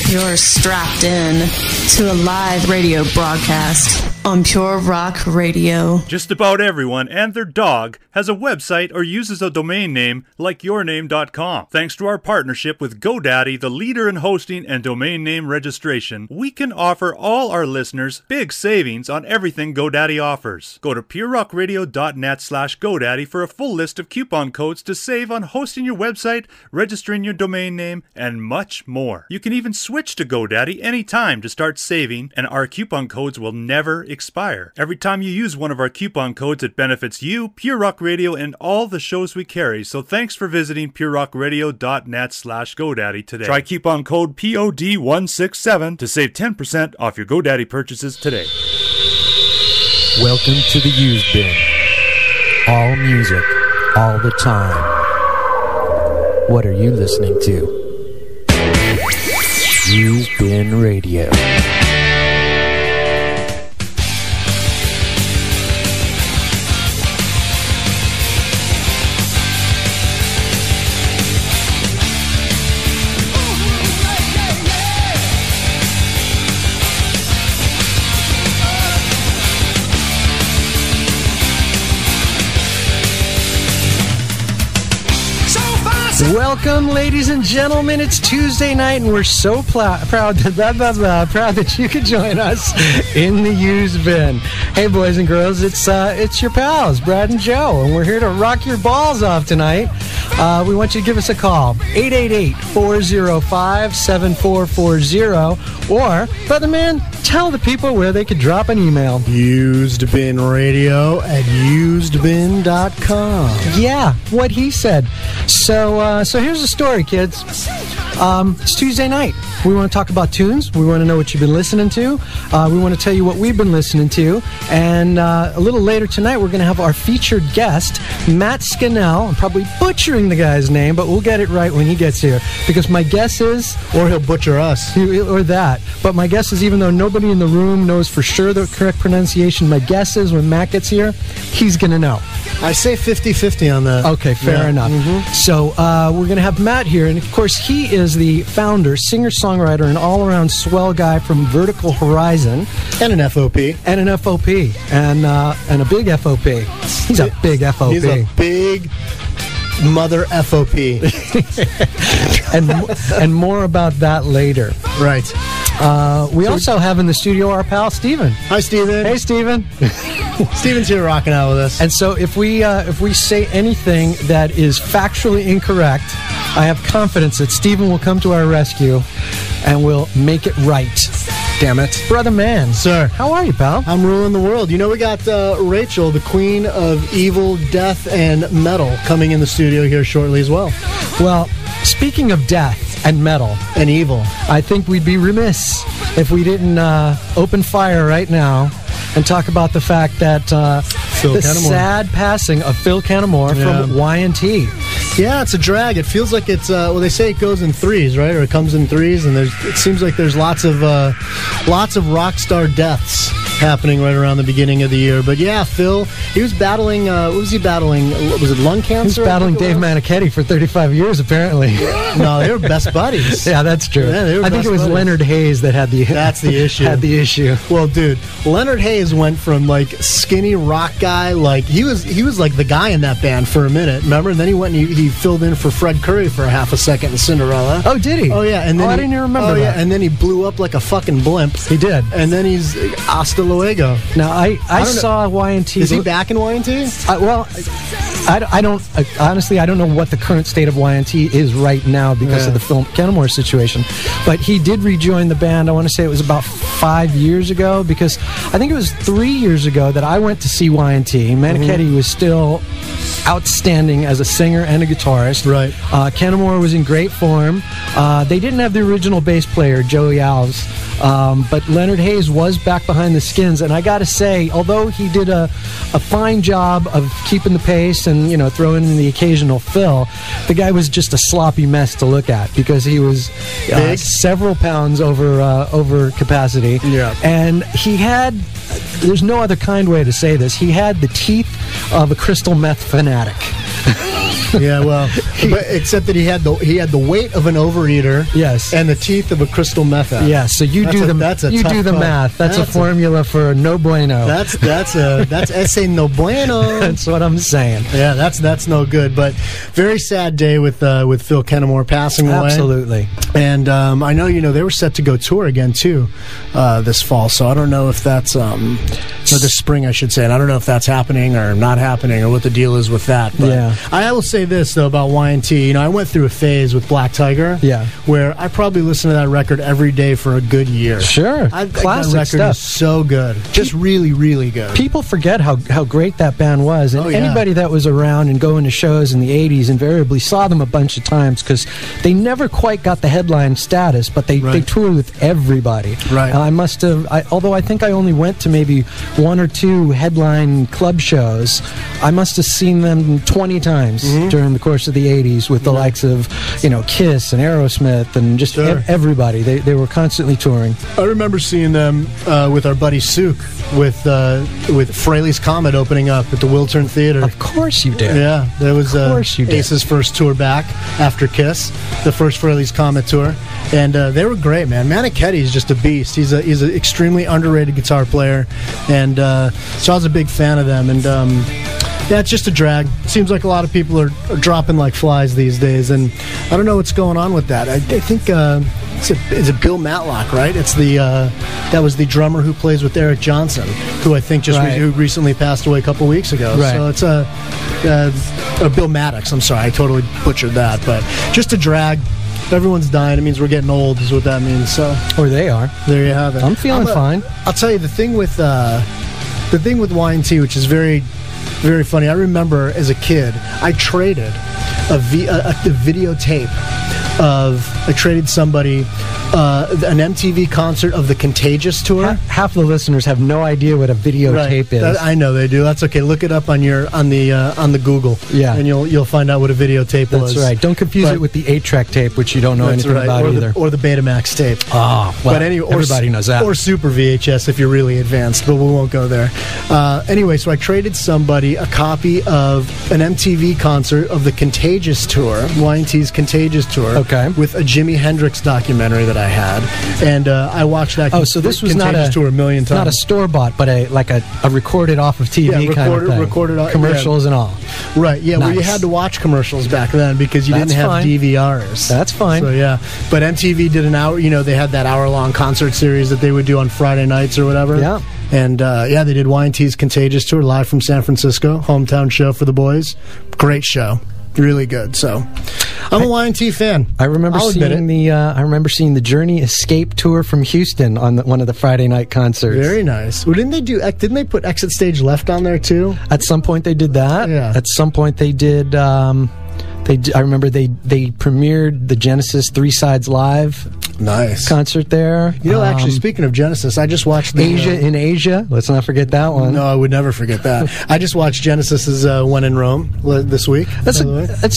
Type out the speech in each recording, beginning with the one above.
You're strapped in to a live radio broadcast on Pure Rock Radio. Just about everyone and their dog has a website or uses a domain name like yourname.com. Thanks to our partnership with GoDaddy, the leader in hosting and domain name registration, we can offer all our listeners big savings on everything GoDaddy offers. Go to purerockradio.net/GoDaddy for a full list of coupon codes to save on hosting your website, registering your domain name, and much more. You can even switch to GoDaddy anytime to start saving, and our coupon codes will never expire. Every time you use one of our coupon codes, it benefits you, Pure Rock Radio, and all the shows we carry. So thanks for visiting purerockradio.net/GoDaddy today. Try coupon code POD167 to save 10% off your GoDaddy purchases today. Welcome to the Used Bin. All music, all the time. What are you listening to? Used Bin Radio. Welcome, ladies and gentlemen. It's Tuesday night, and we're so proud that you could join us in the Used Bin. Hey, boys and girls, it's your pals, Brad and Joe, and we're here to rock your balls off tonight. We want you to give us a call, 888-405-7440, or, Brother Man, tell the people where they could drop an email. usedbinradio@usedbin.com. Yeah, what he said. So here's the story, kids. It's Tuesday night. We want to talk about tunes. We want to know what you've been listening to. We want to tell you what we've been listening to. And a little later tonight, we're going to have our featured guest, MATT SCANNELL. I'm probably butchering the guy's name, but we'll get it right when he gets here. Because my guess is... Or he'll butcher us. Or that. But my guess is, even though nobody in the room knows for sure the correct pronunciation, my guess is when Matt gets here, he's going to know. I say 50-50 on that. Okay, fair enough. Mm-hmm. So we're going to have Matt here. And, of course, he is the founder, singer-songwriter, and all-around swell guy from Vertical Horizon. And an F.O.P. And an F.O.P. And a big F.O.P. He's a big F.O.P. He's a big mother F.O.P. and more about that later. Right. We also have in the studio our pal Steven. Hi, Steven. Hey, Steven. Steven's here rocking out with us. And so if we say anything that is factually incorrect, I have confidence that Steven will come to our rescue and will make it right. Damn it. Brother Man. Sir. How are you, pal? I'm ruling the world. You know, we got Rachel, the queen of evil, death, and metal, coming in the studio here shortly as well. Well, speaking of death and metal and evil, I think we'd be remiss if we didn't open fire right now and talk about the fact that the sad passing of Phil Cannemore from Y&T. Yeah, it's a drag. It feels like it's they say it goes in threes, right? Or it comes in threes, and it seems like there's lots of rock star deaths happening right around the beginning of the year. But yeah, Phil, he was battling. What was he battling? Was it lung cancer? He was battling Dave Manichetti for 35 years, apparently. No, they were best buddies. Yeah, that's true. Yeah, I think it was buddies. Leonard Hayes that had the. That's the issue. Had the issue. Well, dude, Leonard Hayes went from like skinny rock guy, like he was like the guy in that band for a minute. Remember? And then he went and he filled in for Fred Curry for a half a second in Cinderella. Oh, did he? Oh yeah, and then I didn't even remember. Oh that. Yeah, and then he blew up like a fucking blimp. He did. And then he's hasta luego. Now I saw Y&T. Is he back in Y&T? Well, I don't honestly. I don't know what the current state of Y&T is right now because of the Phil Cannemore situation. But he did rejoin the band. I want to say it was about 5 years ago, because I think it was 3 years ago that I went to see Y&T. Manichetti was still outstanding as a singer and a guitarist. Right. Cannemore was in great form. They didn't have the original bass player, Joey Alves, but Leonard Hayes was back behind the skins. And I got to say, although he did a fine job of keeping the pace and, you know, throwing in the occasional fill, the guy was just a sloppy mess to look at because he was several pounds over capacity. Yeah. And he had, there's no other kind way to say this, he had the teeth of a crystal meth fanatic. Yeah, well, but except that he had the weight of an overeater. Yes. And the teeth of a crystal meth addict. Yeah, so you do the math. That's a formula for no bueno. That's ese no bueno. That's what I'm saying. Yeah, that's no good. But very sad day with Phil Kennemore passing away. Absolutely. And I know they were set to go tour again too this fall. So I don't know if that's or this spring I should say. And I don't know if that's happening or not happening or what the deal is with that. But yeah. I will say this though about Y&T. I went through a phase with Black Tiger. Yeah. Where I probably listened to that record every day for a good year. Sure. Classic that record stuff. Is so good. Just really, really good. People forget how great that band was. And anybody that was around and going to shows in the 80s invariably saw them a bunch of times because they never quite got the headline status, but they toured with everybody. Right. I must have, although I think I only went to maybe 1 or 2 headline club shows, I must have seen them 20 times during the course of the 80s with the likes of, Kiss and Aerosmith and just everybody. They were constantly touring. I remember seeing them with our buddy Souk with Fraley's Comet opening up at the Wiltern Theater. Of course you did. Yeah, that was Ace's first tour back after Kiss, the first Fraley's Comet tour, and they were great, man. Manichetti is just a beast. He's an extremely underrated guitar player, and so I was a big fan of them. And yeah, it's just a drag. Seems like a lot of people are dropping like flies these days, and I don't know what's going on with that. I think it's a Bill Matlock, right? It's that was the drummer who plays with Eric Johnson, who I think who recently passed away a couple weeks ago. Right. So it's Bill Maddox. I'm sorry, I totally butchered that, but just a drag. Everyone's dying. It means we're getting old, is what that means. So, or they are. There you have it. I'm feeling fine. I'll tell you the thing with Y&T, which is very, very funny. I remember as a kid, I traded a videotape I traded somebody an MTV concert of the Contagious tour. Half the listeners have no idea what a videotape is. I know they do. That's okay. Look it up on the Google. Yeah, and you'll find out what a videotape was. That's right. Don't confuse it with the 8-track tape, which you don't know anything about either, or the Betamax tape. Oh, well, but anyway, everybody knows that. Or Super VHS if you're really advanced, but we won't go there. Anyway, so I traded somebody a copy of an MTV concert of the Contagious tour, Y&T's Contagious tour, with a Jimi Hendrix documentary that I had, and I watched that. Oh, so this was Contagious tour a million times. Not a store bought, but a recorded off of TV kind of thing. Recorded commercials and all. Right. Yeah. Nice. Well, you had to watch commercials back then because you didn't have DVRs. That's fine. So yeah, but MTV did an hour. They had that hour-long concert series that they would do on Friday nights or whatever. Yeah. And they did Y&T's Contagious tour live from San Francisco, hometown show for the boys. Great show. Really good. So, I'm a Y&T fan. I remember seeing the Journey Escape tour from Houston on one of the Friday night concerts. Very nice. Well, didn't they put Exit Stage Left on there too? At some point they did that. Yeah. At some point they did. I remember they premiered the Genesis 3 Sides Live. Nice concert there. Actually, speaking of Genesis, I just watched Asia in Asia. Let's not forget that one. No, I would never forget that. I just watched Genesis's One in Rome this week. That's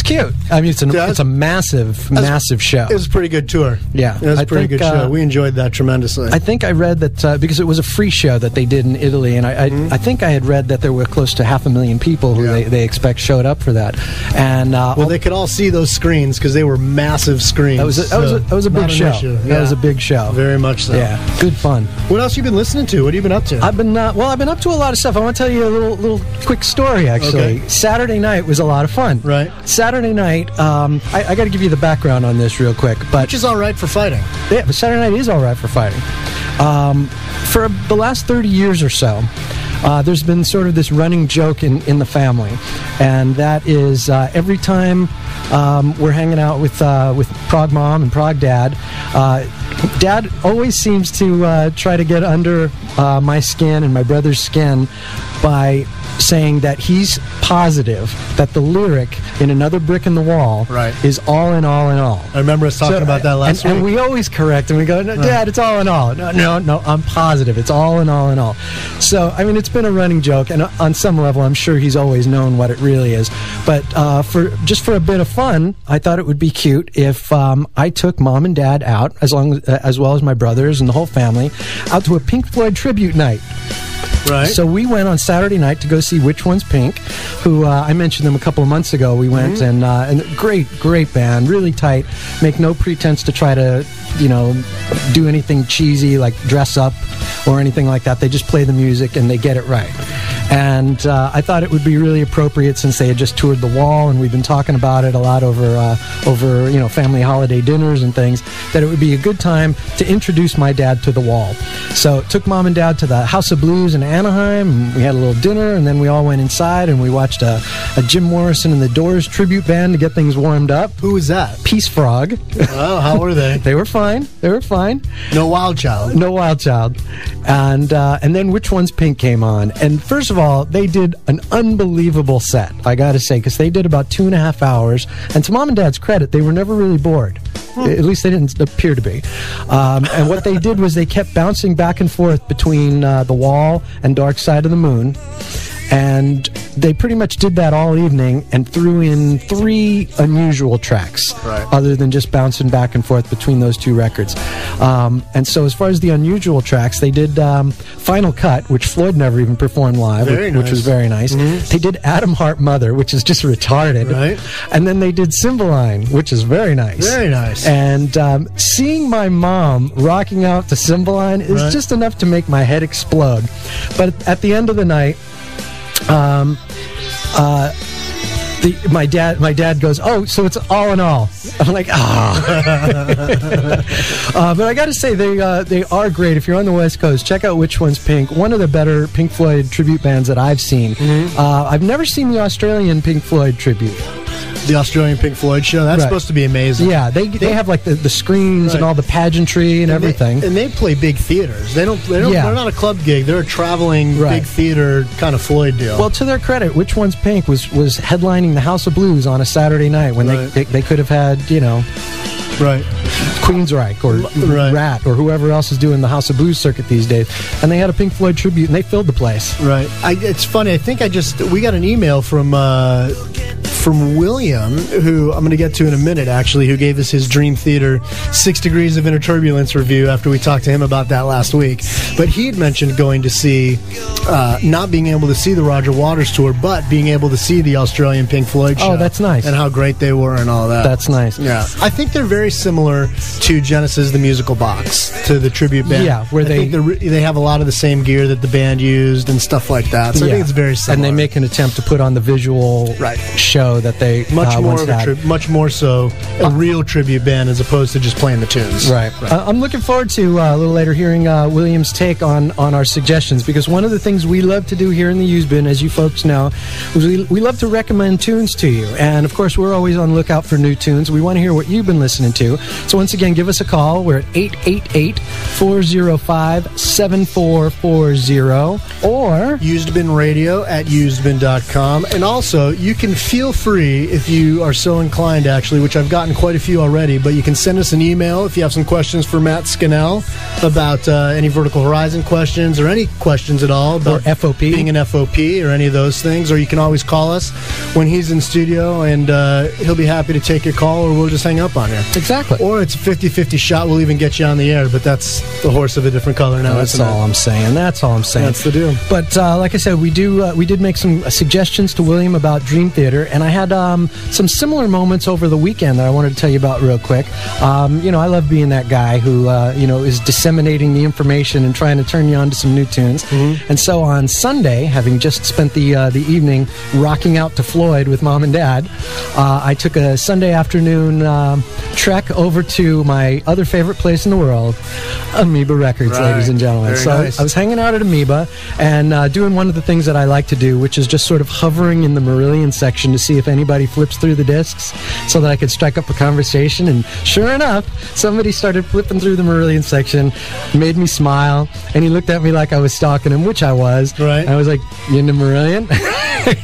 cute. I mean, it's a massive show. It was a pretty good tour. Yeah, it was a pretty good show. We enjoyed that tremendously. I think I read that because it was a free show that they did in Italy, and I think I had read that there were close to 500,000 people who they expect showed up for that. And they could all see those screens because they were massive screens. That was a big show. That was a big show. Very much so. Yeah, good fun. What else you been listening to? What have you been up to? I've been up to a lot of stuff. I want to tell you a little quick story, actually. Okay. Saturday night was a lot of fun. Right. Saturday night, I got to give you the background on this real quick. Which is all right for fighting. Yeah, but Saturday night is all right for fighting. For the last 30 years or so, there's been sort of this running joke in the family, and that is every time we're hanging out with Prog Mom and Prog Dad, Dad always seems to try to get under my skin and my brother's skin by saying that he's positive that the lyric in Another Brick in the Wall is all in all in all. I remember us talking about that last week. And we always correct and we go, no, Dad, it's all in all. No, I'm positive. It's all in all in all. So, I mean, it's been a running joke, and on some level, I'm sure he's always known what it really is. But for a bit of fun, I thought it would be cute if I took Mom and Dad out, as well as my brothers and the whole family, out to a Pink Floyd tribute night. Right. So we went on Saturday night to go see Which One's Pink, who I mentioned them a couple of months ago. We went, and great band, really tight, make no pretense to try to, do anything cheesy like dress up or anything like that. They just play the music and they get it right. And I thought it would be really appropriate, since they had just toured The Wall, and we've been talking about it a lot over family holiday dinners and things, that it would be a good time to introduce my dad to The Wall. So took Mom and Dad to the House of Blues in Anaheim, and we had a little dinner, and then we all went inside and we watched a Jim Morrison and the Doors tribute band to get things warmed up. Who was that? Peace Frog. Oh, how were they? They were fine. No Wild Child. No Wild Child. And then Which One's Pink came on. And first of all, they did an unbelievable set, I gotta say, because they did about 2.5 hours. And to Mom and Dad's credit, they were never really bored. At least they didn't appear to be. And what they did was they kept bouncing back and forth between The Wall and Dark Side of the Moon. And they pretty much did that all evening and threw in 3 unusual tracks, other than just bouncing back and forth between those 2 records. And so as far as the unusual tracks, they did Final Cut, which Floyd never even performed live, which was very nice. They did Atom Heart Mother, which is just retarded. Right. And then they did Cymbeline, which is very nice. Very nice. And seeing my mom rocking out to Cymbeline is just enough to make my head explode. But at the end of the night, my dad goes, "Oh, so it's all in all." I'm like, but I got to say, they are great. If you're on the West Coast, check out Which One's Pink. One of the better Pink Floyd tribute bands that I've seen. I've never seen the Australian Pink Floyd tribute. The Australian Pink Floyd show, that's supposed to be amazing. Yeah, they have like the screens and all the pageantry and everything. They play big theaters. They're not a club gig. They're a traveling big theater kind of Floyd deal. Well, to their credit, Which One's Pink was headlining the House of Blues on a Saturday night when they could have had, Queensryche or Rat or whoever else is doing the House of Blues circuit these days, and they had a Pink Floyd tribute and they filled the place. Right. It's funny. I think we got an email from William, who I'm going to get to in a minute, actually, who gave us his Dream Theater 6 Degrees of Inner Turbulence review after we talked to him about that last week. But he had mentioned going to see, not being able to see the Roger Waters tour, but being able to see the Australian Pink Floyd show. Oh, that's nice. And how great they were and all that. That's nice. Yeah. I think they're very similar to Genesis, the musical box, to the tribute band. Yeah, where I think they have a lot of the same gear that the band used and stuff like that. So I think it's very similar. And they make an attempt to put on the visual show that they much more so a real tribute band as opposed to just playing the tunes. Right. I'm looking forward to a little later hearing William's take on our suggestions, because one of the things we love to do here in the Used Bin, as you folks know, is we love to recommend tunes to you. And of course, we're always on the lookout for new tunes. We want to hear what you've been listening to. So once again, give us a call. We're at 888-405-7440 or usedbinradio@usedbin.com. And also, you can feel free, if you are so inclined, actually, which I've gotten quite a few already, but you can send us an email if you have some questions for Matt Scannell about any Vertical Horizon questions or any questions at all about F.O.P. being an F.O.P. or any of those things. Or you can always call us when he's in studio, and he'll be happy to take your call, or we'll just hang up on you. Exactly. Or it's a 50-50 shot. We'll even get you on the air, but that's the horse of a different color now. That's all I'm saying. That's the deal. But like I said, we did make some suggestions to William about Dream Theater, and I had some similar moments over the weekend that I wanted to tell you about real quick. I love being that guy who is disseminating the information and trying to turn you on to some new tunes. And so on Sunday, having just spent the evening rocking out to Floyd with Mom and Dad, I took a Sunday afternoon trek over to my other favorite place in the world, Amoeba Records, ladies and gentlemen. Very nice. I was hanging out at Amoeba and doing one of the things that I like to do, which is just sort of hovering in the Marillion section to see if anybody flips through the discs so that I could strike up a conversation. And sure enough, somebody started flipping through the Marillion section, made me smile, and he looked at me like I was stalking him, which I was. Right. I was like, "You into Marillion?"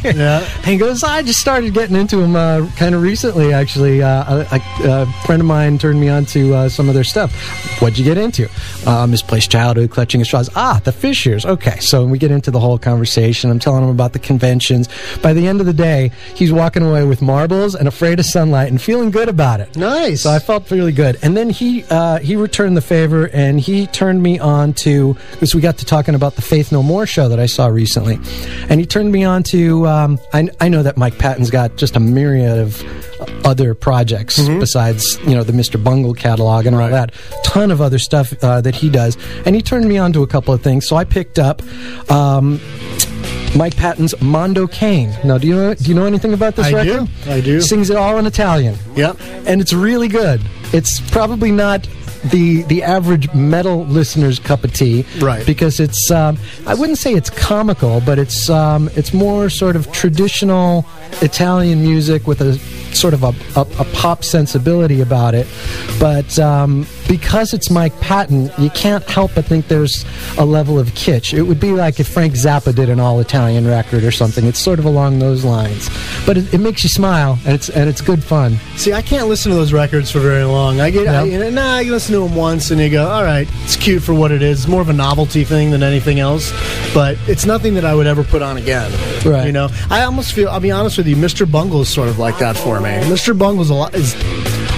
Yeah. And he goes, I just started getting into them kind of recently, actually. A friend of mine turned me on to some of their stuff. What'd you get into? Misplaced Childhood, Clutching at Straws. The Fishers. Okay, so we get into the whole conversation. I'm telling him about the conventions. By the end of the day, he's walking away with marbles and Afraid of Sunlight and feeling good about it. Nice. So I felt really good. And then he returned the favor, and he turned me on to, because we got to talking about the Faith No More show that I saw recently, and he turned me on to, I know that Mike Patton's got just a myriad of other projects besides, the Mr. Bungle catalog and all that. Ton of other stuff that he does. And he turned me on to a couple of things. So I picked up Mike Patton's Mondo Cane. Now, do you know anything about this record? I do. Sings it all in Italian. Yep. And it's really good. It's probably not the average metal listener's cup of tea, right? Because it's I wouldn't say it's comical, but it's more sort of traditional Italian music with a sort of a pop sensibility about it. But because it's Mike Patton, you can't help but think there's a level of kitsch. It would be like if Frank Zappa did an all-Italian record or something. It's sort of along those lines. But it makes you smile, and it's good fun. See, I can't listen to those records for very long. I listen to them once, and you go, all right, it's cute for what it is. It's more of a novelty thing than anything else, but it's nothing that I would ever put on again. Right. I almost feel, I'll be honest with you, Mr. Bungle is sort of like that for me. Mr. Bungle's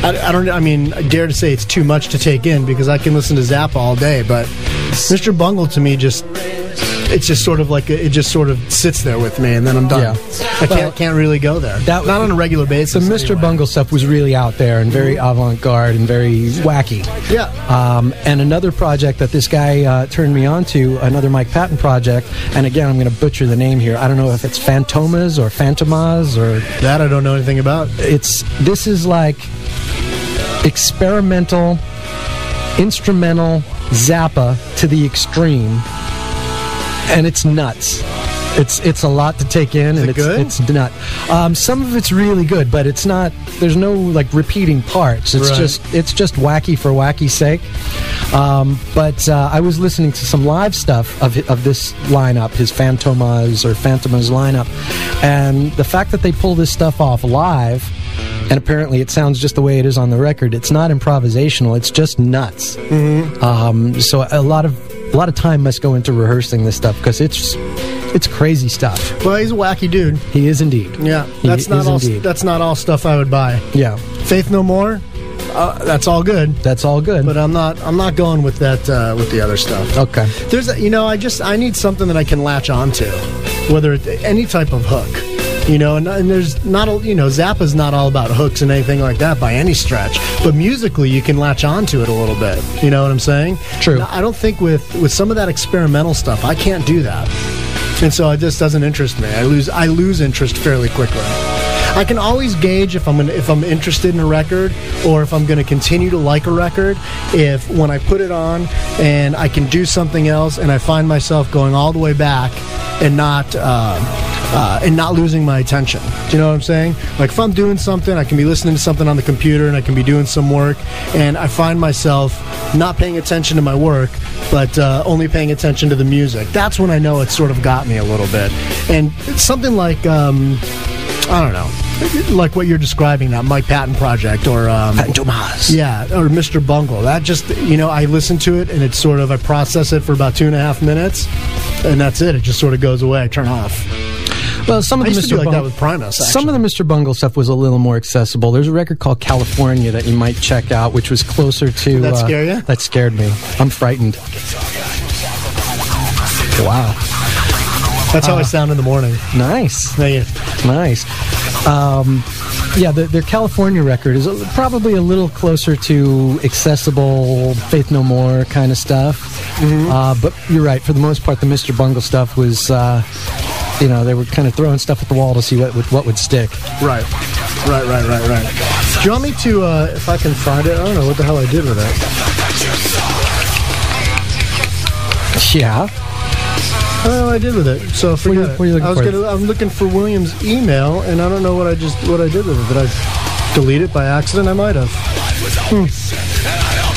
I dare to say it's too much to take in because I can listen to Zappa all day, but Mr. Bungle to me it's just sort of like it just sort of sits there with me, and then I'm done. Yeah. I can't really go there. Not on a regular basis. The Mr. Bungle stuff was really out there and very avant-garde and very wacky. Yeah. And another project that this guy turned me on to, another Mike Patton project, and again, I'm going to butcher the name here. I don't know if it's Fantomas or Fantomas or... That I don't know anything about. This is like experimental, instrumental Zappa to the extreme. And it's nuts. It's a lot to take in, and it's nuts. Some of it's really good, but it's not. There's no like repeating parts. It's just wacky for wacky's sake. But I was listening to some live stuff of this lineup, his Fantomas lineup, and the fact that they pull this stuff off live. And apparently it sounds just the way it is on the record. It's not improvisational. It's just nuts. So a lot of time must go into rehearsing this stuff because it's crazy stuff. Well, he's a wacky dude. He is indeed. Yeah, that's not all stuff I would buy. Yeah, Faith No More. That's all good. That's all good. But I'm not going with that with the other stuff. Okay. There's I need something that I can latch onto, whether it's any type of hook. And there's not, Zappa's not all about hooks and anything like that by any stretch. But musically, you can latch onto it a little bit. You know what I'm saying? True. Now, I don't think with some of that experimental stuff, I can't do that. And so it just doesn't interest me. I lose interest fairly quickly. I can always gauge if I'm interested in a record or if I'm going to continue to like a record if when I put it on and I can do something else and I find myself going all the way back and not losing my attention. Do you know what I'm saying? Like if I'm doing something, I can be listening to something on the computer and I can be doing some work and I find myself not paying attention to my work but only paying attention to the music. That's when I know it's sort of got me a little bit. And it's something like I don't know, like what you're describing, that Mike Patton project or Fantomas. Yeah, or Mr. Bungle. That just, I listen to it and it's sort of, I process it for about 2.5 minutes and that's it. It just sort of goes away. I turn off. Well, some of the Mr. Bungle, that with Primus, actually. Some of the Mr. Bungle stuff was a little more accessible. There's a record called California that you might check out, which was closer to... Did that scare you? That scared me. I'm frightened. Wow. That's how I sound in the morning. Nice. Thank you. Nice. Their California record is probably a little closer to accessible Faith No More kind of stuff. But you're right. For the most part, the Mr. Bungle stuff was... they were kind of throwing stuff at the wall to see what would stick. Right. Do you want me to, if I can find it? I don't know what the hell I did with it. Yeah. I don't know what I did with it, so forget it. What are you looking for? I'm looking for William's email, and I don't know what I did with it. Did I delete it by accident? I might have.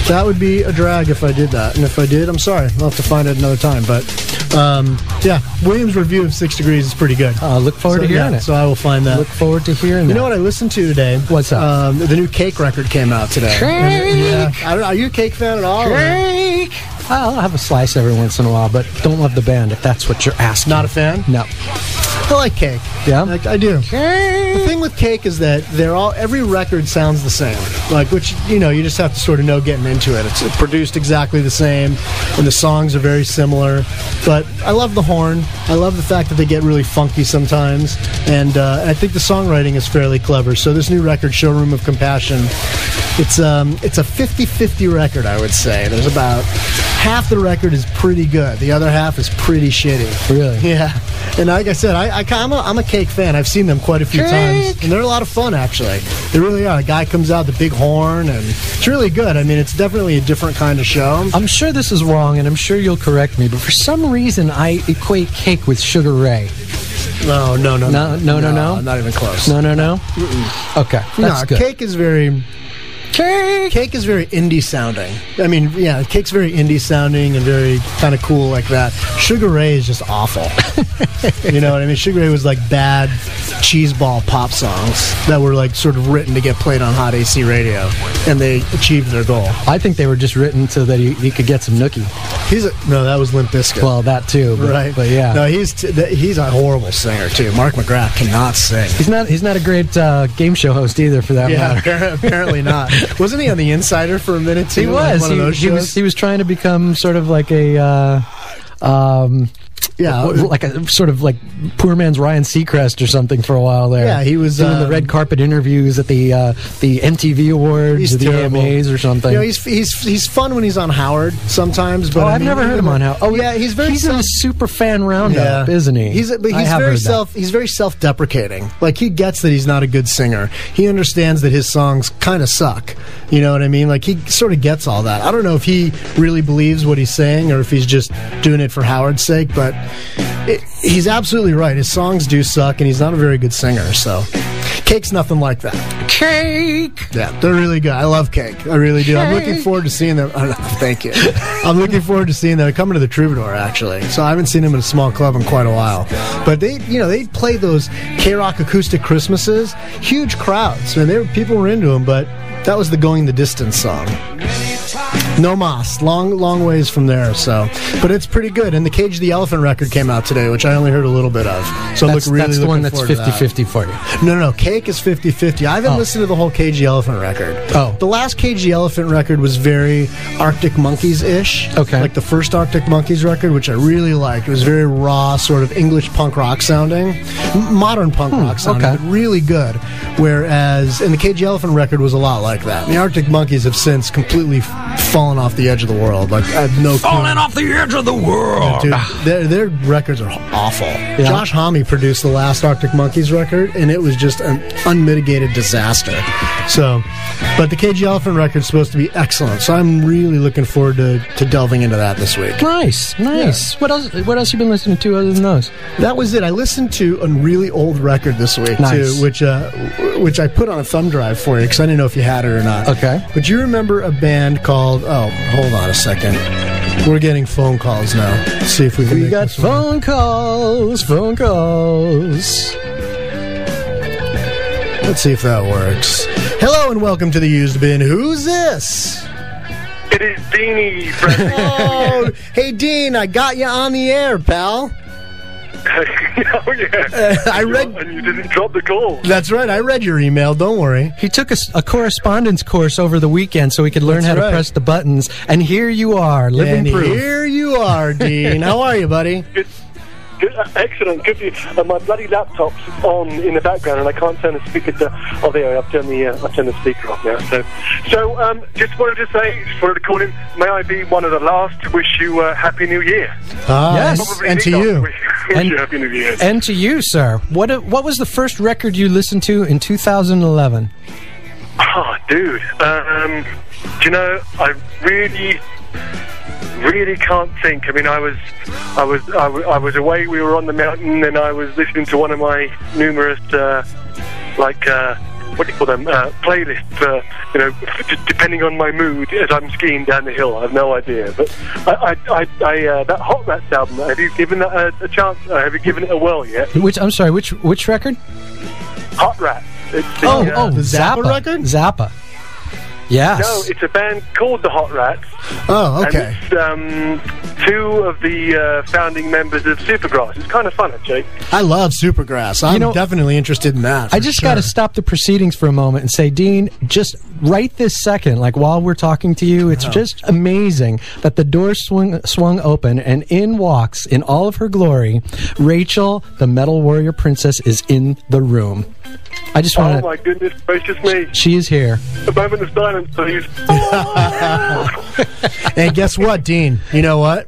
That would be a drag if I did that. And if I did, I'm sorry. I'll have to find it another time. But, yeah, Williams' review of 6 Degrees is pretty good. Look forward to hearing it. So I will find that. Look forward to hearing that. You know what I listened to today? What's that? The new Cake record came out today. Cake! Yeah. Are you a Cake fan at all? Cake! I'll have a slice every once in a while, but don't love the band if that's what you're asking. Not a fan? No. I like Cake. Yeah? I do. Cake! The thing with Cake is that every record sounds the same. Which, you just have to sort of know getting into it. It's produced exactly the same, and the songs are very similar. But I love the horn. I love the fact that they get really funky sometimes. And I think the songwriting is fairly clever. So this new record, Showroom of Compassion, it's a 50-50 record, I would say. There's about half the record is pretty good. The other half is pretty shitty. Really? Yeah. And like I said, I'm a Cake fan. I've seen them quite a few times. And they're a lot of fun, actually. They really are. A guy comes out, the big horn, and it's really good. I mean, it's definitely a different kind of show. I'm sure this is wrong, and I'm sure you'll correct me, but for some reason, I equate Cake with Sugar Ray. No. No? Not even close. No? Mm-mm. Okay, that's good. Cake is very... Cake is very indie sounding. I mean, yeah, Cake's very indie sounding and very kind of cool like that. Sugar Ray is just awful. You know what I mean? Sugar Ray was like bad cheeseball pop songs that were like sort of written to get played on hot AC radio, and they achieved their goal. I think they were just written so that he could get some nookie. No, that was Limp Bizkit. Well, that too, right? But yeah, no, he's a horrible singer too. Mark McGrath cannot sing. He's not a great game show host either, for that matter. Apparently not. Wasn't he on The Insider for a minute too? He was. Like one of those shows? He was trying to become sort of like a like a sort of like poor man's Ryan Seacrest or something for a while there. Yeah, he was doing the red carpet interviews at the MTV Awards, or the AMAs or something. You know, he's fun when he's on Howard sometimes. But I've never heard him on Howard. Oh yeah, he's in a super fan roundup, isn't he? He's very self-deprecating. Like, he gets that he's not a good singer. He understands that his songs kind of suck. You know what I mean? Like, he sort of gets all that. I don't know if he really believes what he's saying or if he's just doing it for Howard's sake, but he's absolutely right. His songs do suck, and he's not a very good singer, so Cake's nothing like that. Cake! Yeah, they're really good. I love Cake. I really do. Cake. I'm looking forward to seeing them. Thank you. I'm looking forward to seeing them. They're coming to the Troubadour, actually. So I haven't seen them in a small club in quite a while. But they play those K-Rock acoustic Christmases. Huge crowds. And people were into them, but that was the Going the Distance song. No Mas, long ways from there. So, but it's pretty good. And the Cage the Elephant record came out today, which I only heard a little bit of. So that's the one that's 50-50 for you. No, Cake is 50-50. I haven't listened to the whole Cage the Elephant record. Oh, the last Cage the Elephant record was very Arctic Monkeys-ish. Okay, like the first Arctic Monkeys record, which I really liked. It was very raw, sort of English punk rock sounding, modern punk rock sounding, but really good. Whereas, and the Cage the Elephant record was a lot like that. The Arctic Monkeys have since completely fallen off the edge of the world. Like, I have no clue. Falling off the edge of the world. Yeah, dude, their records are awful. Yeah. Josh Homme produced the last Arctic Monkeys record, and it was just an unmitigated disaster. So, but the Cage the Elephant record is supposed to be excellent. So I'm really looking forward to delving into that this week. Nice. Yeah. What else you been listening to other than those? That was it. I listened to a really old record this week too, which I put on a thumb drive for you because I didn't know if you had it or not. Okay. But you remember a band called? Oh, hold on a second. We're getting phone calls now. Let's see if we can. We got phone calls. Let's see if that works. Hello and welcome to the Used Bin. Who's this? It is Deanie, friend. Oh, hey Dean, I got you on the air, pal. Oh yeah. I read, and you didn't drop the call. That's right. I read your email. Don't worry. He took a correspondence course over the weekend so he could learn how to press the buttons. And here you are, living proof. Here you are, Dean. How are you, buddy? Good. Excellent. Good. My bloody laptop's on in the background, and I can't turn the speaker to. Oh, there. I've turned the speaker off now. So, just wanted to call in. May I be one of the last to wish you a Happy New Year? Yes, and to you. Wish you Happy New Year. And to you, sir. What was the first record you listened to in 2011? Oh, dude. Do you know? I really can't think. I mean, I was away. We were on the mountain, and I was listening to one of my numerous what do you call them, playlists, depending on my mood as I'm skiing down the hill. I have no idea. But that Hot Rats album, have you given that a chance? Have you given it a whirl yet? Which record? Hot Rats. It's the Zappa record? Zappa. Yes. No, it's a band called the Hot Rats. Oh, okay. And it's 2 of the founding members of Supergrass. It's kind of fun, actually. I love Supergrass. I'm definitely interested in that. I just got to stop the proceedings for a moment and say, Dean, just right this second, like while we're talking to you, it's just amazing that the door swung open and in walks, in all of her glory, Rachel, the Metal Warrior Princess, is in the room. I just want to... Oh, my goodness gracious me. She is here. A moment of silence, please. And guess what, Dean? You know what?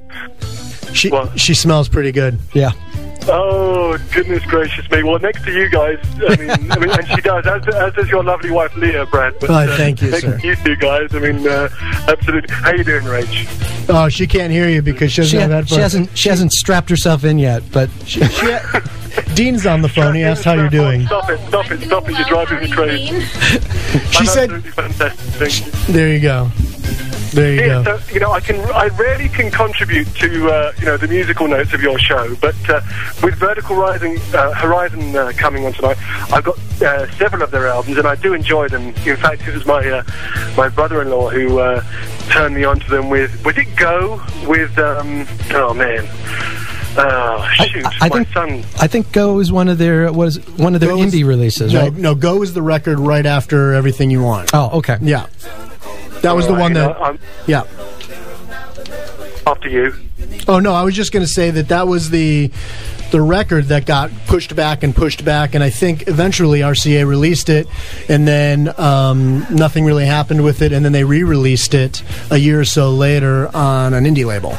She smells pretty good. Yeah. Oh, goodness gracious me. Well, next to you guys, I mean and she does, as does your lovely wife, Leah, Brad. But, thank you, sir. You two guys, absolutely. How you doing, Rach? Oh, she can't hear you because she doesn't have headphones. She hasn't strapped herself in yet, but... Dean's on the phone. He asked how you're doing. Stop it. You're driving me crazy. She said... Fantastic. There you go. So, I rarely can contribute to, the musical notes of your show, but with Vertical Horizon coming on tonight, I've got several of their albums, and I do enjoy them. In fact, it was my brother-in-law who turned me onto them with, was it Go? With, oh man. Oh, shoot. I think Go is one of their indie releases, right? No, Go is the record right after Everything You Want. Oh, okay. Yeah. That was the one that... yeah. After you. Oh, no, I was just going to say that was the record that got pushed back, and I think eventually RCA released it, and then nothing really happened with it, and then they re-released it a year or so later on an indie label.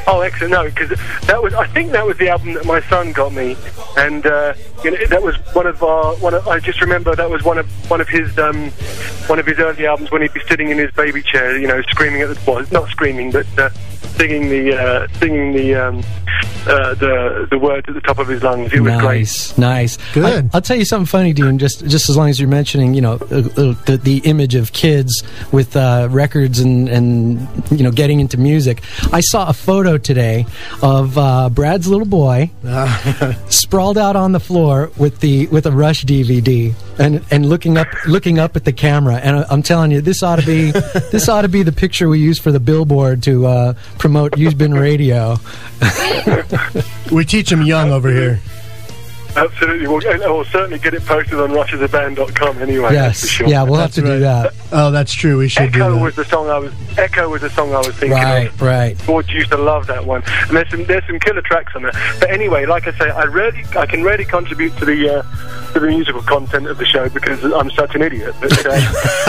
Oh, excellent! No, because I think that was the album that my son got me, and that was one of I just remember that was one of his early albums when he'd be sitting in his baby chair, screaming at not screaming, but singing the words at the top of his lungs. It was great. Nice. Good. I'll tell you something funny, Dean. Just as long as you're mentioning, the image of kids with records and getting into music. I saw a photo today of Brad's little boy sprawled out on the floor with a Rush DVD and looking up at the camera. And I'm telling you, this ought to be the picture we use for the billboard to promote Used Bin Radio. We teach them young over here. Absolutely. We'll certainly get it posted on rushasaband.com anyway. Yes. For sure. Yeah, we'll have to do that. Oh, that's true. We should do that. Echo was the song I was thinking of. Right. George used to love that one. And there's some killer tracks on there. But anyway, like I say, I can rarely contribute to the musical content of the show because I'm such an idiot. But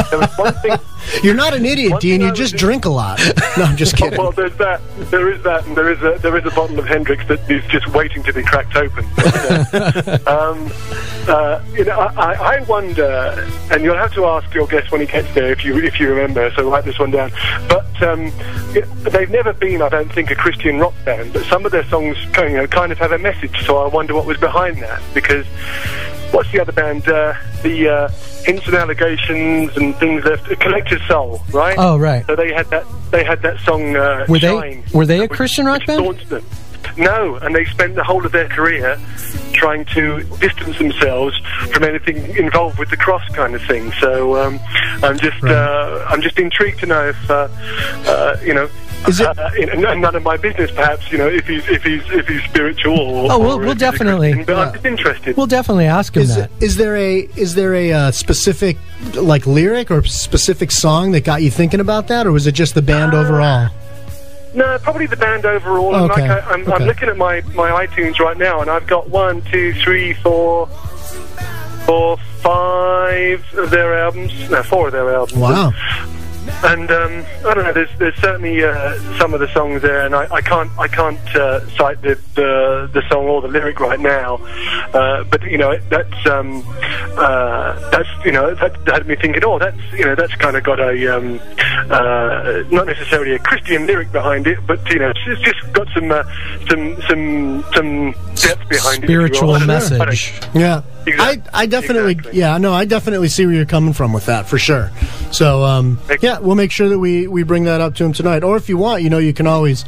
there was one thing. You're not an idiot, Dean. You just drink a lot. No, I'm just kidding. Well, there's that. There is that, and there is a bottle of Hendrix that is just waiting to be cracked open. I wonder, and you'll have to ask your guest when he gets there if you remember. So write this one down. But they've never been, I don't think, a Christian rock band. But some of their songs, kind of have a message. So I wonder what was behind that. Because what's the other band? The Hints and Allegations and things left. Collective Soul, right? Oh, right. So they had that song. Shine, were they a Christian rock band? No, and they spent the whole of their career trying to distance themselves from anything involved with the cross kind of thing. So I'm just intrigued to know if is it none of my business, perhaps, if he's spiritual. Or we'll definitely. But I'm just interested. We'll definitely ask him that. Is there a specific lyric or specific song that got you thinking about that, or was it just the band overall? No, probably the band overall. Okay. I'm looking at my iTunes right now, and I've got 1, 2, 3, 4, 5 of their albums. No, 4 of their albums. Wow. And I don't know. There's certainly some of the songs there, and I can't cite the song or the lyric right now. But that had me thinking. Oh, that's kind of got a not necessarily a Christian lyric behind it, but it's just got some depth behind spiritual it. message. Yeah. Exactly. I definitely, I definitely see where you're coming from with that, for sure. So, we'll make sure that we bring that up to him tonight. Or if you want, you can always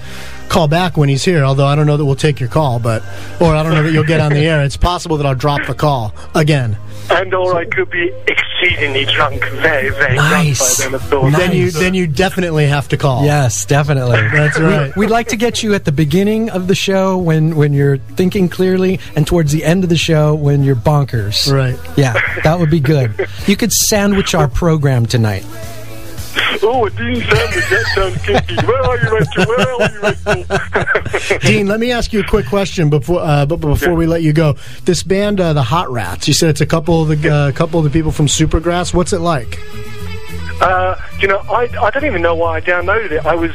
call back when he's here, although I don't know that we'll take your call, or I don't know that you'll get on the air. It's possible that I'll drop the call again. Or I could be exceedingly drunk, very, very drunk by then, of course. Then you definitely have to call. Yes, definitely. That's right. We'd like to get you at the beginning of the show when you're thinking clearly, and towards the end of the show when you're bonkers. Right. Yeah, that would be good. You could sandwich our program tonight. Oh, a Dean sandwich, that sounds kinky. Where are you, Rachel? Dean, let me ask you a quick question before we let you go. This band, the Hot Rats, you said it's a couple of the people from Supergrass. What's it like? I don't even know why I downloaded it. I was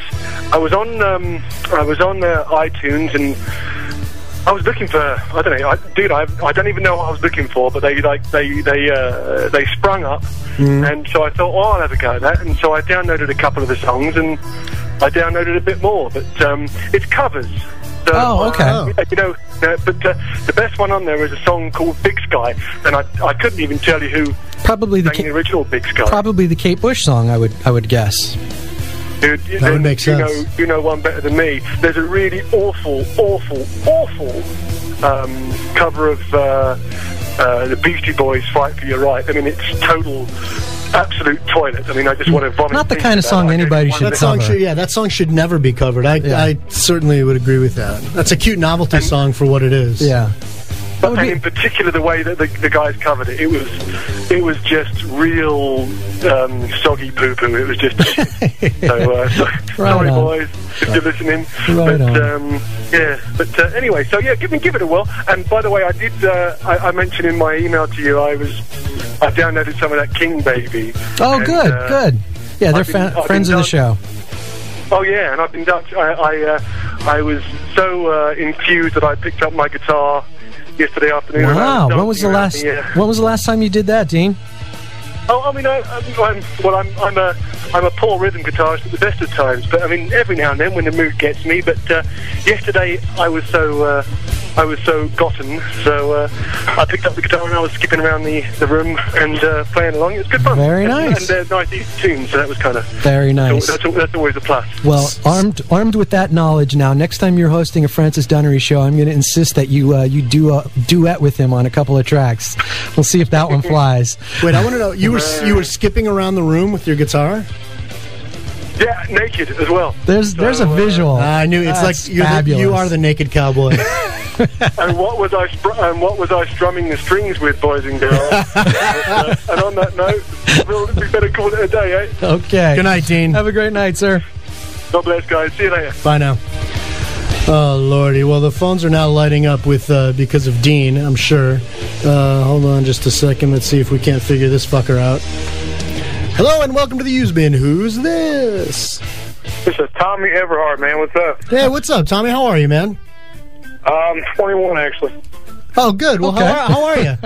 on iTunes, and I was looking for, I don't know, I don't even know what I was looking for, but they sprung up, and so I thought, I'll have a go at that, and so I downloaded a couple of the songs, and I downloaded a bit more, but it's covers. So, okay. But the best one on there is a song called Big Sky, and I couldn't even tell you who probably sang the original Big Sky. Probably the Kate Bush song, I would guess. Dude, that would make sense. You know one better than me. There's a really awful cover of the Beastie Boys' "Fight for Your Right." I mean, it's total, absolute toilet. I mean, I just want to vomit. Not the kind of song anybody should cover. That song should never be covered. I certainly would agree with that. That's a cute novelty song for what it is. Yeah. And in particular, the way that the guys covered it, it was just real soggy poo-poo. It was just sorry, boys, if you're listening. Anyway, so give it a whirl. And by the way, I did. I mentioned in my email to you, I downloaded some of that King Baby. Oh, and, good. Yeah, they're friends of the show. Oh yeah, and I've been Dutch. I was so infused that I picked up my guitar yesterday afternoon. Wow, when was the last time you did that, Dean? Oh, I mean, I'm a poor rhythm guitarist at the best of times, but I mean, every now and then when the mood gets me. But yesterday I was so gotten, so I picked up the guitar and I was skipping around the room and playing along. It was good fun. Very nice. And nice easy tunes, so that was kind of very nice. So that's always a plus. Well, armed with that knowledge now, next time you're hosting a Francis Dunnery show, I'm going to insist that you do a duet with him on a couple of tracks. We'll see if that one flies. Wait, I want to know, you were skipping around the room with your guitar? Yeah, naked as well. There's a visual. I knew it's like you are the naked cowboy. And what was I strumming the strings with, boys and girls? And on that note, we better call it a day, eh? Okay. Good night, Dean. Have a great night, sir. God bless, guys. See you later. Bye now. Oh, Lordy. Well, the phones are now lighting up with because of Dean, I'm sure. Hold on just a second. Let's see if we can't figure this fucker out. Hello and welcome to the Used Bin. Who's this? This is Tommy Everhart, man. What's up? Hey, what's up, Tommy? How are you, man? I'm 21, actually. Oh, good. Well, okay. how are you?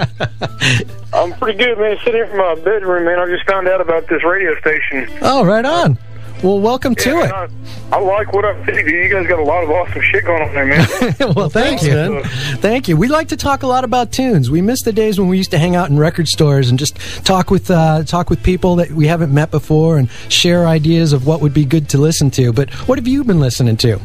I'm pretty good, man. Sitting here in my bedroom, man. I just found out about this radio station. Oh, right on. Well, welcome to it. I like what I see. You guys got a lot of awesome shit going on there, man. Well, thank you. Man. Thank you. We like to talk a lot about tunes. We miss the days when we used to hang out in record stores and just talk with people that we haven't met before and share ideas of what would be good to listen to. But what have you been listening to?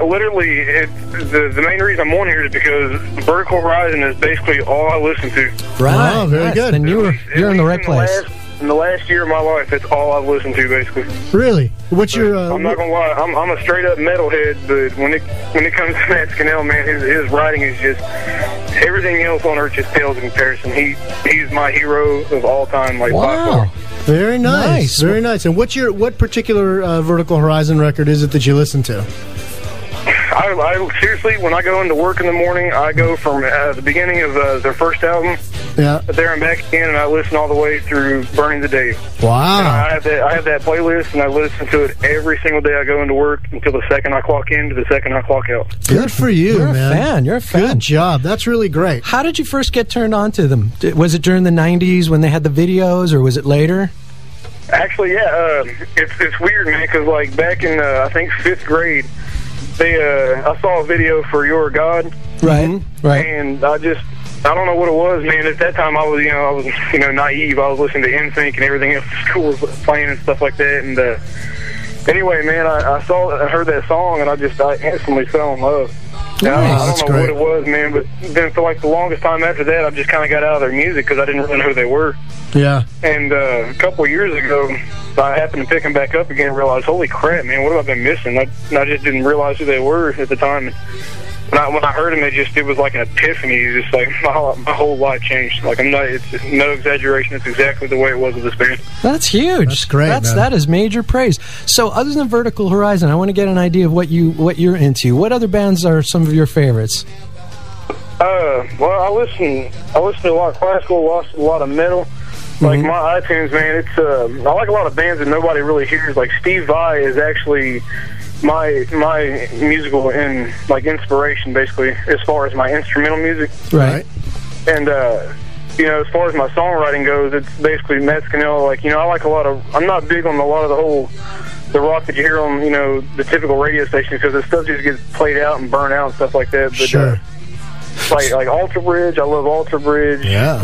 Literally, the main reason I'm on here is because Vertical Horizon is basically all I listen to. Right. Oh, very good. Then you're in the right place. In the last year of my life, that's all I've listened to, basically. Really? What's your... I'm not going to lie, I'm a straight-up metalhead, but when it comes to MATT SCANNELL, man, his writing is just... Everything else on earth just pales in comparison. He's my hero of all time, like, by far. Very nice. Very nice. And what particular Vertical Horizon record is it that you listen to? I seriously, when I go into work in the morning, I go from the beginning of their first album, there and back again, and I listen all the way through Burning the Day. Wow! And I have that playlist, and I listen to it every single day I go into work until the second I clock in to the second I clock out. Good for you, man. You're a fan. Good job. That's really great. How did you first get turned on to them? Was it during the 90s when they had the videos, or was it later? Actually, yeah. It's weird, man, because like back in I think 5th grade. I saw a video for Your God. Right. And I just I don't know what it was, man. At that time, I was naive. I was listening to NSYNC and everything else the school was playing and stuff like that. And anyway, man, I heard that song, and I instantly fell in love. I don't know what it was, man, but then for like the longest time after that, I just kind of got out of their music because I didn't really know who they were. Yeah. And a couple of years ago, I happened to pick them back up again and realized, holy crap, man, what have I been missing? I just didn't realize who they were at the time. When I heard them, it was like an epiphany. It's just like my whole life changed. Like it's no exaggeration. It's exactly the way it was with this band. That's huge. That's great. That is major praise. So, other than Vertical Horizon, I want to get an idea of what you're into. What other bands are some of your favorites? Well, I listen to a lot of classical, a lot of metal. Like my iTunes, man, I like a lot of bands that nobody really hears. Like Steve Vai is actually my musical inspiration, basically, as far as my instrumental music. Right. And as far as my songwriting goes, it's basically MATT SCANNELL. Like, I like I'm not big on a lot of the rock that you hear on the typical radio stations, because the stuff just gets played out and burnt out and stuff like that. But sure. Like Alter Bridge, I love Alter Bridge. Yeah.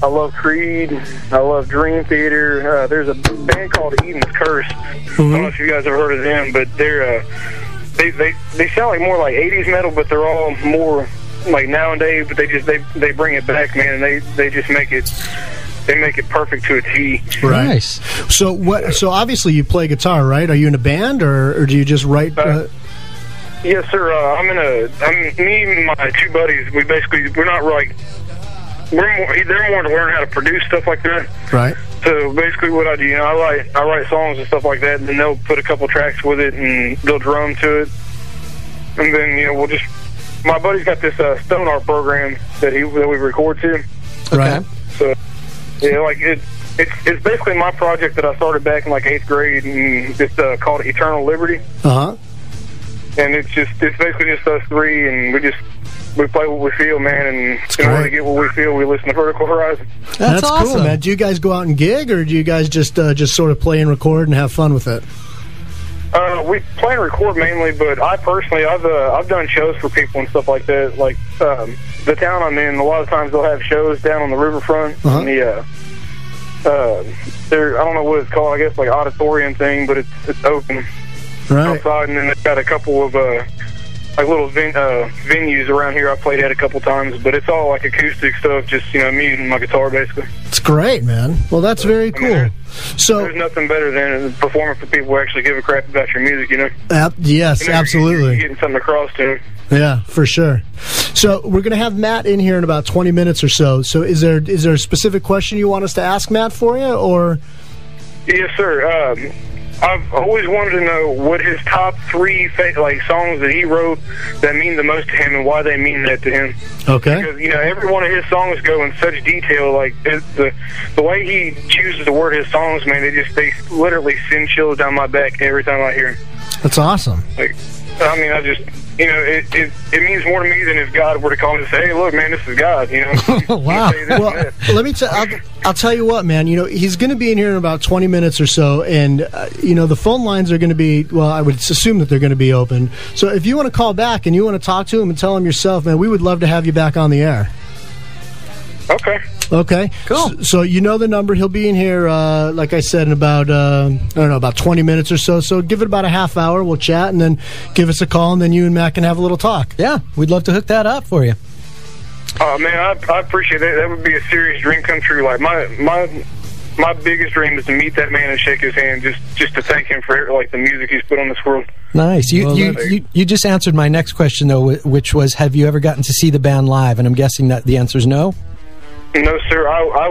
I love Creed. I love Dream Theater. There's a band called Eden's Curse. I don't know if you guys have heard of them, but they're they sound like more like 80s metal, but they're all more like nowadays. But they bring it back, man, and they just make it. They make it perfect to a T. Right. Nice. So obviously you play guitar, right? Are you in a band, or do you just write? Yes, sir. Me and my two buddies. We're not like they're more to learn how to produce stuff like that. Right. So basically, what I do, I write songs and stuff like that, and then they'll put a couple tracks with it, and they'll drum to it, and then we'll just. My buddy's got this Stone Art program that we record to. Right. So yeah, it's basically my project that I started back in like 8th grade, and it's called Eternal Liberty. And it's basically just us three, and we play what we feel, man, and in order to get what we feel, we listen to Vertical Horizon. That's awesome. Cool, man. Do you guys go out and gig, or do you guys just sort of play and record and have fun with it? We play and record mainly, but I personally, I've done shows for people and stuff like that. Like the town I'm in, a lot of times they'll have shows down on the riverfront. And I don't know what it's called. I guess like auditorium thing, but it's open. Right. Outside, and then they've got a couple of like little venues around here I played at a couple times, but it's all like acoustic stuff, just me and my guitar basically. It's great, man. Well, that's very cool. So there's nothing better than performing for people who actually give a crap about your music, yes, absolutely. You're getting something across to them. Yeah, for sure. So we're going to have Matt in here in about 20 minutes or so. So is there a specific question you want us to ask Matt for you, or? Yes, sir. I've always wanted to know what his top 3 songs that he wrote that mean the most to him, and why they mean that to him. Okay. Because every one of his songs go in such detail. Like the way he chooses to word his songs, man, they literally send chills down my back every time I hear him. That's awesome. It means more to me than if God were to call me and say, "Hey, look, man, this is God." Wow. Well, let me I'll tell you what, man. He's going to be in here in about 20 minutes or so, and the phone lines are going to be. Well, I would assume that they're going to be open. So if you want to call back and you want to talk to him and tell him yourself, man, we would love to have you back on the air. Okay. Cool. So the number. He'll be in here, like I said, in about about 20 minutes or so. So give it about a half hour. We'll chat, and then give us a call, and then you and Matt can have a little talk. Yeah, we'd love to hook that up for you. Oh man, I appreciate that. That would be a serious dream come true. Like my biggest dream is to meet that man and shake his hand, just to thank him for the music he's put on this world. Nice. You just answered my next question though, which was, have you ever gotten to see the band live? And I'm guessing that the answer is no. No, sir. I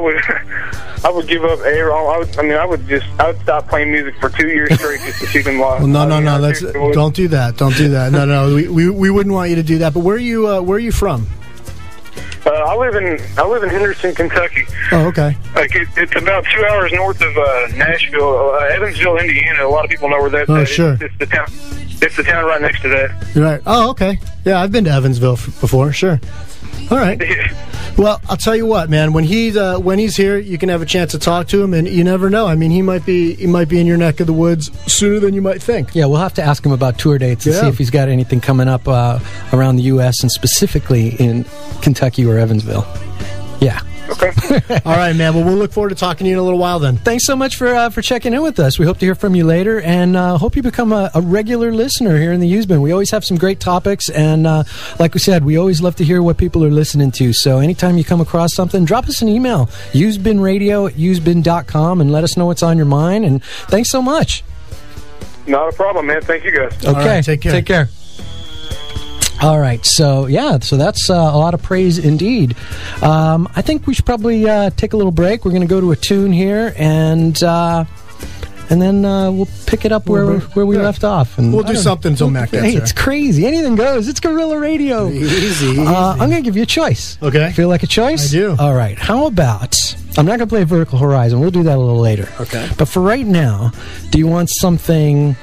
would give up air. I would stop playing music for 2 years straight just to see them live. Well, no. Don't do that. Don't do that. No. We wouldn't want you to do that. But where are you from? I live in Henderson, Kentucky. Oh, okay. It's about 2 hours north of Nashville, Evansville, Indiana. A lot of people know where that's at. Sure. It's the town. It's the town right next to that. Right. Oh, okay. Yeah, I've been to Evansville before. Sure. All right. Well, I'll tell you what, man. When he's here, you can have a chance to talk to him, and you never know. I mean, he might be in your neck of the woods sooner than you might think. Yeah, we'll have to ask him about tour dates and see if he's got anything coming up around the U.S. and specifically in Kentucky or Evansville. Yeah. Okay. All right, man. Well, we'll look forward to talking to you in a little while then. Thanks so much for checking in with us. We hope to hear from you later, and hope you become a regular listener here in the Usebin. We always have some great topics, and like we said, we always love to hear what people are listening to. So anytime you come across something, drop us an email, usebinradio@usebin.com, and let us know what's on your mind. And thanks so much. Not a problem, man. Thank you, guys. Okay. All right, take care. Take care. All right, so that's a lot of praise indeed. I think we should probably take a little break. We're going to go to a tune here, and then we'll pick it up where we left off. And we'll do something until Matt gets here. It's crazy. Anything goes. It's guerrilla radio. Easy. I'm going to give you a choice. Okay. Feel like a choice? I do. All right. How about, I'm not going to play Vertical Horizon. We'll do that a little later. Okay. But for right now, do you want something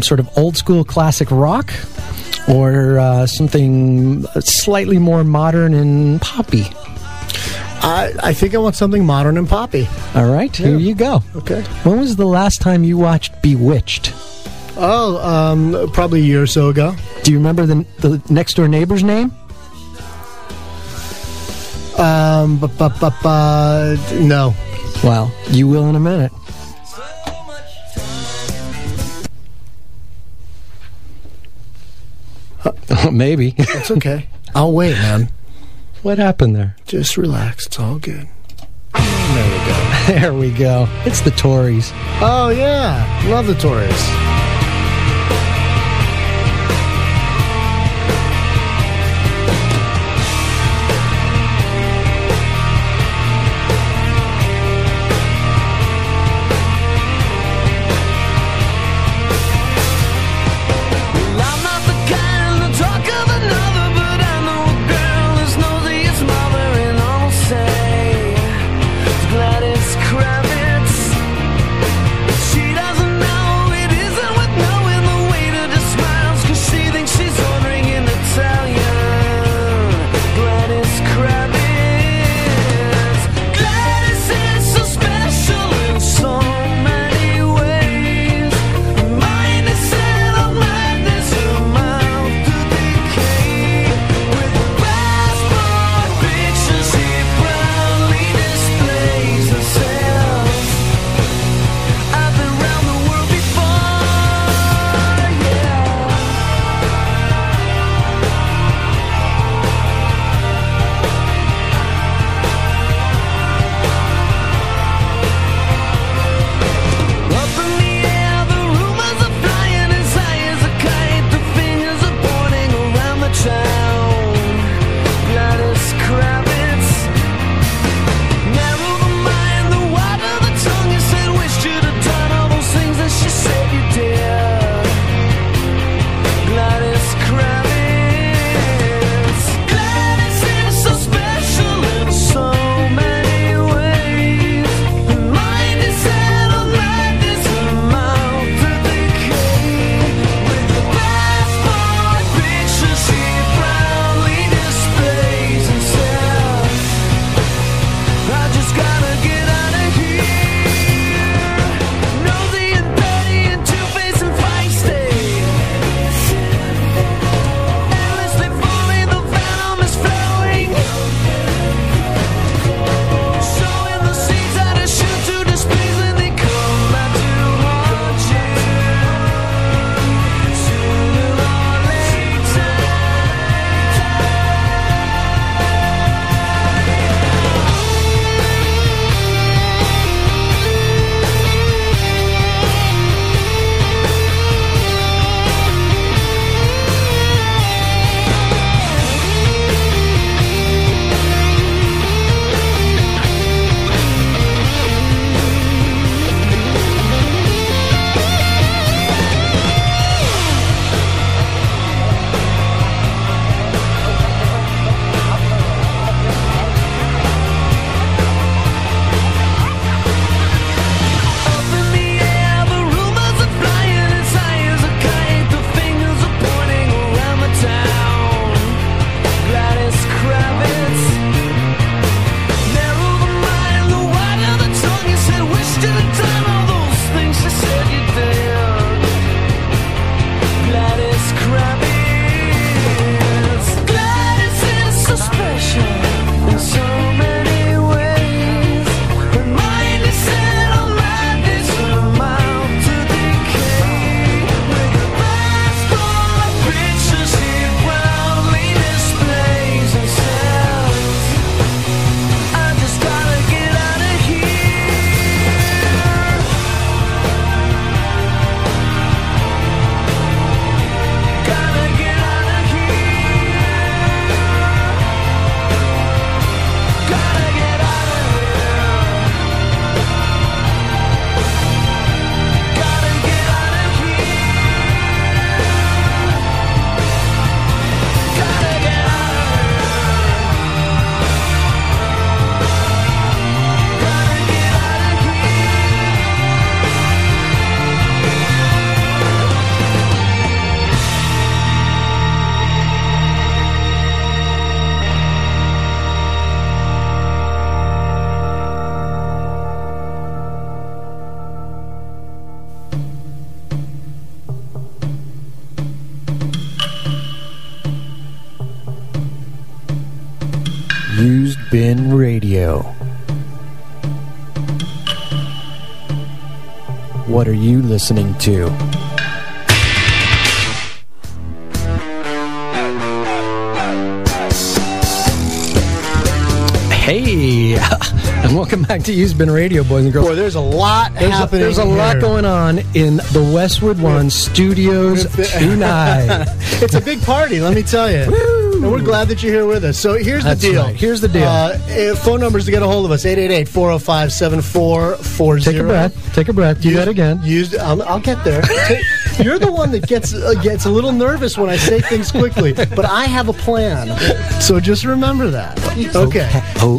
sort of old school classic rock, or something slightly more modern and poppy? I think I want something modern and poppy. All right, here you go. Okay. When was the last time you watched Bewitched? Oh, probably a year or so ago. Do you remember the next door neighbor's name? No. Well, you will in a minute. Maybe. It's okay. I'll wait, man. What happened there? Just relax. It's all good. There we go. There we go. It's the Tories. Oh, yeah. Love the Tories. She doesn't know it isn't with Been Radio. What are you listening to? Hey, and welcome back to You've Been Radio, boys and girls. Boy, there's a lot happening. There's a lot going on in the Westwood One studios tonight. It's a big party, let me tell you. Woo. And we're glad that you're here with us. So here's the deal. Right. Here's the deal. Phone numbers to get a hold of us, 888-405-7440. Take a breath. Take a breath. Do that again. I'll get there. You're the one that gets a little nervous when I say things quickly, but I have a plan. So just remember that. Okay.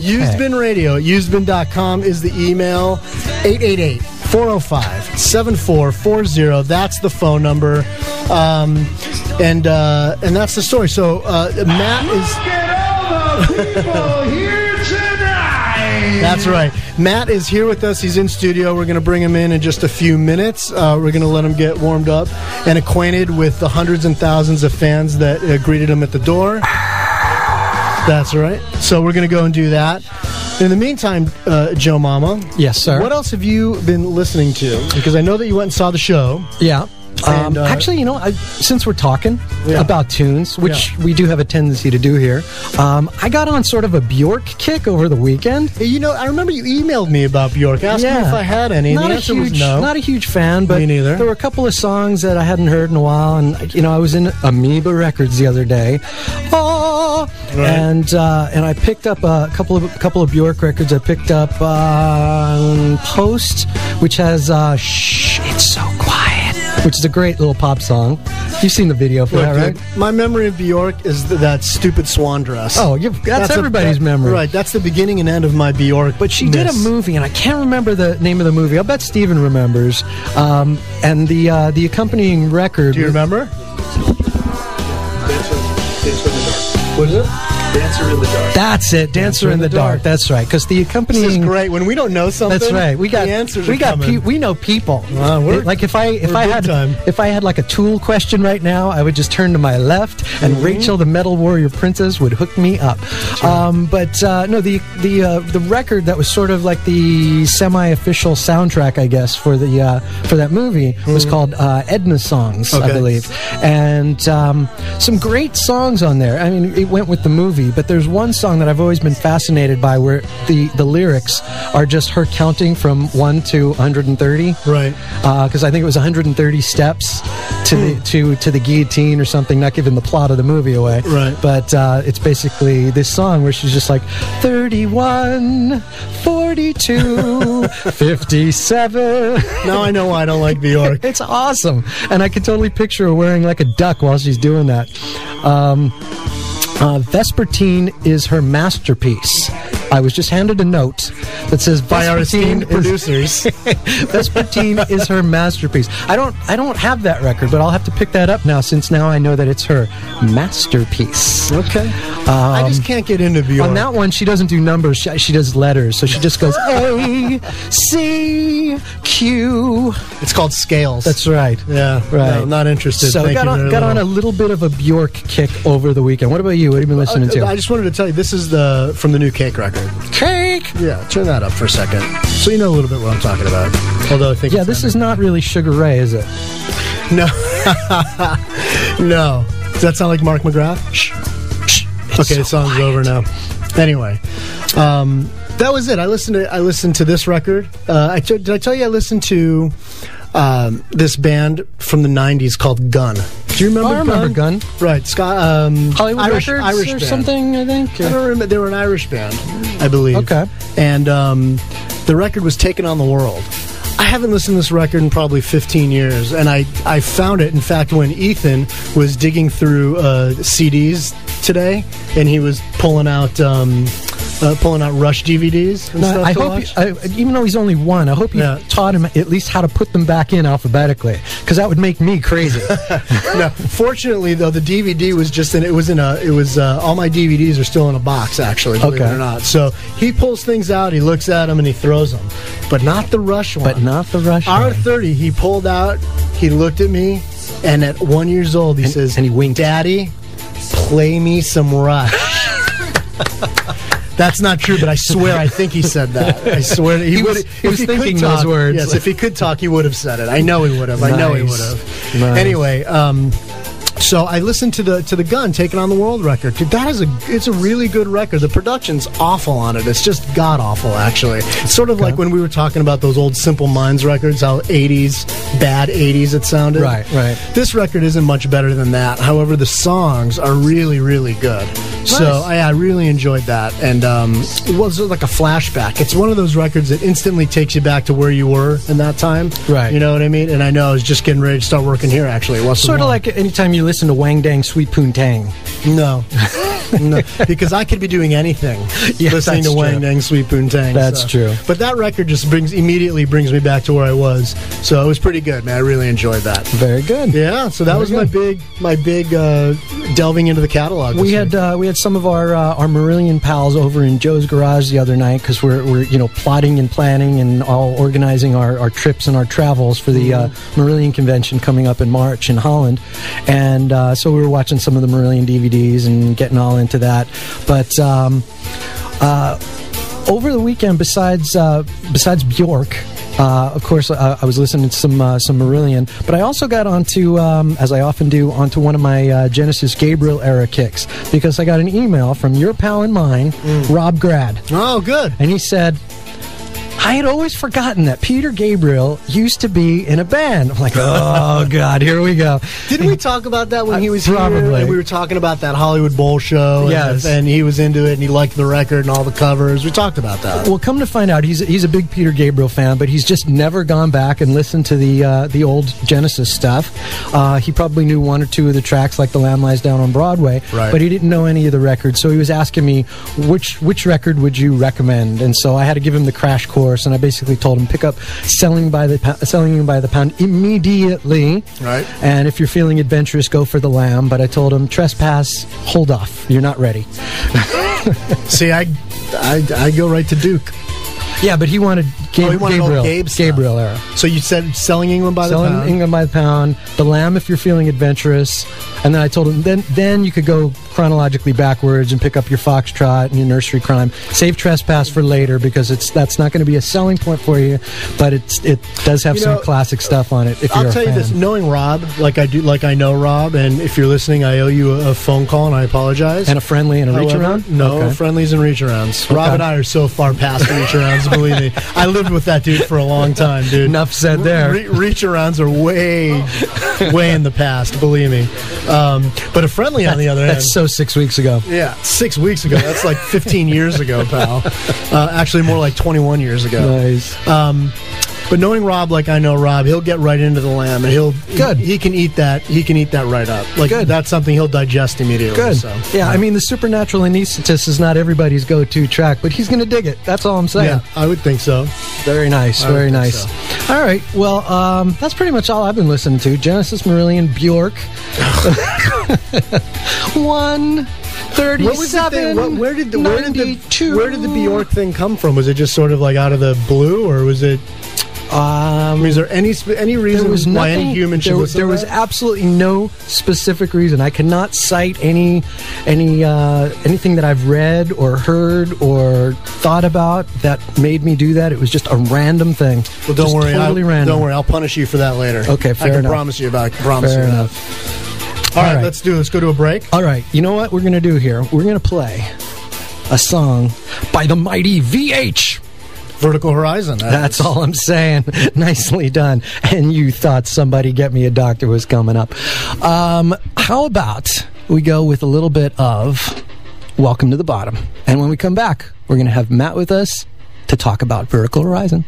You've Been Radio, you'vebeen.com is the email. 888-405-7440. That's the phone number. And that's the story. So Matt is. That's right. Matt is here with us. He's in studio. We're going to bring him in just a few minutes. We're going to let him get warmed up and acquainted with the hundreds and thousands of fans that greeted him at the door. That's right. So we're going to go and do that. In the meantime, Joe Mama. Yes, sir. What else have you been listening to? Because I know that you went and saw the show. Yeah. Actually, you know, since we're talking about tunes, which we do have a tendency to do here, I got on sort of a Bjork kick over the weekend. You know, I remember you emailed me about Bjork, asking me if I had any, and the answer was no. Not a huge fan, but me neither. There were a couple of songs that I hadn't heard in a while, and, you know, I was in Amoeba Records the other day. And I picked up a couple of Bjork records. I picked up Post, which has Shh, It's So Quiet, which is a great little pop song. You've seen the video for that, right? My memory of Bjork is that stupid swan dress. Oh, that's everybody's memory. Right, that's the beginning and end of my Bjork. But she did a movie, and I can't remember the name of the movie. I'll bet Steven remembers. And the accompanying record... Do you remember? What is it? Dancer in the Dark. That's it, Dancer in the Dark. That's right. Because the accompanying... This is great. When we don't know something, that's right. The answers are coming. We know people. Like if I had like a Tool question right now, I would just turn to my left, and Rachel, the Metal Warrior Princess, would hook me up. No, the record that was sort of like the semi-official soundtrack, I guess, for that movie was called Edna Songs, I believe, and some great songs on there. I mean, it went with the movie. But there's one song that I've always been fascinated by where the lyrics are just her counting from 1 to 130. Right. Because I think it was 130 steps to the guillotine or something, not giving the plot of the movie away. Right. But it's basically this song where she's just like 31, 42, 57. Now I know why I don't like Bjork. It's awesome. And I can totally picture her wearing like a duck while she's doing that. Vespertine is her masterpiece. I was just handed a note that says by our esteemed producers. Vespertine is her masterpiece. I don't have that record, but I'll have to pick that up now, since now I know that it's her masterpiece. Okay. I just can't get into Bjork. On that one, she doesn't do numbers. She does letters. So she just goes A, C, Q. It's called scales. That's right. Yeah. Right. No, not interested. So got on a little bit of a Bjork kick over the weekend. What about you? What have you been listening to? I just wanted to tell you, this is from the new Cake record. Cake! Yeah, turn that up for a second. So you know a little bit what I'm talking about. Although I think this is not really Sugar Ray, is it? No. No. Does that sound like Mark McGrath? Shh. Okay, the song's over now. Anyway, that was it. I listened to this record. Did I tell you I listened to this band from the 90s called Gun? Do you remember Gun? I remember Gun. Right. Hollywood Irish Records or band. Something, I think. I don't remember. They were an Irish band, I believe. Okay. And the record was Taken on the World. I haven't listened to this record in probably 15 years, and I found it, in fact, when Ethan was digging through CDs today, and he was pulling out Rush DVDs and stuff. I hope, even though he's only one, I hope you taught him at least how to put them back in alphabetically, because that would make me crazy. No, fortunately, though, the DVD was just all my DVDs are still in a box, actually, believe it or not. So he pulls things out, he looks at them, and he throws them, but not the Rush one. R30, he pulled out, he looked at me, and at 1 year old, he says, and he winked. "Daddy, play me some Rush." That's not true, but I swear I think he said that. I swear he was thinking those words. Yes, if he could talk, he would have said it. I know he would have. I know he would have. Nice. Anyway, so I listened to the Gun Taking on the World record. Dude, it's a really good record. The production's awful on it. It's just god awful, actually. It's sort of like when we were talking about those old Simple Minds records, how bad 80s it sounded. Right. This record isn't much better than that. However, the songs are really, really good. Nice. So I really enjoyed that, and it was like a flashback. It's one of those records that instantly takes you back to where you were in that time. Right. You know what I mean? And I know I was just getting ready to start working here, actually. It wasn't sort of long. like anytime you listen to Wang Dang Sweet Poontang. No. No, because I could be doing anything listening to Wang Dang Sweet Poontang. That's true. But that record just immediately brings me back to where I was. So it was pretty good, man. I really enjoyed that. Very good. Yeah, so that was my big delving into the catalog. We had some of our Marillion pals over in Joe's garage the other night because we're plotting and planning and all organizing our trips and our travels for the Marillion convention coming up in March in Holland, and so we were watching some of the Marillion DVDs and getting all into that. But over the weekend, besides Bjork. Of course, I was listening to some Marillion, but I also got onto, as I often do, onto one of my Genesis Gabriel era kicks because I got an email from your pal and mine, Rob Grad. Oh, good. And he said, I had always forgotten that Peter Gabriel used to be in a band. I'm like, oh, God, here we go. Didn't we talk about that when he was probably here? And we were talking about that Hollywood Bowl show. Yes. And he was into it, and he liked the record and all the covers. We talked about that. Well, come to find out, he's a big Peter Gabriel fan, but he's just never gone back and listened to the old Genesis stuff. He probably knew one or two of the tracks, like The Lamb Lies Down on Broadway, right. But he didn't know any of the records. So he was asking me, which record would you recommend? And so I had to give him the crash course. And I basically told him, pick up Selling by the Pound immediately. Right. And if you're feeling adventurous, go for The Lamb. But I told him, Trespass, hold off. You're not ready. See, I go right to Duke. Yeah, but he wanted Gabriel era. So you said Selling England by the Pound? Selling England by the Pound, The Lamb if you're feeling adventurous. And then I told him, then you could go chronologically backwards and pick up your Foxtrot and your Nursery Crime. Save Trespass for later because that's not going to be a selling point for you, but it does have some classic stuff on it. If I'll tell you this, knowing Rob, like I know Rob, and if you're listening, I owe you a phone call and I apologize. And a friendly and a reach around? No, friendlies and reach arounds. Okay. Rob and I are so far past reach arounds, believe me. I lived with that dude for a long time, dude. Enough said there. Reach arounds are way in the past, believe me. But a friendly, on the other hand. That's so 6 weeks ago. Yeah, 6 weeks ago. That's like 15 years ago, pal. Actually, more like 21 years ago. Nice. But knowing Rob, like I know Rob, he'll get right into The Lamb, and he can eat that. He can eat that right up. Like that's something he'll digest immediately. Good. So, yeah, I mean, the Supernatural Anesthetist is not everybody's go-to track, but he's going to dig it. That's all I'm saying. Yeah, I would think so. Very nice. Very nice. So. All right. Well, that's pretty much all I've been listening to. Genesis, Marillion, Bjork. 137. Where did the Bjork thing come from? Was it just sort of like out of the blue, or was it? Is there any reason why any human should listen to There was absolutely no specific reason. I cannot cite anything that I've read or heard or thought about that made me do that. It was just a random thing. Well, don't worry. Random. Don't worry. I'll punish you for that later. Okay, fair enough. I can promise you about. Fair enough. All right, let's go to a break. All right, you know what we're going to do here? We're going to play a song by the mighty VH. Vertical Horizon. That's all I'm saying. Nicely done. And you thought Somebody Get Me a Doctor was coming up. How about we go with a little bit of Welcome to the Bottom. And when we come back, we're going to have Matt with us to talk about Vertical Horizon.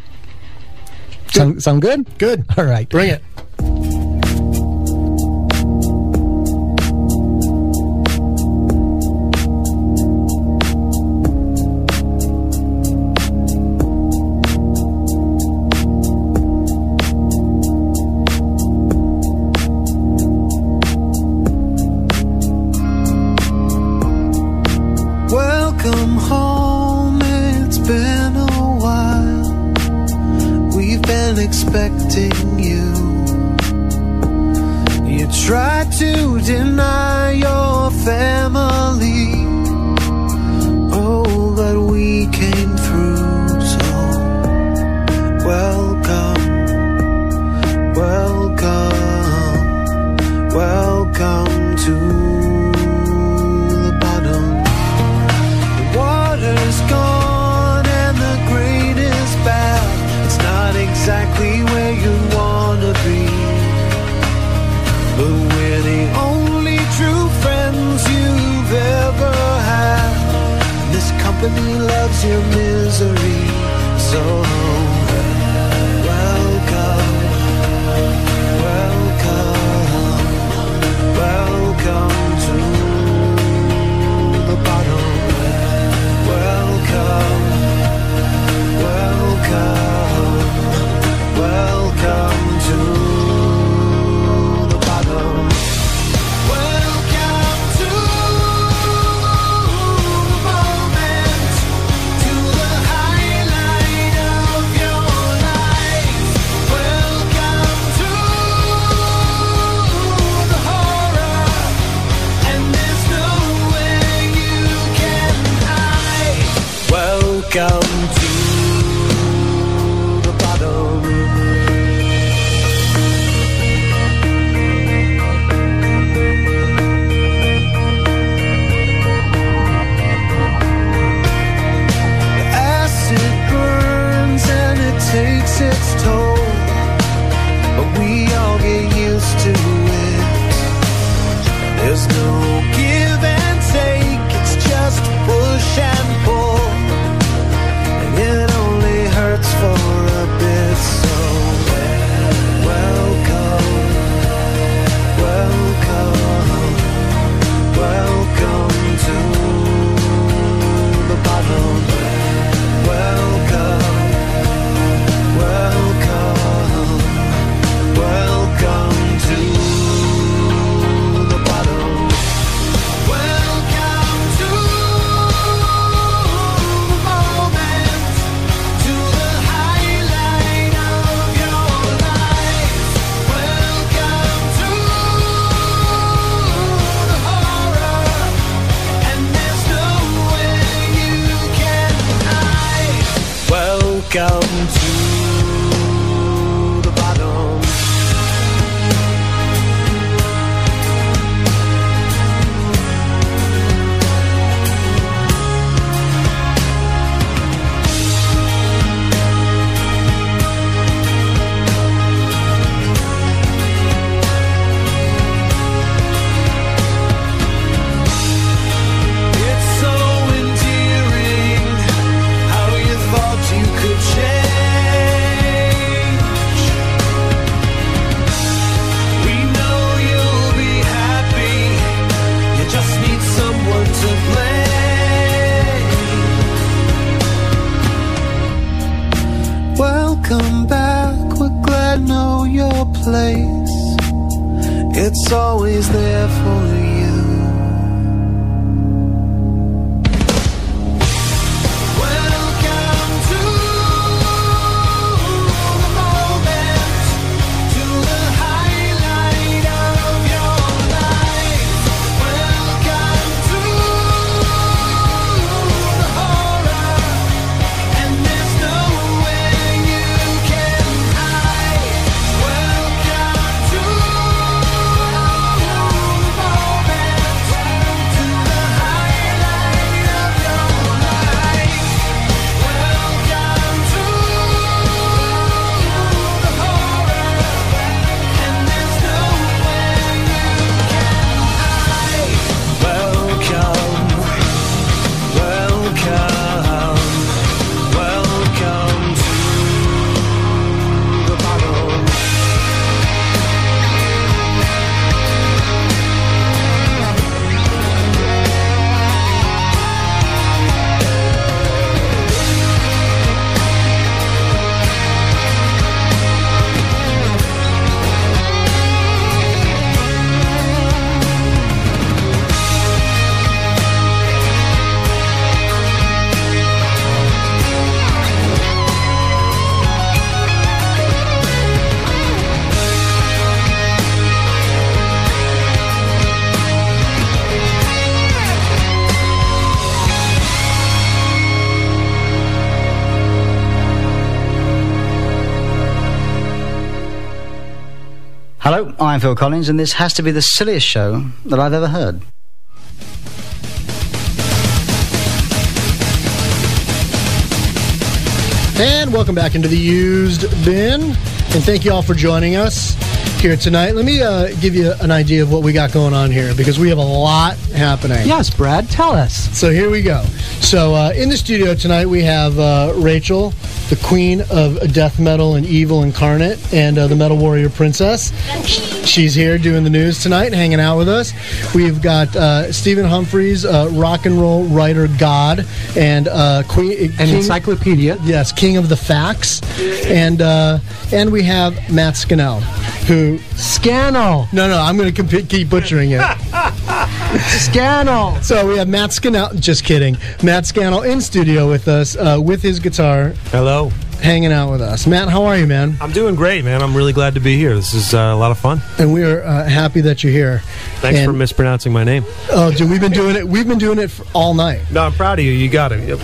Sound good? Good. All right. Bring it. Expecting you. You try to deny your family. Oh, but to the bottom. The water's gone and the grain is bad. It's not exactly where you wanna be, but we're the only true friends you've ever had. And this company loves your misery, so welcome, welcome, welcome to the bottom. Welcome, welcome, welcome to the bottom. Welcome to the moment, to the highlight of your life. Welcome to the horror, and there's nowhere you can hide. Welcome to the bottom. The acid burns and it takes its toll, but we all get used to it. There's no give and take, it's just push and pull, and it only hurts for a bit. So welcome, welcome, welcome to the bottom. Welcome, welcome, welcome to the bottom. Welcome to the moment, to the highlight of your life. Welcome to the horror, and there's nowhere you can hide. Welcome to the bottom. It's so endearing how you thought you could change. We know you'll be happy, you just need someone to blame. Welcome back, we're glad to know your place. It's always there for you. Welcome to the moment, to the highlight of your life. Welcome to the horror, and there's nowhere you can hide. Welcome to the moment. Hello, I'm Phil Collins, and this has to be the silliest show that I've ever heard. And welcome back into the Used Bin. And thank you all for joining us here tonight. Let me give you an idea of what we got going on here, because we have a lot happening. Yes, Brad, tell us. So here we go. So in the studio tonight we have Rachel, the queen of death metal and evil incarnate, and the Metal Warrior Princess. She's here doing the news tonight, hanging out with us. We've got Stephen Humphreys, rock and roll writer god, and Queen An encyclopedia. Yes, king of the facts, and we have Matt Scannell, who Scannell. No, I'm going to keep butchering it. Scannell. So we have Matt Scannell. Just kidding. Matt Scannell in studio with us with his guitar. Hello. Hanging out with us. Matt, how are you, man? I'm doing great, man. I'm really glad to be here. This is a lot of fun. And we are happy that you're here. Thanks for mispronouncing my name. Oh, dude, we've been doing it. We've been doing it all night. No, I'm proud of you. You got it.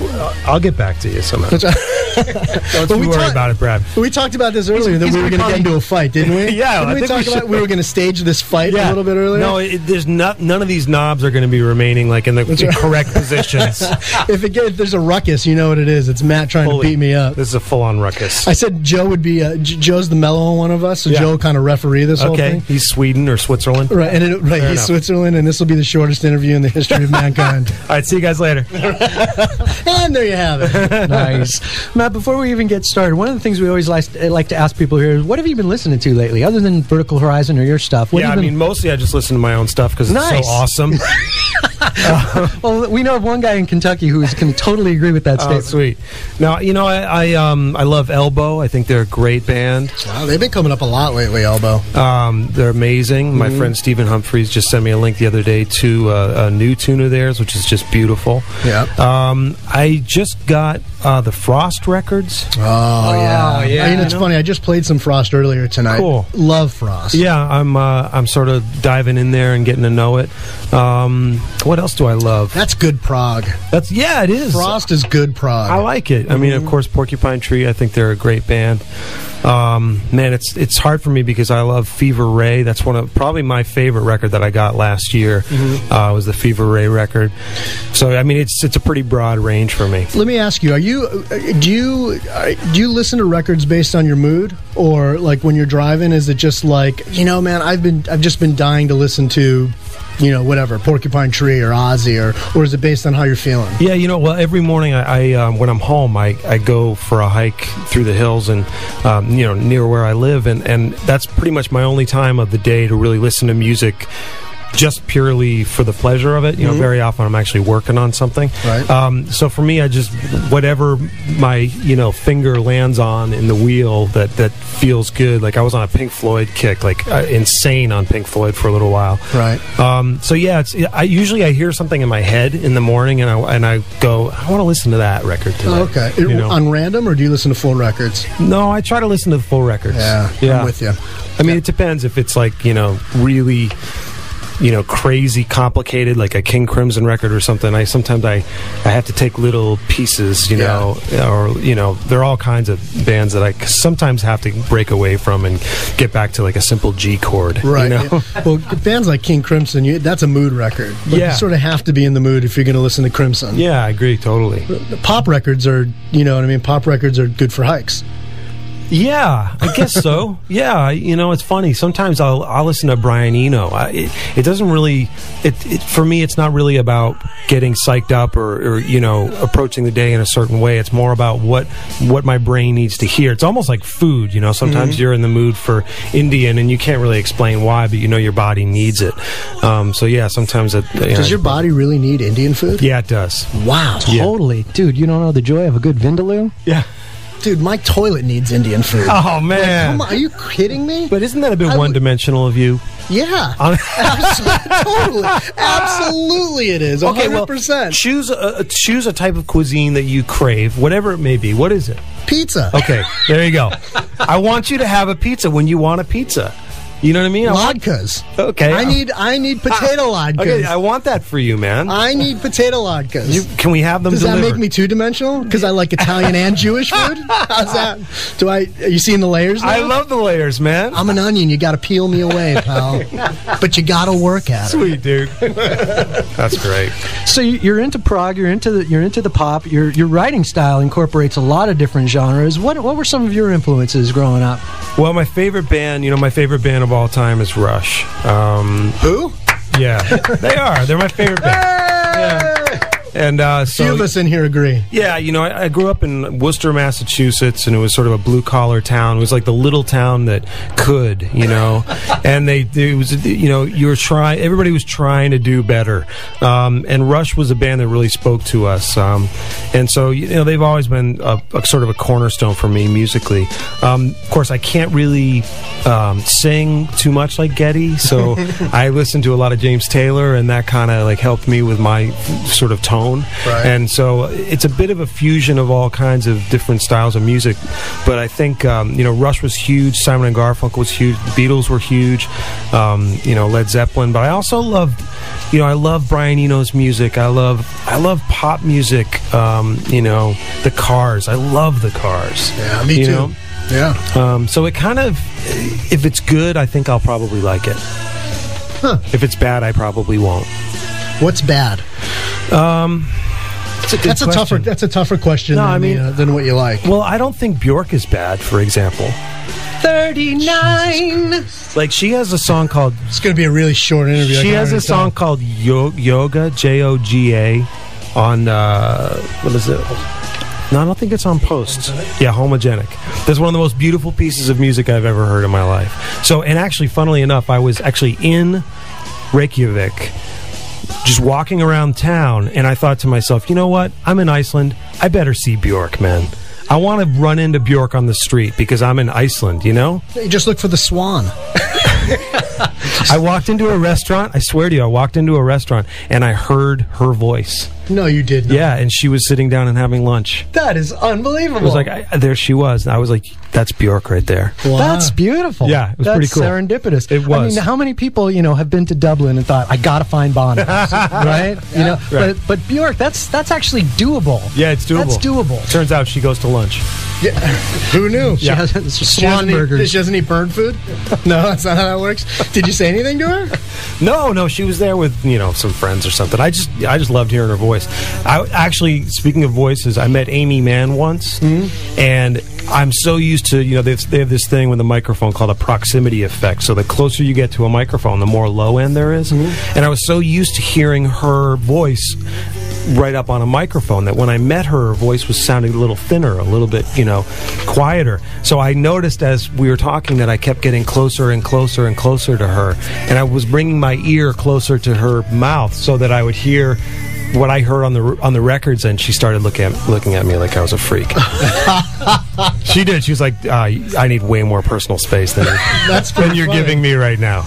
I'll get back to you somehow. Don't worry about it, Brad. We talked about this earlier, that we were going to get into a fight, didn't we? Yeah, didn't we talk about we were going to stage this fight a little bit earlier? No, there's none of these knobs are going to be remaining like in the correct positions. If there's a ruckus, you know what it is. It's Matt trying to beat me up. This is a full-on ruckus. I said Joe would be Joe's the mellow one of us, so Joe will kind of referee this whole thing. He's Sweden or Switzerland. Right, and he's Switzerland, and this will be the shortest interview in the history of mankind. All right, see you guys later. And there you have it. Nice. Matt, before we even get started, one of the things we always like to ask people here is, what have you been listening to lately, other than Vertical Horizon or your stuff? Mostly I just listen to my own stuff because it's so awesome. Well, we know of one guy in Kentucky who can totally agree with that statement. Sweet. Now, I love Elbow. I think they're a great band. Wow, they've been coming up a lot lately, Elbow. They're amazing. My friend Stephen Humphreys just sent me a link the other day to a new tune of theirs, which is just beautiful. Yeah. I just got the Frost records. Oh, yeah. It's funny. I just played some Frost earlier tonight. Cool. Love Frost. Yeah, I'm sort of diving in there and getting to know it. What else do I love? That's good prog. It is. Frost is good prog. I like it. I mean, of course, Porcupine Tree. I think they're a great band. Man, it's hard for me because I love Fever Ray. That's probably my favorite record that I got last year. Was the Fever Ray record. So I mean, it's a pretty broad range for me. Let me ask you: do you listen to records based on your mood, or like when you're driving? Is it just like, man, I've just been dying to listen to, whatever, Porcupine Tree or Ozzy, or is it based on how you're feeling? Yeah, well, every morning I when I'm home, I go for a hike through the hills and near where I live, and that's pretty much my only time of the day to really listen to music. Just purely for the pleasure of it. Very often I'm actually working on something. Right. So for me, I just, whatever my, finger lands on in the wheel that feels good. Like I was on a Pink Floyd kick, like insane on Pink Floyd for a little while. Right. So yeah, I usually hear something in my head in the morning and I go, I want to listen to that record today. Okay. On random, or do you listen to full records? No, I try to listen to the full records. Yeah. I'm with you. I mean, it depends if it's like, really crazy complicated, like a King Crimson record or something. I have to take little pieces, or there are all kinds of bands that I sometimes have to break away from and get back to like a simple G chord. Right. Well, bands like King Crimson, that's a mood record. But you sort of have to be in the mood if you're going to listen to Crimson. Yeah, I agree totally. Pop records are, Pop records are good for hikes. Yeah, I guess so. Yeah, it's funny. Sometimes I'll listen to Brian Eno. It doesn't really. For me, it's not really about getting psyched up or approaching the day in a certain way. It's more about what my brain needs to hear. It's almost like food. Sometimes you're in the mood for Indian and you can't really explain why, but your body needs it. So yeah, sometimes it. Does your body really need Indian food? Yeah, it does. Wow, totally, dude. You don't know the joy of a good vindaloo? Yeah. Dude, my toilet needs Indian food. Oh, man. Come on, are you kidding me? But isn't that a bit one-dimensional of you? Yeah. Totally. Absolutely it is. 100%. Okay, well, choose a type of cuisine that you crave, whatever it may be. What is it? Pizza. Okay, there you go. I want you to have a pizza when you want a pizza. You know what I mean? Latkes. Okay. I need potato latkes. Okay, I want that for you, man. I need potato latkes. Can we have them Does delivered? that make me two-dimensional? Because I like Italian and Jewish food? How's that? Are you seeing the layers now? I love the layers, man. I'm an onion. You got to peel me away, pal. But you got to work at it. Sweet, dude. That's great. So you're into prog, you're into the pop. Your writing style incorporates a lot of different genres. What were some of your influences growing up? Well, my favorite band of all time is Rush. Who? Yeah, they are. They're my favorite band. Yeah. And so few of us in here agree. Yeah, I grew up in Worcester, Massachusetts, and it was sort of a blue collar town. It was like the little town that could, and everybody was trying to do better. And Rush was a band that really spoke to us. And so they've always been a sort of a cornerstone for me musically. Of course, I can't really sing too much like Geddy, so I listened to a lot of James Taylor, and that kind of like helped me with my sort of tone. Right. And so it's a bit of a fusion of all kinds of different styles of music. But I think Rush was huge, Simon & Garfunkel was huge, the Beatles were huge, Led Zeppelin. But I also loved, I love Brian Eno's music. I love pop music. The Cars. I love the Cars. Yeah, me too. Yeah. So it kind of, if it's good, I think I'll probably like it. Huh. If it's bad, I probably won't. What's bad? That's a tougher question than what you like. Well, I don't think Bjork is bad, for example. 39. Like, she has a song called... It's going to be a really short interview. She has a song called Yoga, Joga, on... what is it? No, I don't think it's on Post. Yeah, Homogenic. That's one of the most beautiful pieces of music I've ever heard in my life. So, and actually, funnily enough, I was actually in Reykjavik, just walking around town, and I thought to myself, you know what? I'm in Iceland. I better see Bjork, man. I want to run into Bjork on the street because I'm in Iceland, You just look for the swan. I walked into a restaurant. I swear to you, I walked into a restaurant, and I heard her voice. No, you did not. Yeah, and she was sitting down and having lunch. That is unbelievable. It was like, there she was. And I was like, that's Bjork right there. Wow. That's beautiful. Yeah, it was pretty cool. Serendipitous. It was. I mean, how many people, have been to Dublin and thought, I gotta find Bono, right? Yeah. Right. But Bjork, that's actually doable. Yeah, it's doable. That's doable. Turns out she goes to lunch. Yeah. Who knew? She doesn't eat bird food? No, that's not how that works. Did you say anything to her? No, she was there with, some friends or something. I just loved hearing her voice. Actually, speaking of voices, I met Amy Mann once, and I'm so used to, they have this thing with a microphone called a proximity effect. So the closer you get to a microphone, the more low end there is. And I was so used to hearing her voice right up on a microphone that when I met her voice was sounding a little thinner, a little bit, quieter. So I noticed as we were talking that I kept getting closer and closer and closer to her, and I was bringing my ear closer to her mouth so that I would hear what I heard on the records, and she started looking at me like I was a freak. She did. She was like, I need way more personal space than you're giving me right now.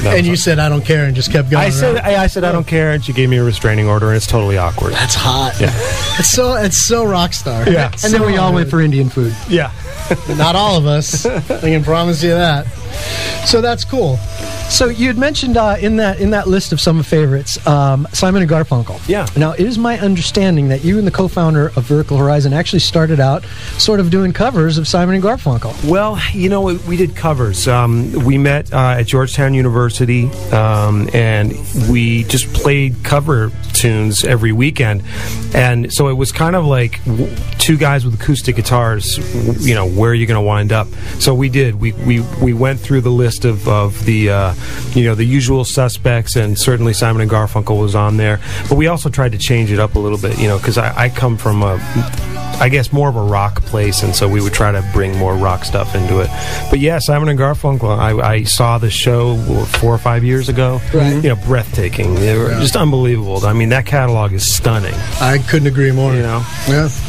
And you said, I don't care, and just kept going. I said, I don't care, and she gave me a restraining order, and it's totally awkward. That's hot. Yeah. It's so rock star. Yeah. And then we all went for Indian food. Yeah. Not all of us. I can promise you that. So that's cool. So you had mentioned in that list of some favorites, Simon and Garfunkel. Yeah. Now, it is my understanding that you and the co-founder of Vertical Horizon actually started out sort of doing covers of Simon and Garfunkel. Well, we did covers. We met at Georgetown University, and we just played cover tunes every weekend. And so it was kind of like two guys with acoustic guitars, where are you going to wind up? So we did. We went through the list of the the usual suspects, and certainly Simon and Garfunkel was on there. But we also tried to change it up a little bit, because I come from I guess more of a rock place, and so we would try to bring more rock stuff into it. But yeah, Simon and Garfunkel, I saw the show 4 or 5 years ago. Right. Breathtaking. They were just unbelievable. I mean, that catalog is stunning. I couldn't agree more. Yeah.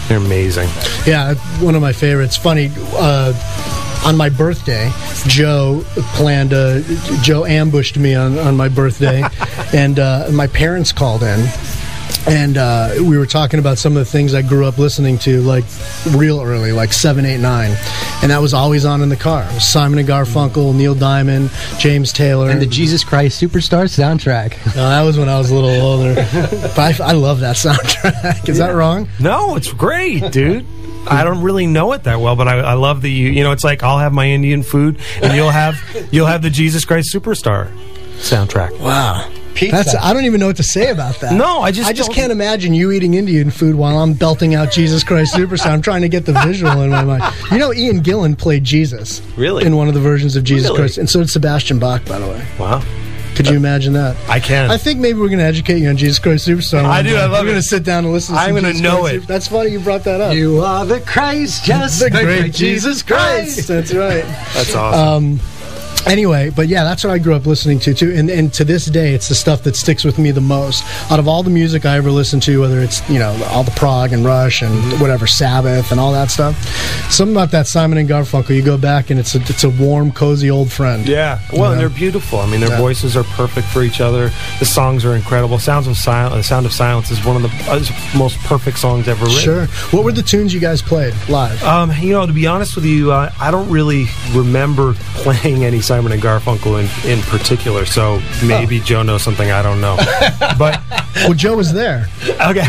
They're amazing. Yeah, one of my favorites. Funny, on my birthday, Joe ambushed me on my birthday, and my parents called in. And we were talking about some of the things I grew up listening to, like real early, like 7, 8, 9. And that was always on in the car. It was Simon and Garfunkel, Neil Diamond, James Taylor. And the Jesus Christ Superstar soundtrack. That was when I was a little older. But I love that soundtrack. Is that wrong? No, it's great, dude. I don't really know it that well, but I love the, you know, it's like I'll have my Indian food and you'll have the Jesus Christ Superstar soundtrack. Wow. I don't even know what to say about that. No, I just can't imagine you eating Indian food while I'm belting out Jesus Christ Superstar. I'm trying to get the visual in my mind. You know, Ian Gillan played Jesus. Really? In one of the versions of Jesus Christ. And so did Sebastian Bach, by the way. Wow. Could you imagine that? I can. I think maybe we're going to educate you on Jesus Christ Superstar. I do. I love it. We're going to sit down and listen to I'm going to know it. That's funny you brought that up. You are the Christ, just the great Jesus Christ. That's right. That's awesome. Anyway, but yeah, that's what I grew up listening to too, and to this day, it's the stuff that sticks with me the most. Out of all the music I ever listened to, whether it's, you know, all the prog and Rush and whatever, Sabbath and all that stuff, something about that Simon and Garfunkel, you go back and it's a warm, cozy old friend. Yeah, well, and they're beautiful. I mean, their voices are perfect for each other. The songs are incredible. Sound of Silence is one of the most perfect songs ever written. Sure. What were the tunes you guys played live? You know, to be honest with you, I don't really remember playing any Simon and Garfunkel in particular, so maybe Joe knows something I don't know. But well, Joe was there. Okay,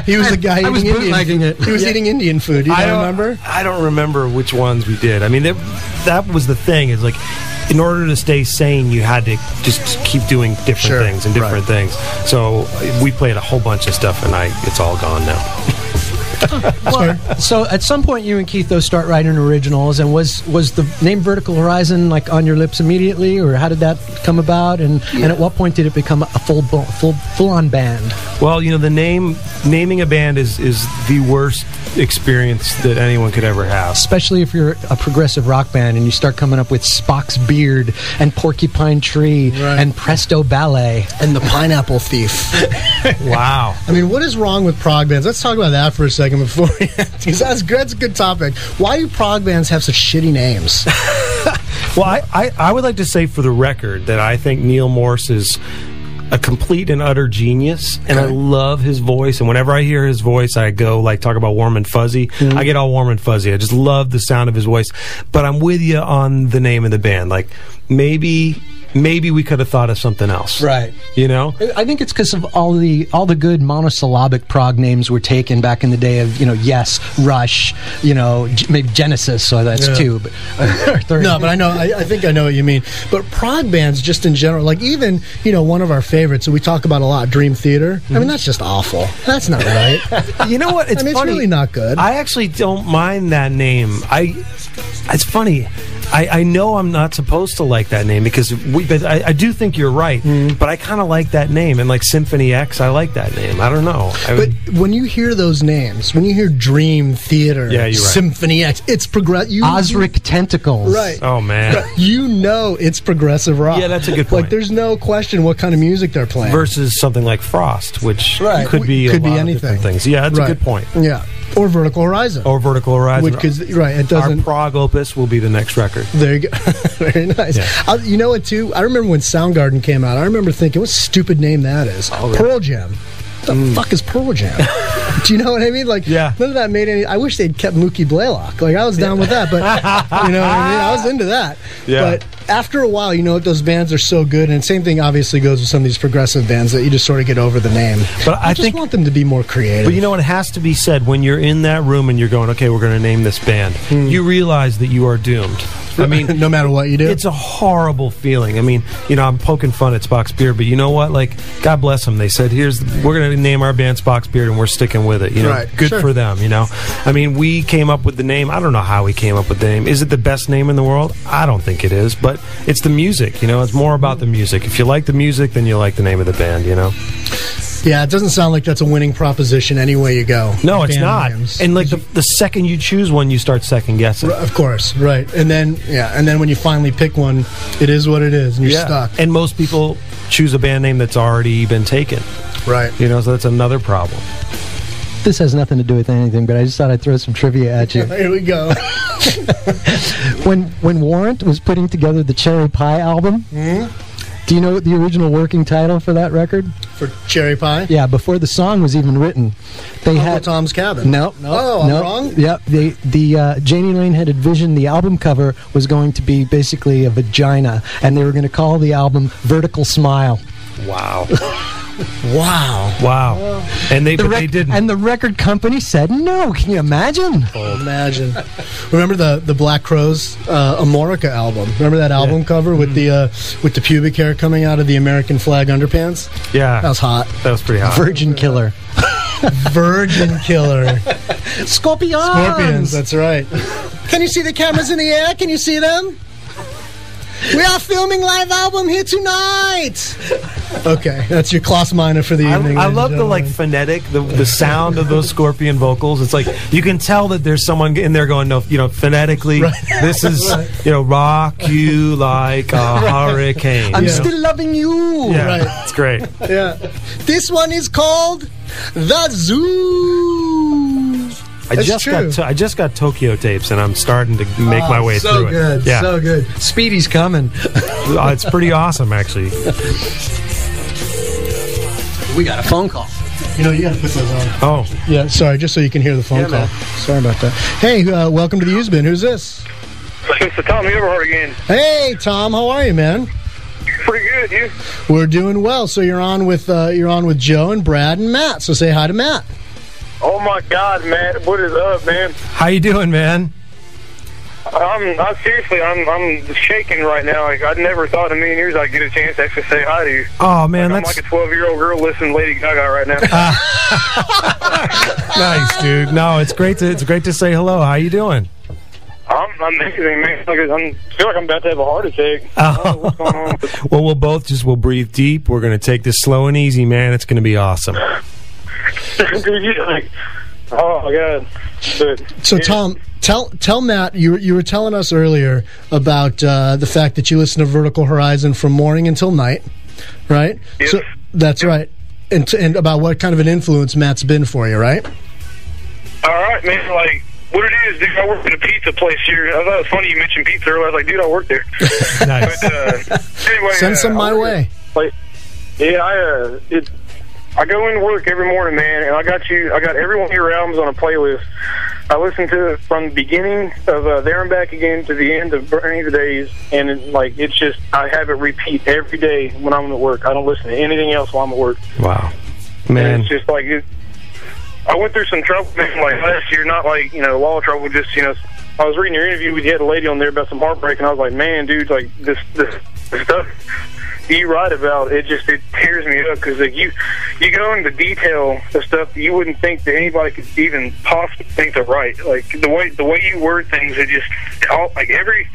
he was the guy eating Indian. He was eating Indian food. You don't remember? I don't remember which ones we did. I mean, that was the thing. Is like, in order to stay sane, you had to just keep doing different things and different things. So we played a whole bunch of stuff, and it's all gone now. Well, so at some point you and Keith though start writing originals, and was the name Vertical Horizon like on your lips immediately, or how did that come about, and at what point did it become a full on band? Well, you know, the naming a band is the worst experience that anyone could ever have, especially if you're a progressive rock band and you start coming up with Spock's Beard and Porcupine Tree and Presto Ballet and the Pineapple Thief. Wow. I mean, what is wrong with prog bands? Let's talk about that for a second before we because that's a good topic. Why do prog bands have such shitty names? Well, I would like to say for the record that I think Neil Morse is a complete and utter genius, and I love his voice, and whenever I hear his voice I go like talk about warm and fuzzy. I get all warm and fuzzy. I just love the sound of his voice. But I'm with you on the name of the band. Like maybe we could have thought of something else, right? You know, I think it's because of all the good monosyllabic prog names were taken back in the day of, you know, Yes, Rush, you know, maybe Genesis, so that's two. But no, but I think I know what you mean. But prog bands, just in general, like even, you know, one of our favorites that we talk about a lot, Dream Theater. I mean, that's just awful. That's not right. You know what? It's funny. It's really not good. I actually don't mind that name. It's funny. I know I'm not supposed to like that name because I do think you're right, but I kind of like that name. And like Symphony X, I like that name. I don't know. But when you hear those names, when you hear Dream Theater, Symphony X, it's progressive. Osric Tentacles. Right. Oh, man. You know it's progressive rock. Yeah, that's a good point. Like, there's no question what kind of music they're playing. Versus something like Frost, which could be anything. Things. Yeah, that's a good point. Yeah. Or Vertical Horizon. It doesn't. Our prog opus will be the next record. There you go. Very nice. Yeah. You know what, too? I remember when Soundgarden came out, I remember thinking, what a stupid name that is. Oh, really? Pearl Jam. What the fuck is Pearl Jam? Do you know what I mean? Like, none of that made any... I wish they'd kept Mookie Blaylock. Like, I was down with that, but, you know what I mean? I was into that. Yeah. But after a while, you know, those bands are so good, and same thing obviously goes with some of these progressive bands that you just sort of get over the name. But I just want them to be more creative. But you know what? It has to be said, when you're in that room and you're going, okay, we're going to name this band, you realize that you are doomed. I mean, no matter what you do, it's a horrible feeling. I mean, you know, I'm poking fun at Spock's Beard, but you know what? Like, God bless them. They said, we're going to name our band Spock's Beard, and we're sticking with it. You know, good for them. You know, I mean, we came up with the name. I don't know how we came up with the name. Is it the best name in the world? I don't think it is, but it's the music. You know, it's more about the music. If you like the music, then you like the name of the band. You know. Yeah, it doesn't sound like that's a winning proposition any way you go. No, it's not. And like the second you choose one, you start second guessing. Of course, right. And then when you finally pick one, it is what it is, and you're stuck. And most people choose a band name that's already been taken. Right. You know, so that's another problem. This has nothing to do with anything, but I just thought I'd throw some trivia at you. Here we go. When Warrant was putting together the Cherry Pie album, do you know the original working title for that record? for Cherry Pie. Yeah, before the song was even written, they had Tom's Cabin. No. Oh, I'm wrong. Yep. The Janie Lane had envisioned the album cover was going to be basically a vagina, and they were going to call the album "Vertical Smile." Wow. Wow. And they didn't. And the record company said no. Can you imagine? Imagine. Remember the Black Crowes Amorica album? Remember that album cover with the pubic hair coming out of the American flag underpants? Yeah. That was hot. That was pretty hot. Virgin Killer. Virgin Killer. Scorpions. That's right. Can you see the cameras in the air? Can you see them? We are filming live album here tonight. Okay, that's your Klaus Minor for the evening. I love the phonetic, the sound of those Scorpion vocals. It's like you can tell that there's someone in there going, no, phonetically. Right. This is rock you like a hurricane. I'm still loving you. Yeah, right. It's great. Yeah, this one is called The Zoo. I just got Tokyo tapes, and I'm starting to make my way through it. Yeah. So good. Speedy's coming. It's pretty awesome, actually. We got a phone call. You got to put those on. Oh. Yeah, sorry, just so you can hear the phone call. Man. Sorry about that. Hey, welcome to the Used Bin. Who's this? Mr. Tom Everhart again. Hey, Tom, how are you, man? Pretty good, you? We're doing well. So you're on with Joe and Brad and Matt. So say hi to Matt. Oh my God, Matt! What is up, man? How you doing, man? I'm seriously, I'm shaking right now. Like I never thought in a million years I'd get a chance to actually say hi to you. Oh man, I'm like a 12-year-old girl listening to Lady Gaga right now. Nice, dude. No, it's great to say hello. How you doing? I'm amazing, man. I feel like I'm about to have a heart attack. I don't know what's going on. Well, we'll breathe deep. We're going to take this slow and easy, man. It's going to be awesome. Dude, oh my God. But, so, Tom, tell Matt, you were telling us earlier about the fact that you listen to Vertical Horizon from morning until night, right? Yes. So that's right. And about what kind of an influence Matt's been for you, right? All right, man. Like, what it is, dude, I work at a pizza place here. I thought it was funny you mentioned pizza earlier. I was like, dude, I work there. Nice. But, anyway, send some my way. I go into work every morning, man, and I got every one of your albums on a playlist. I listen to it from the beginning of There and Back Again to the end of Burning the Days, and it's just, I have it repeat every day when I'm at work. I don't listen to anything else while I'm at work. Wow. Man. And it's just like, I went through some trouble, man, like last year, not like, law trouble, just, I was reading your interview, you had a lady on there about some heartbreak, and I was like, man, dude, like, this stuff you write about, it tears me up, because like you go into detail of stuff that you wouldn't think that anybody could even possibly think to write. Like the way you word things, it just like every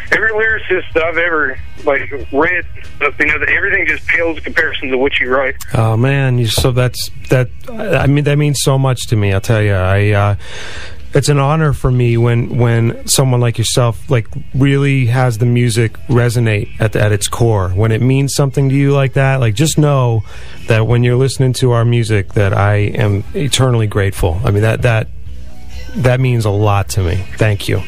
lyricist that I've ever read, that everything just pales in comparison to what you write. Oh man, I mean that means so much to me. I'll tell you, it's an honor for me when someone like yourself really has the music resonate at its core. When it means something to you like that, just know that when you're listening to our music, that I am eternally grateful. I mean that means a lot to me. Thank you.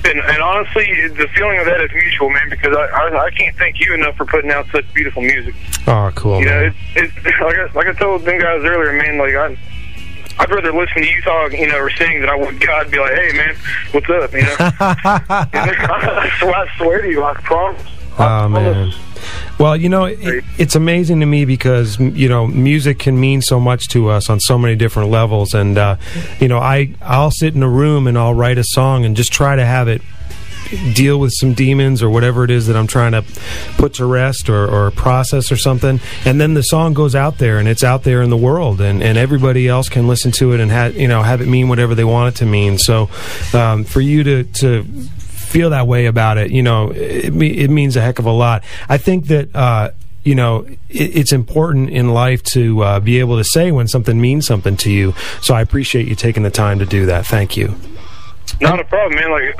And honestly, the feeling of that is mutual, man, because I can't thank you enough for putting out such beautiful music. Oh, cool. It's like I told them guys earlier, man. I'd rather listen to you talk, or sing than I would God be like, hey, man, what's up, I swear to you, I promise. Oh, man. Well, it's amazing to me because, music can mean so much to us on so many different levels. And, I'll sit in a room and I'll write a song and just try to have it deal with some demons or whatever it is that I'm trying to put to rest or process or something, and then the song goes out there and it's out there in the world, and everybody else can listen to it and have it mean whatever they want it to mean. So for you to feel that way about it, it means a heck of a lot. I think that it's important in life to be able to say when something means something to you, so I appreciate you taking the time to do that. Thank you. Not a problem, man.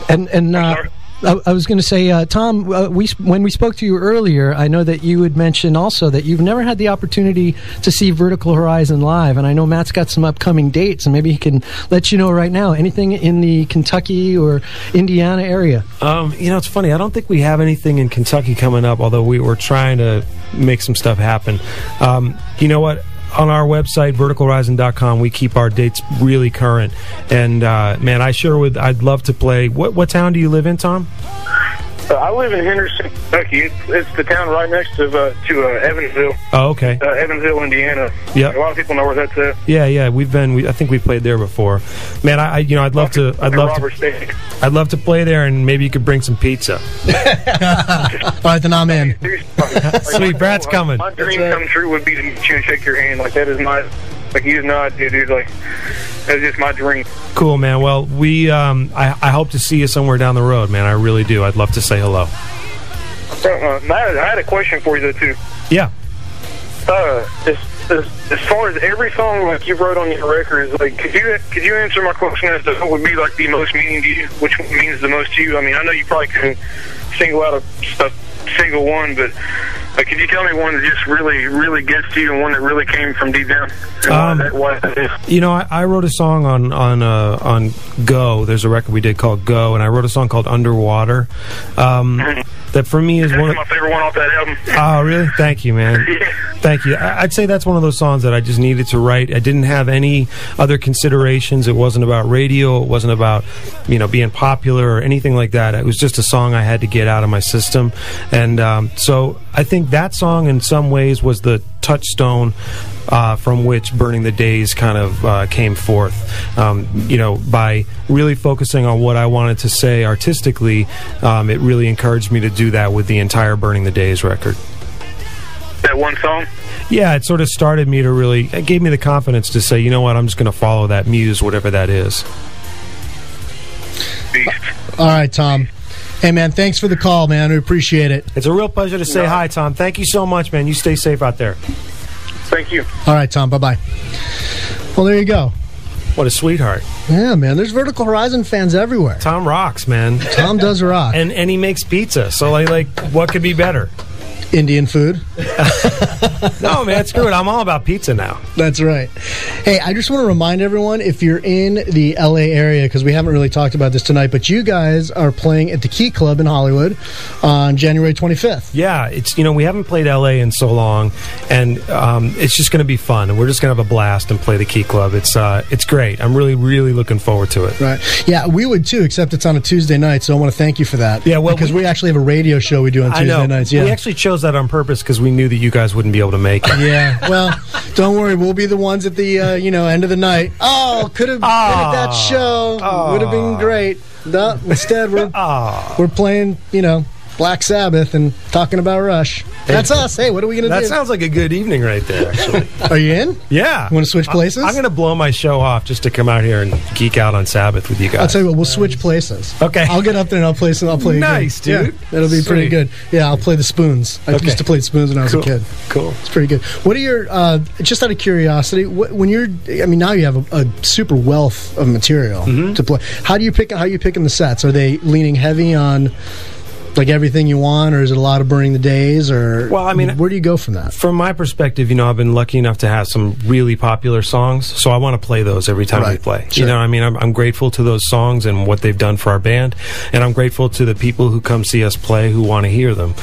I was going to say, Tom, when we spoke to you earlier, I know that you had mentioned also that you've never had the opportunity to see Vertical Horizon live, and I know Matt's got some upcoming dates, and maybe he can let you know right now. Anything in the Kentucky or Indiana area? It's funny. I don't think we have anything in Kentucky coming up, although we were trying to make some stuff happen. You know what? On our website, verticalhorizon.com, we keep our dates really current. And, man, I'd love to play. What town do you live in, Tom? I live in Henderson, Kentucky. It's the town right next to Evansville. Oh, okay. Evansville, Indiana. Yep. A lot of people know where that's at. Yeah. I think we've played there before. Man, I'd love to play there, and maybe you could bring some pizza. All right, then I'm in. Sweet, Brad's coming. My dream come true would be to meet you and shake your hand. Like, that is my, like, you have no idea, dude. Like, that's just my dream. Cool, man. Well, I hope to see you somewhere down the road, man. I really do. I'd love to say hello. Matt, I had a question for you, though, too. Yeah. As far as every song like you wrote on your records, like, could you answer my question as to what would be like the most meaning to you? Which one means the most to you? I mean, I know you probably couldn't single out a single one, but could you tell me one that just really, really gets to you, and one that really came from deep down? Why that is? You know, I wrote a song on Go. There's a record we did called Go, and I wrote a song called Underwater. That for me is one of my favorite one off that album. Oh, really? Thank you, man. Yeah. Thank you. I'd say that's one of those songs that I just needed to write. I didn't have any other considerations. It wasn't about radio. It wasn't about, being popular or anything like that. It was just a song I had to get out of my system. And so I think that song in some ways was the touchstone from which Burning the Days kind of came forth. By really focusing on what I wanted to say artistically, it really encouraged me to do that with the entire Burning the Days record. That one song? Yeah, it sort of started me to it gave me the confidence to say, you know what, I'm just going to follow that muse, whatever that is. All right, Tom. Hey, man, thanks for the call, man. We appreciate it. It's a real pleasure to say hi, Tom. Thank you so much, man. You stay safe out there. Thank you. All right, Tom. Bye-bye. Well, there you go. What a sweetheart. Yeah, man. There's Vertical Horizon fans everywhere. Tom rocks, man. Tom does rock. And he makes pizza. So, like, what could be better? Indian food. No, man, screw it. I'm all about pizza now. That's right. Hey, I just want to remind everyone, if you're in the LA area, because we haven't really talked about this tonight, but you guys are playing at the Key Club in Hollywood on January 25th. Yeah, it's we haven't played LA in so long, and it's just going to be fun. And we're just going to have a blast and play the Key Club. It's great. I'm really, really looking forward to it. Right. Yeah, we would too, except it's on a Tuesday night, so I want to thank you for that. Yeah, well, because we actually have a radio show we do on Tuesday nights. Yeah. We actually chose that on purpose because we knew that you guys wouldn't be able to make it. Yeah, well, don't worry. We'll be the ones at the end of the night. Oh, could have been at that show. Would have been great. No, instead, we're playing, Black Sabbath and talking about Rush. That's us. Hey, what are we going to do? That sounds like a good evening right there, actually. Are you in? Yeah. Want to switch places? I'm going to blow my show off just to come out here and geek out on Sabbath with you guys. I'll tell you what, we'll switch places. Okay. I'll get up there and I'll play nice, dude. Yeah, that'll be pretty good. Yeah, I'll play the spoons. I used to play the spoons when I was a kid. Cool. It's pretty good. What are your, just out of curiosity, when you're, now you have a super wealth of material to play. How are you picking the sets? Are they leaning heavy on like everything you want, or is it a lot of Burning the Days, or where do you go from that? From my perspective, I've been lucky enough to have some really popular songs, so I want to play those every time we play. Sure. I'm grateful to those songs and what they've done for our band, and I'm grateful to the people who come see us play who want to hear them.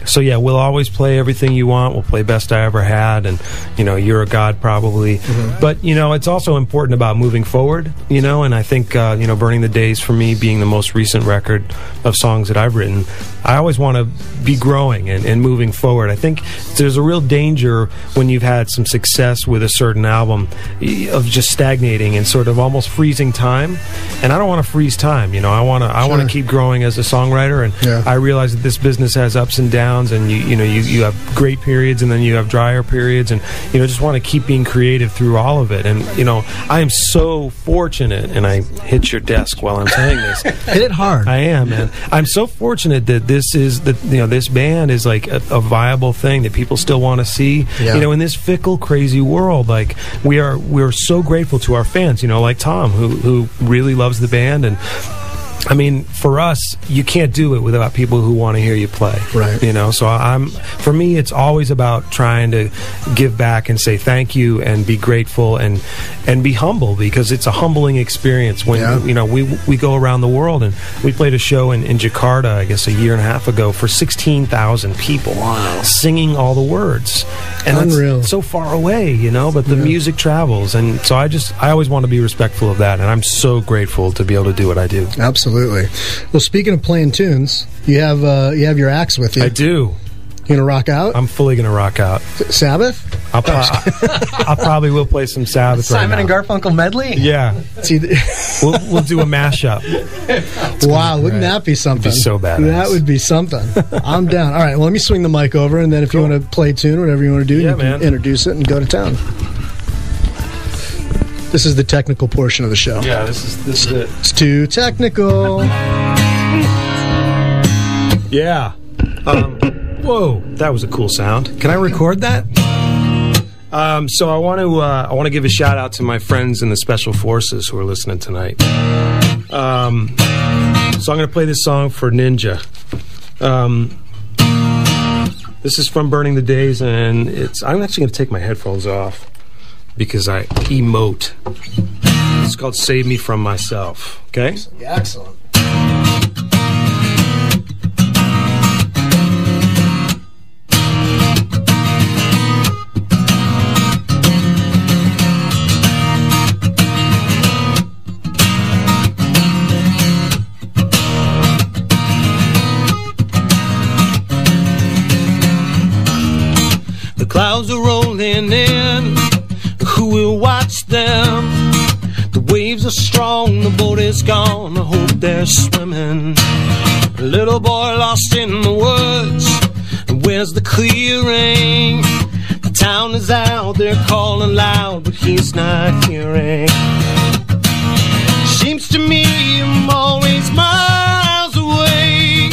So yeah, we'll always play Everything You Want. We'll play Best I Ever Had, and You're a God probably. But it's also important about moving forward. And I think Burning the Days for me being the most recent record of songs that I've written, I always want to be growing and moving forward. I think there's a real danger when you've had some success with a certain album of just stagnating and sort of almost freezing time. And I don't want to freeze time. I want to keep growing as a songwriter. And I realize that this business has ups and downs, and you have great periods and then you have drier periods, and just want to keep being creative through all of it. And I am so fortunate, and I hit your desk while I'm saying this. Hit it hard. I am, man. I'm so fortunate that this band is like a viable thing that people still want to see. In this fickle, crazy world, like we're so grateful to our fans. Like Tom, who really loves the band, and I mean, for us, you can't do it without people who want to hear you play. Right. You know, so for me, it's always about trying to give back and say thank you and be grateful and be humble, because it's a humbling experience when, you know, we go around the world, and we played a show in Jakarta, I guess a year and a half ago, for 16,000 people. Wow. Singing all the words. And Unreal. it's so far away, you know, but the music travels. And so I always want to be respectful of that, and I'm so grateful to be able to do what I do. Absolutely. Well, speaking of playing tunes, you have your axe with you. I do. You gonna rock out? I'm fully gonna rock out. Sabbath? I probably will play some Sabbath Simon right and now. Garfunkel medley? Yeah. We'll do a mashup. Wow, wouldn't that be something? It'd be so badass. That would be something. I'm down. All right, well, let me swing the mic over, and then if you want to play a tune, whatever you want to do, you can introduce it and go to town. This is the technical portion of the show. Yeah, this is it. It's too technical. Yeah. Whoa, that was a cool sound. Can I record that? So I want to give a shout out to my friends in the Special Forces who are listening tonight. So I'm going to play this song for Ninja. This is from Burning the Days, and I'm actually going to take my headphones off because I emote. It's called Save Me From Myself. Okay? Yeah, excellent. The clouds are rolling in, who will watch them? The waves are strong, the boat is gone, I hope they're swimming. A little boy lost in the woods, where's the clearing? The town is out there calling loud, but he's not hearing. Seems to me I'm always miles away,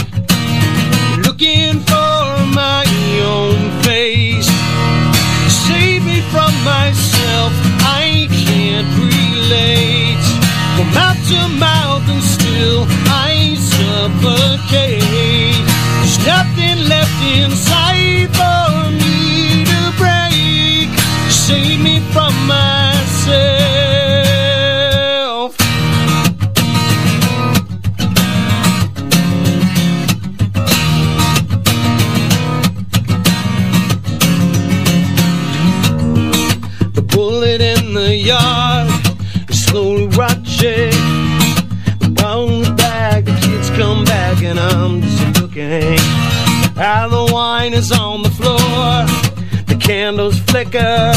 looking for my own face. Save me from myself, I can't relate. From mouth to mouth and still I suffocate. There's nothing left inside for me to break. Save me from myself. Bullet in the yard, slowly watching. The brown bag, the kids come back, and I'm just looking. How the wine is on the floor, the candles flicker,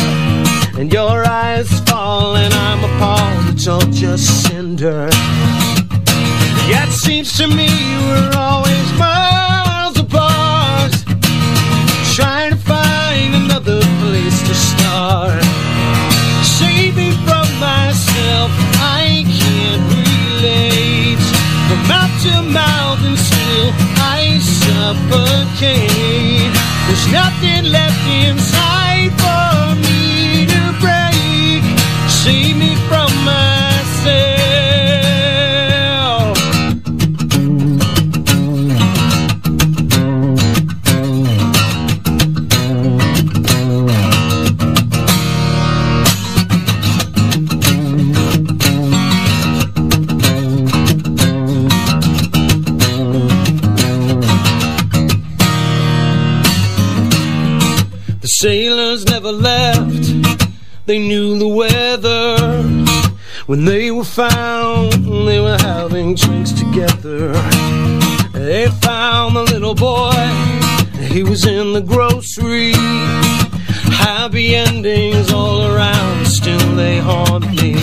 and your eyes fall, and I'm appalled. It's all just cinder. Yeah, it seems to me we're always miles apart, trying to find another place to start. Save me from myself, I can't relate. From mouth to mouth and still I suffocate. There's nothing left inside for me to break. Save me from myself. Sailors never left, they knew the weather. When they were found, they were having drinks together. They found the little boy, he was in the grocery. Happy endings all around, still they haunt me.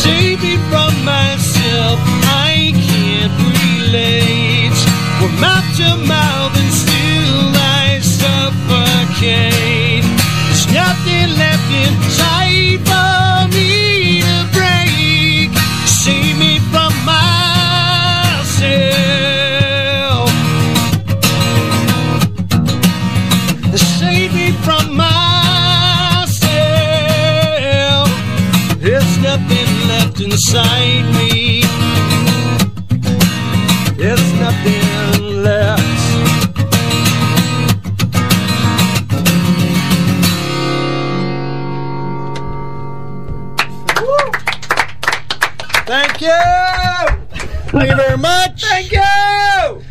Save me from myself, I can't relate. From mouth to mouth and still I suffocate. There's nothing left inside for me to break. Save me from myself. Save me from myself. inside me. There's nothing left. Thank you! Thank you very much! Thank you!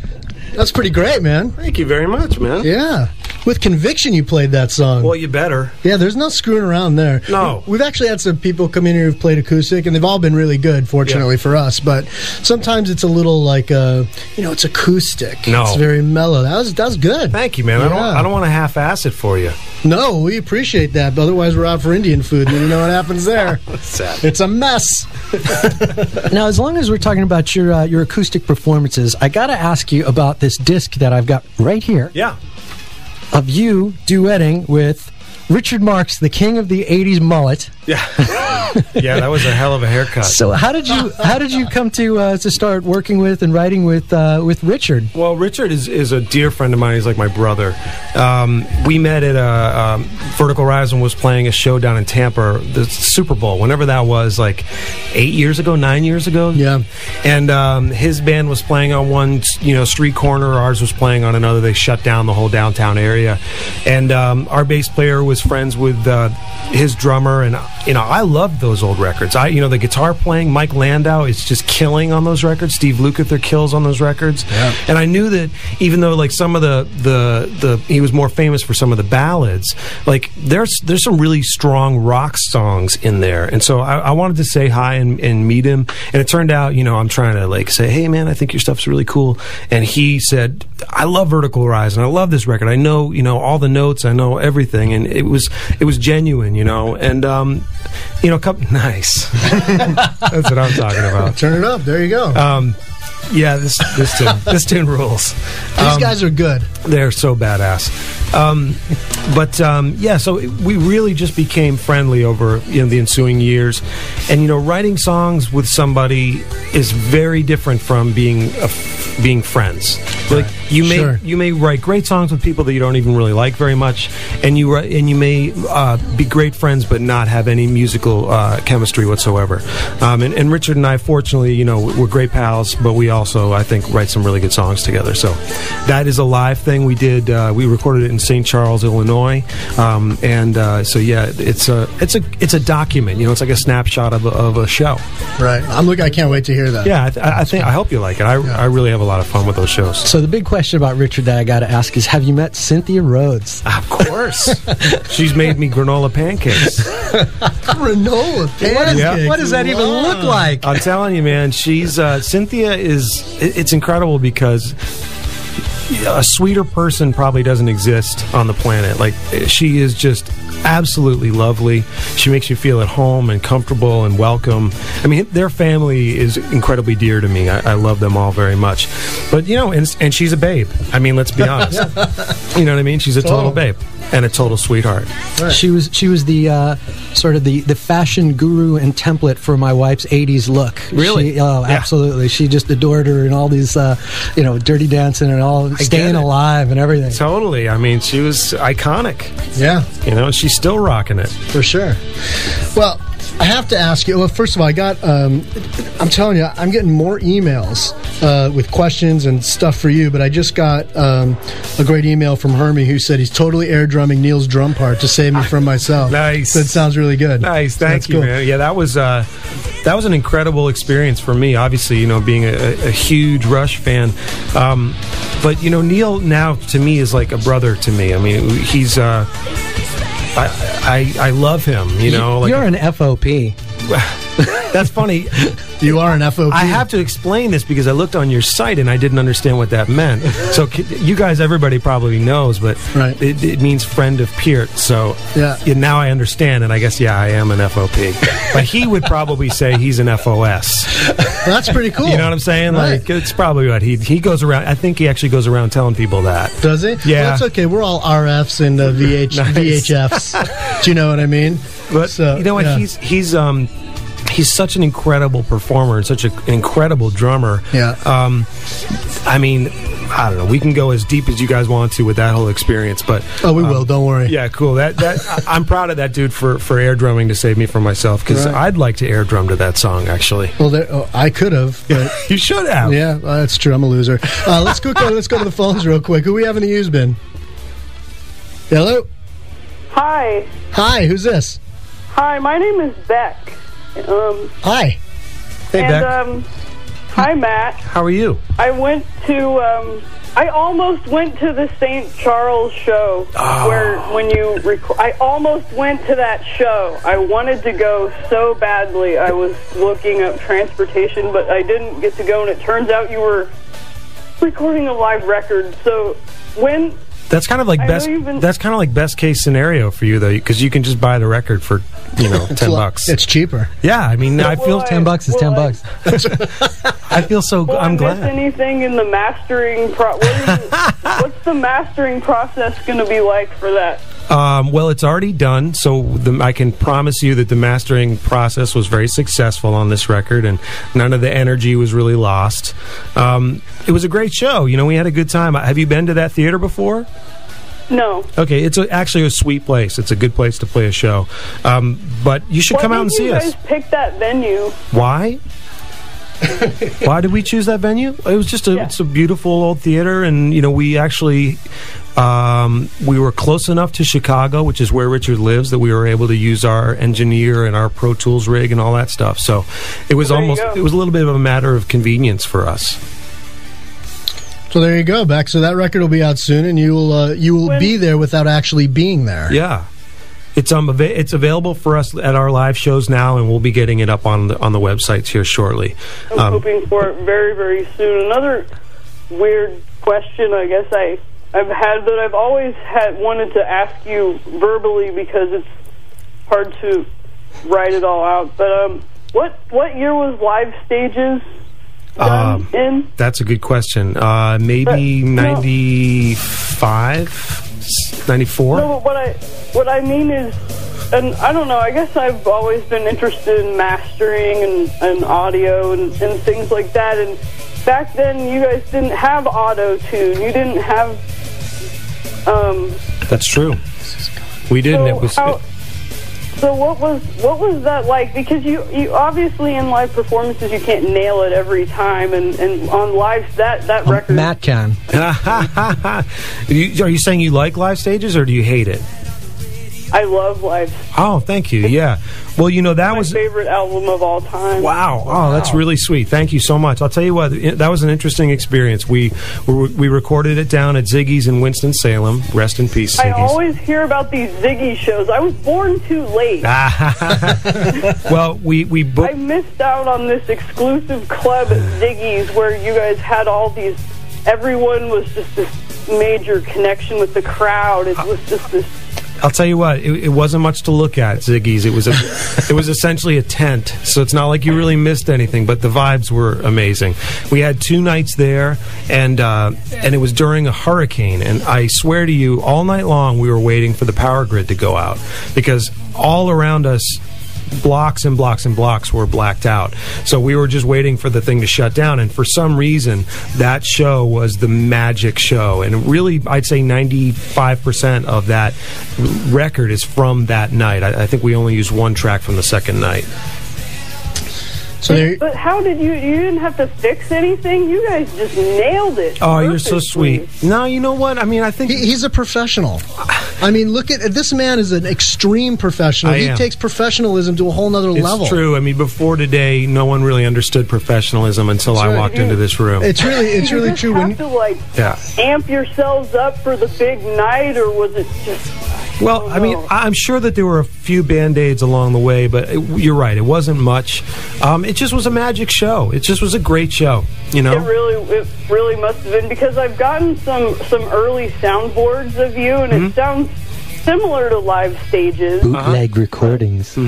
That's pretty great, man. Thank you very much, man. Yeah. With conviction, you played that song. Well, you better. Yeah, there's no screwing around there. No. We've actually had some people come in here who've played acoustic, and they've all been really good, fortunately for us. But sometimes it's a little like, it's acoustic. No. It's very mellow. That was good. Thank you, man. Yeah. I don't want to half-ass it for you. No, we appreciate that. But otherwise, we're out for Indian food, and you know what happens there. Sad. It's a mess. Now, as long as we're talking about your acoustic performances, I got to ask you about this disc that I've got right here. Yeah. Of you duetting with Richard Marx, the king of the 80s mullet. Yeah. Yeah, that was a hell of a haircut. So how did you come to start working with and writing with Richard? Well, Richard is a dear friend of mine. He's like my brother. We met at Vertical Horizon was playing a show down in Tampa, the Super Bowl, whenever that was, like 9 years ago. Yeah. And his band was playing on one, street corner. Ours was playing on another. They shut down the whole downtown area. And our bass player was friends with his drummer, and I loved those old records. The guitar playing, Mike Landau is just killing on those records. Steve Lukather kills on those records. Yeah. And I knew that even though like some of the he was more famous for some of the ballads, like there's some really strong rock songs in there. And so I wanted to say hi and meet him. And it turned out, I'm trying to like say, hey man, I think your stuff's really cool. And he said, I love Vertical Horizon. I love this record. I know, all the notes. I know everything. And it was genuine, and nice. That's what I'm talking about. Turn it up. There you go. Yeah, this tune rules. These guys are good. They're so badass. So we really just became friendly over the ensuing years, and writing songs with somebody is very different from being friends. Like you may write great songs with people that you don't even really like very much, and you may be great friends but not have any musical chemistry whatsoever. And Richard and I, fortunately, we're great pals, but we also, I think, write some really good songs together. So that is a live thing we did. We recorded it in St. Charles, Illinois, it's a document. It's like a snapshot of a show. Right. I can't wait to hear that. Yeah, I hope you like it. I really have a lot of fun with those shows. So the big question about Richard that I got to ask is, have you met Cynthia Rhodes? Of course. She's made me granola pancakes. Granola pancakes? What does that even look like? I'm telling you, man, she's Cynthia it's incredible because a sweeter person probably doesn't exist on the planet. Like, she is just absolutely lovely. She makes you feel at home and comfortable and welcome. I mean, their family is incredibly dear to me. I love them all very much. But, and she's a babe. I mean, let's be honest. You know what I mean? She's a total babe and a total sweetheart. Right. She was the sort of the fashion guru and template for my wife's 80s look. Really? Absolutely. She just adored her and all these, Dirty Dancing and all, Staying Alive and everything. Totally. I mean, she was iconic. Yeah. She's still rocking it. For sure. Well, I have to ask you. Well, first of all, I got. I'm telling you, I'm getting more emails with questions and stuff for you. But I just got a great email from Hermie who said he's totally air drumming Neil's drum part to save me from myself. Nice. That sounds really good. Nice. Thank you, man. Yeah, that was an incredible experience for me. Obviously, being a huge Rush fan. But Neil now to me is like a brother to me. I mean, he's. I love him, You're an F.O.P. That's funny. You are an F.O.P. I have to explain this because I looked on your site and I didn't understand what that meant. So you guys, everybody probably knows, but right. it means friend of Peart. So now I understand, and I guess, I am an F.O.P. But he would probably say he's an F.O.S. That's pretty cool. You know what I'm saying? Right. Like, it's probably what he goes around. I think he actually goes around telling people that. Does he? Yeah. Well, that's okay. We're all RFs and VHFs. Do you know what I mean? But you know what? Yeah. He's such an incredible performer and such an incredible drummer. Yeah. I mean, I don't know. We can go as deep as you guys want to with that whole experience, but we will. Don't worry. Yeah, cool. I'm proud of that dude for air drumming to save me from myself, because I'd like to air drum to that song actually. Well, I could have, but you should have. Yeah, that's true. I'm a loser. Let's go to the phones real quick. Who we have in the use bin? Hello. Hi. Hi. Who's this? Hi. My name is Beck. Hi. Hey, Beck. Hi, Matt. How are you? I almost went to the St. Charles show I almost went to that show. I wanted to go so badly. I was looking up transportation, but I didn't get to go, and it turns out you were recording a live record. So when... That's kind of like best case scenario for you, though, because you can just buy the record for $10. It's cheaper. Yeah, I mean, I feel $10 is $10. I feel so. I'm glad. Miss anything in the mastering? What's the mastering process going to be like for that? Well, it's already done, so I can promise you that the mastering process was very successful on this record, and none of the energy was really lost. It was a great show. We had a good time. Have you been to that theater before? No. Okay, it's actually a sweet place. It's a good place to play a show. But you should come out and see us. Why did you guys pick that venue? Why? Why did we choose that venue? It was just it's a beautiful old theater, and we actually we were close enough to Chicago, which is where Richard lives, that we were able to use our engineer and our Pro Tools rig and all that stuff. So it was it was a little bit of a matter of convenience for us. So there you go, Beck. So that record will be out soon, and you will be there without actually being there. Yeah. It's available for us at our live shows now, and we'll be getting it up on the websites here shortly. I'm hoping for it very, very soon. Another weird question, I guess I've had that I've always wanted to ask you verbally, because it's hard to write it all out. But what year was Live Stages done in? That's a good question. Maybe 95. 94? No, but what I mean is, and I don't know, I guess I've always been interested in mastering and audio and things like that, and back then you guys didn't have auto-tune. You didn't have... That's true. We didn't. So what was that like? Because you obviously in live performances you can't nail it every time, and on live that record. Matt can. Are you saying you like Live Stages, or do you hate it? I love Live. Oh, thank you. Yeah. Well, that was my favorite album of all time. Wow. Oh, that's really sweet. Thank you so much. I'll tell you what, that was an interesting experience. We recorded it down at Ziggy's in Winston-Salem. Rest in peace, Ziggy's. I always hear about these Ziggy shows. I was born too late. Well, we booked... I missed out on this exclusive club at Ziggy's where you guys had all these... Everyone was just this major connection with the crowd. It was just this... I'll tell you what, it wasn't much to look at, Ziggy's. It was essentially a tent, so it's not like you really missed anything, but the vibes were amazing. We had 2 nights there, and it was during a hurricane, and I swear to you, all night long we were waiting for the power grid to go out, because all around us, blocks and blocks and blocks were blacked out. So we were just waiting for the thing to shut down, and for some reason that show was the magic show, and really I'd say 95% of that record is from that night. I think we only used 1 track from the second night. So but how did you didn't have to fix anything? You guys just nailed it. Oh, you're so sweet. No, you know what? I mean, I think... He's a professional. I mean, look at... This man is an extreme professional. He takes professionalism to a whole nother level. It's true. I mean, before today, no one really understood professionalism until I walked into this room. It's really true. When you have to, amp yourselves up for the big night, or was it just... Well, I mean, I'm sure that there were a few Band-Aids along the way, but you're right. It wasn't much. It just was a magic show. It just was a great show, It really must have been, because I've gotten some early soundboards of you, and it sounds similar to Live Stages. Bootleg recordings.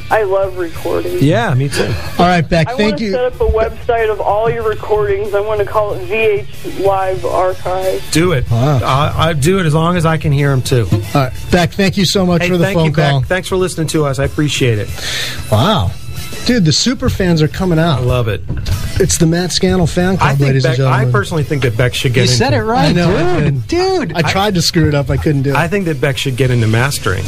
I love recording. Yeah, me too. All right, Beck, thank you. I want to set up a website of all your recordings. I want to call it VH Live Archive. Do it. Wow. I do it as long as I can hear them, too. All right, Beck, thank you so much for the phone call. Beck. Thanks for listening to us. I appreciate it. Wow. Dude, the super fans are coming out. I love it. It's the Matt Scannell fan club, ladies and gentlemen. I personally think that Beck should get into... You said it right, I know, dude. I tried to screw it up. I couldn't do it. I think that Beck should get into mastering.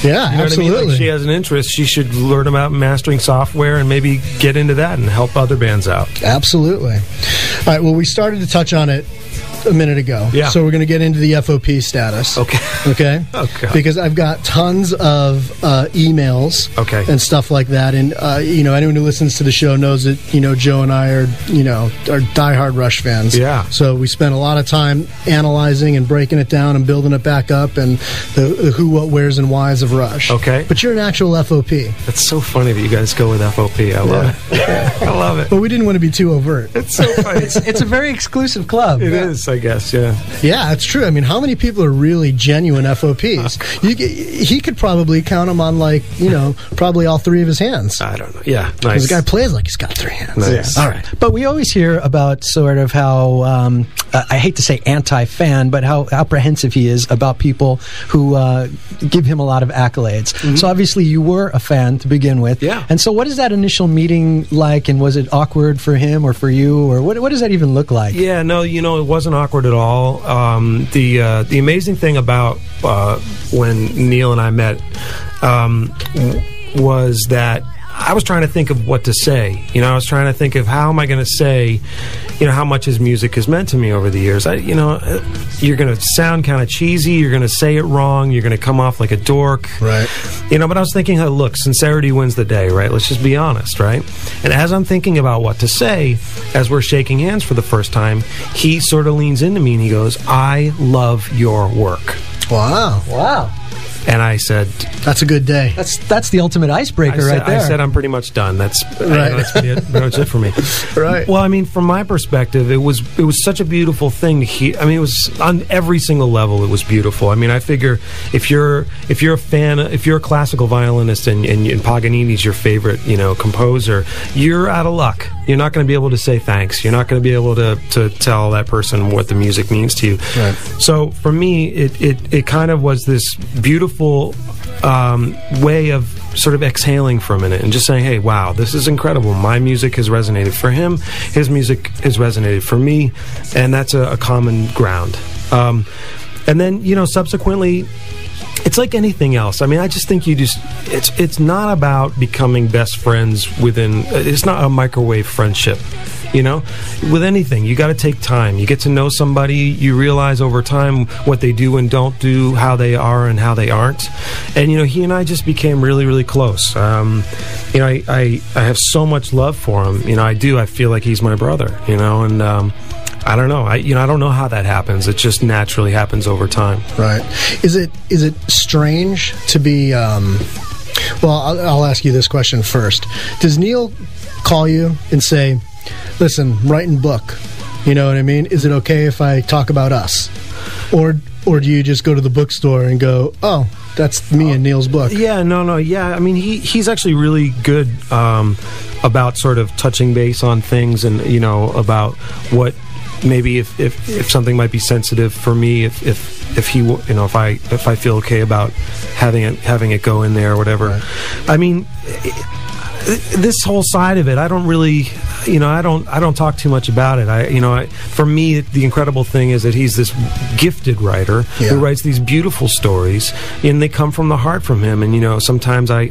Yeah, you know absolutely. What I mean? Like, she has an interest. She should learn about mastering software and maybe get into that and help other bands out. Absolutely. All right, well, we started to touch on it a minute ago. Yeah. So we're going to get into the FOP status. Okay. Okay? Okay. Because I've got tons of emails and stuff like that. And, anyone who listens to the show knows that, Joe and I are diehard Rush fans. Yeah. So we spent a lot of time analyzing and breaking it down and building it back up and the who, what, where's, and whys of Rush. Okay. But you're an actual FOP. That's so funny that you guys go with FOP. I love it. I love it. But we didn't want to be too overt. It's so funny. It's a very exclusive club. It is, I guess, yeah. Yeah, it's true. I mean, how many people are really genuine FOPs? He could probably count them on, probably all three of his hands. I don't know. Yeah, nice. Because the guy plays like he's got three hands. Nice. Yeah. All right. But we always hear about sort of how, I hate to say anti-fan, but how apprehensive he is about people who give him a lot of accolades. Mm-hmm. So obviously you were a fan to begin with. Yeah. And so what is that initial meeting like, and was it awkward for him or for you, or what does that even look like? Yeah, no, it wasn't awkward at all. The amazing thing about when Neil and I met was that I was trying to think of what to say. I was trying to think of how am I going to say, how much his music has meant to me over the years. You're going to sound kind of cheesy. You're going to say it wrong. You're going to come off like a dork. Right. But I was thinking, look, sincerity wins the day, right? Let's just be honest, right? And as I'm thinking about what to say, as we're shaking hands for the first time, he sort of leans into me and he goes, "I love your work." Wow. And I said, "That's a good day." That's the ultimate icebreaker right there. I said, "I'm pretty much done." That's right. That's pretty much it for me. Right. Well, I mean, from my perspective, it was such a beautiful thing to hear. I mean, it was on every single level. It was beautiful. I mean, I figure if you're a fan, if you're a classical violinist and Paganini's your favorite, composer, you're out of luck. You're not going to be able to say thanks. You're not going to be able to tell that person what the music means to you. Right. So for me, it kind of was this beautiful way of sort of exhaling for a minute and just saying, hey, wow, this is incredible. My music has resonated for him. His music has resonated for me. And that's a common ground. And then, subsequently, it's like anything else. I mean, I just think it's not about becoming best friends it's not a microwave friendship. With anything, you got to take time. You get to know somebody, you realize over time what they do and don't do, how they are and how they aren't. And, he and I just became really, really close. I have so much love for him. I do. I feel like he's my brother, and I don't know. I don't know how that happens. It just naturally happens over time. Right. Is it strange to be... well, I'll ask you this question first. Does Neil call you and say, "Listen, I'm writing book"? You know what I mean? Is it okay if I talk about us? Or do you just go to the bookstore and go, "Oh, that's me and Neil's book"? Yeah, no. Yeah, I mean, he's actually really good about sort of touching base on things and, about what maybe if something might be sensitive for me, if he, if I feel okay about having it go in there or whatever. Right. I mean, this whole side of it, I don't really, I don't talk too much about it. For me, the incredible thing is that he's this gifted writer who writes these beautiful stories, and they come from the heart from him. And sometimes I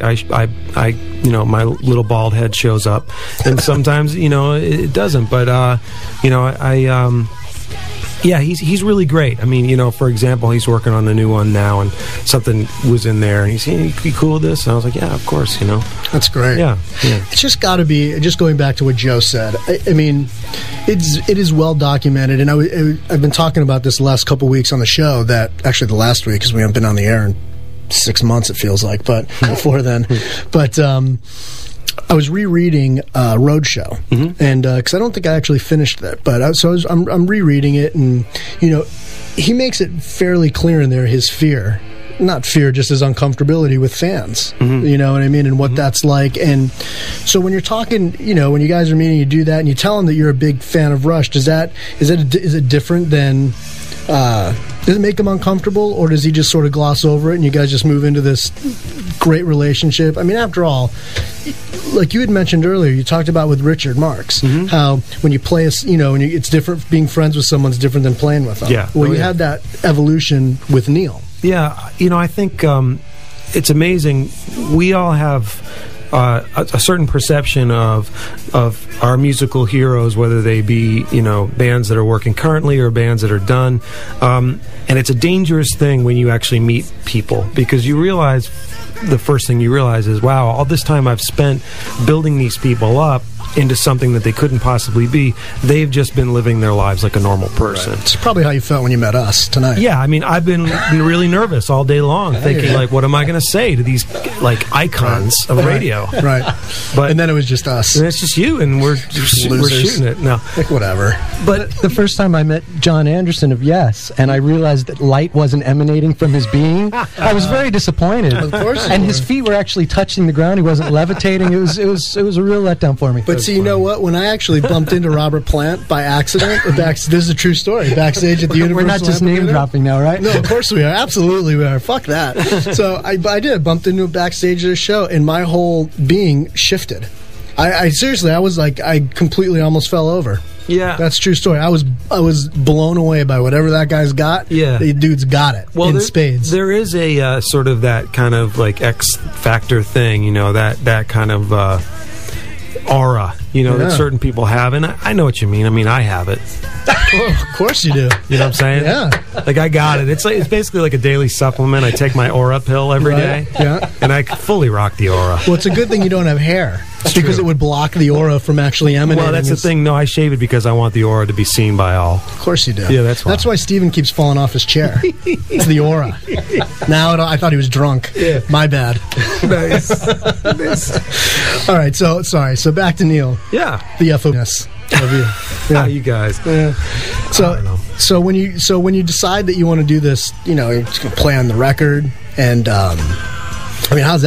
my little bald head shows up, and sometimes it doesn't. But yeah, he's really great. I mean, for example, he's working on the new one now, and something was in there, and he's saying, "You cool with this?" And I was like, "Yeah, of course." That's great. Yeah. It's just got to be. Just going back to what Joe said. I mean, it is well documented, and I've been talking about this the last couple weeks on the show. That actually the last week, because we haven't been on the air in 6 months, it feels like, but before then, but. I was rereading Roadshow, and because I don't think I actually finished that, but I'm rereading it, and he makes it fairly clear in there his fear not fear, just his uncomfortability with fans. You know what I mean, and what that's like. And so when you're talking, you know, when you guys are meeting, you do that, and you tell him that you're a big fan of Rush. Is it different than? Does it make him uncomfortable, or does he just sort of gloss over it and you guys just move into this great relationship? I mean, after all, like you had mentioned earlier, you talked about with Richard Marx, how when you play, it's different. Being friends with someone's different than playing with them. Yeah. Well, you had that evolution with Neil. Yeah, you know, I think it's amazing. We all have a certain perception of our musical heroes, whether they be, you know, bands that are working currently or bands that are done. And it's a dangerous thing when you actually meet people, because you realize, the first thing you realize is, wow, all this time I've spent building these people up into something that they couldn't possibly be. They've just been living their lives like a normal person. Right. It's probably how you felt when you met us tonight. Yeah, I mean, I've been really nervous all day long, thinking, like, what am I going to say to these, like, icons of radio? Right. But and then it was just us. And it's just you, and we're shooting it. No. Like, whatever. But the first time I met John Anderson of Yes, and I realized that light wasn't emanating from his being, I was very disappointed. Of course. And his feet were actually touching the ground. He wasn't levitating. It was a real letdown for me. But see, you know what? When I actually bumped into Robert Plant by accident, this is a true story, backstage at the Universal. We're not just name dropping now, right? No, of course we are. Absolutely we are. Fuck that. So I bumped into him backstage at a show, and my whole being shifted. I seriously, I was like, I completely almost fell over. Yeah, that's a true story. I was blown away by whatever that guy's got. Yeah, the dude's got it in spades. There is a sort of that kind of like X Factor thing, you know, that kind of aura, you know, that certain people have, and I know what you mean. I mean, I have it. Well, of course you do. You know what I'm saying? Yeah. Like, I got it. It's basically like a daily supplement. I take my aura pill every day. Yeah. And I fully rock the aura. Well, it's a good thing you don't have hair. It's because true. It would block the aura from actually emanating. Well, that's the thing. No, I shave it because I want the aura to be seen by all. Of course you do. Yeah, that's why. That's why Steven keeps falling off his chair. It's the aura. Now I thought he was drunk. Yeah. My bad. Nice. All right, so back to Neil. Yeah. The F.O.P-ness of you. Yeah, you guys. Yeah. So when you decide that you want to do this, you know, you're just gonna play on the record, and I mean, how does